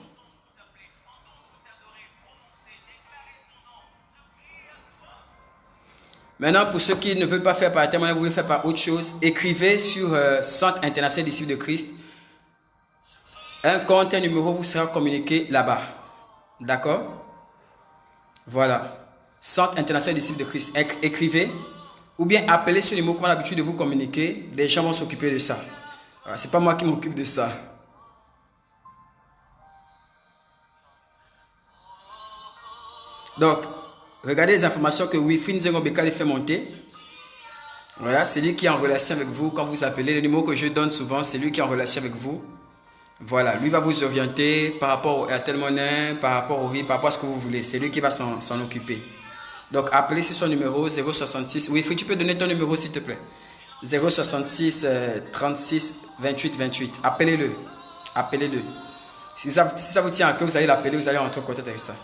Maintenant, pour ceux qui ne veulent pas faire par témoignage, vous voulez faire par autre chose, écrivez sur Centre International Disciples de Christ. Un compte, un numéro vous sera communiqué là-bas. D'accord? Voilà. Centre International Disciples de Christ. Écrivez ou bien appelez ce numéro qu'on a l'habitude de vous communiquer. Les gens vont s'occuper de ça. Ce n'est pas moi qui m'occupe de ça. Donc, regardez les informations que Wilfried Nzengo Bekade fait monter. Voilà, c'est lui qui est en relation avec vous. Quand vous appelez, le numéro que je donne souvent, c'est lui qui est en relation avec vous. Voilà, lui va vous orienter par rapport au Airtel Money, par rapport au RIB, par rapport à ce que vous voulez. C'est lui qui va s'en occuper. Donc, appelez sur son numéro 066. Wilfried, tu peux donner ton numéro s'il te plaît. 066 36 28 28. Appelez-le. Appelez-le. Si ça vous tient à cœur, vous allez l'appeler, vous allez rentrer en contact avec ça.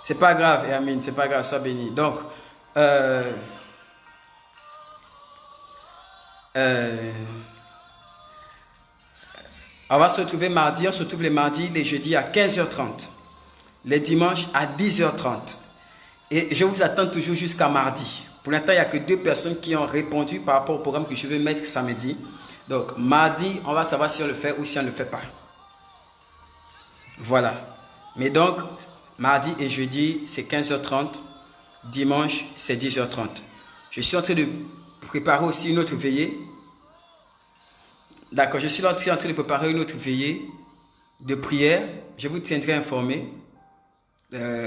C'est pas grave, Hermine, c'est pas grave, sois béni. Donc, on va se retrouver mardi, on se retrouve les mardis, les jeudis à 15h30, les dimanches à 10h30. Et je vous attends toujours jusqu'à mardi. Pour l'instant, il n'y a que 2 personnes qui ont répondu par rapport au programme que je vais mettre samedi. Donc, mardi, on va savoir si on le fait ou si on ne le fait pas. Voilà. Mais donc, mardi et jeudi, c'est 15h30. Dimanche, c'est 10h30. Je suis en train de préparer aussi une autre veillée. D'accord, je suis en train de préparer une autre veillée de prière. Je vous tiendrai informé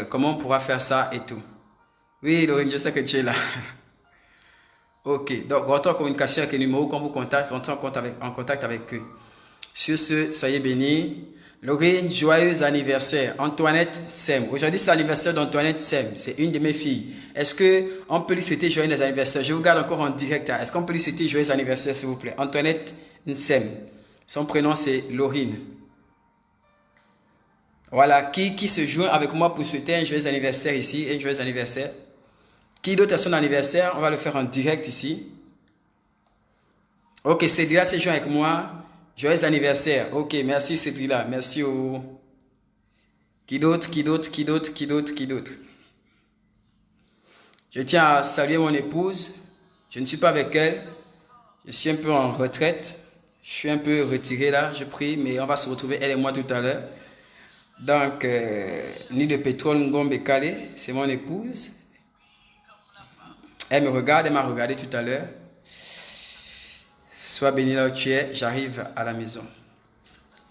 comment on pourra faire ça et tout. Oui, Lorraine, je sais que tu es là. Ok, donc rentrez en communication avec les numéros qu'on vous contacte, rentrez en contact avec eux. Sur ce, soyez bénis. Laurine, joyeux anniversaire. Antoinette Sem. Aujourd'hui, c'est l'anniversaire d'Antoinette Sem. C'est une de mes filles. Est-ce qu'on peut lui souhaiter joyeux anniversaire? Je vous regarde encore en direct. Est-ce qu'on peut lui souhaiter joyeux anniversaire, s'il vous plaît? Antoinette Sem. Son prénom, c'est Laurine. Voilà. Qui se joint avec moi pour souhaiter un joyeux anniversaire ici? Un joyeux anniversaire. Qui d'autre a son anniversaire? On va le faire en direct ici. Ok, Cédrila se joint avec moi. Joyeux anniversaire. Ok, merci Cédrila. Merci au... Qui d'autre? Je tiens à saluer mon épouse. Je ne suis pas avec elle. Je suis un peu en retraite. Je suis un peu retiré là. Je prie, mais on va se retrouver elle et moi tout à l'heure. Donc, Ni de pétrole Ngombe Kale, c'est mon épouse. Elle me regarde, elle m'a regardé tout à l'heure. Sois béni là où tu es, j'arrive à la maison.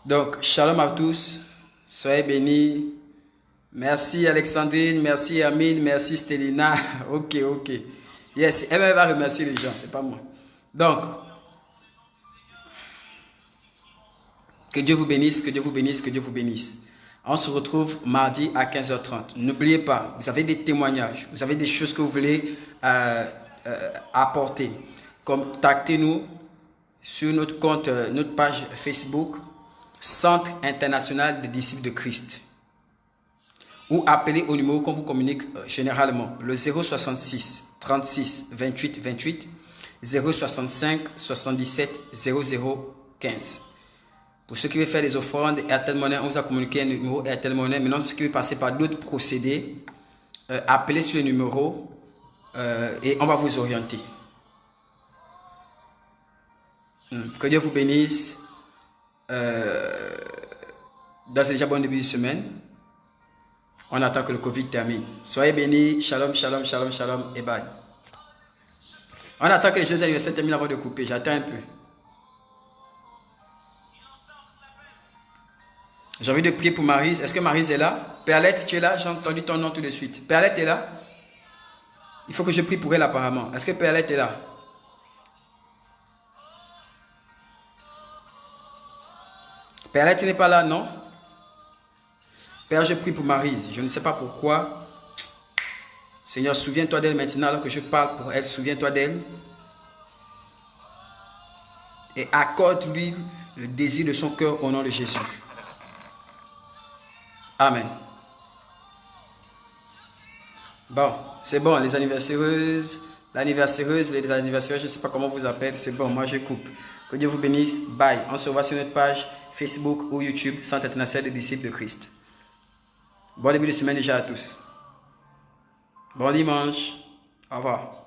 Donc, shalom à tous, soyez bénis. Merci Alexandrine, merci Amine, merci Stélina. Ok. Yes, elle va remercier les gens, c'est pas moi. Donc, que Dieu vous bénisse, que Dieu vous bénisse, que Dieu vous bénisse. On se retrouve mardi à 15h30. N'oubliez pas, vous avez des témoignages, vous avez des choses que vous voulez apporter. Contactez-nous sur notre compte, notre page Facebook, Centre International des Disciples de Christ. Ou appelez au numéro qu'on vous communique généralement, le 066 36 28 28 065 77 00 15. Pour ceux qui veulent faire des offrandes, Airtel Money, on vous a communiqué un numéro Airtel Money. Maintenant, ceux qui veulent passer par d'autres procédés, appelez sur le numéro et on va vous orienter. Que Dieu vous bénisse. C'est déjà bon début de semaine. On attend que le Covid termine. Soyez bénis. Shalom et bye. On attend que les jeux anniversaires terminent avant de couper. J'attends un peu. J'ai envie de prier pour Maryse. Est-ce que Maryse est là? Perlette, tu es là? J'ai entendu ton nom tout de suite. Perlette est là? Il faut que je prie pour elle apparemment. Est-ce que Perlette est là? Perlette n'est pas là, non? Père, je prie pour Maryse. Je ne sais pas pourquoi. Seigneur, souviens-toi d'elle maintenant alors que je parle pour elle. Souviens-toi d'elle. Et accorde-lui le désir de son cœur au nom de Jésus. Amen. Bon, c'est bon, les anniversaireuses, l'anniversaireuse, les anniversaires, je ne sais pas comment vous appelez, c'est bon, moi je coupe. Que Dieu vous bénisse, bye. On se voit sur notre page Facebook ou YouTube, Centre International des Disciples de Christ. Bon début de semaine déjà à tous. Bon dimanche. Au revoir.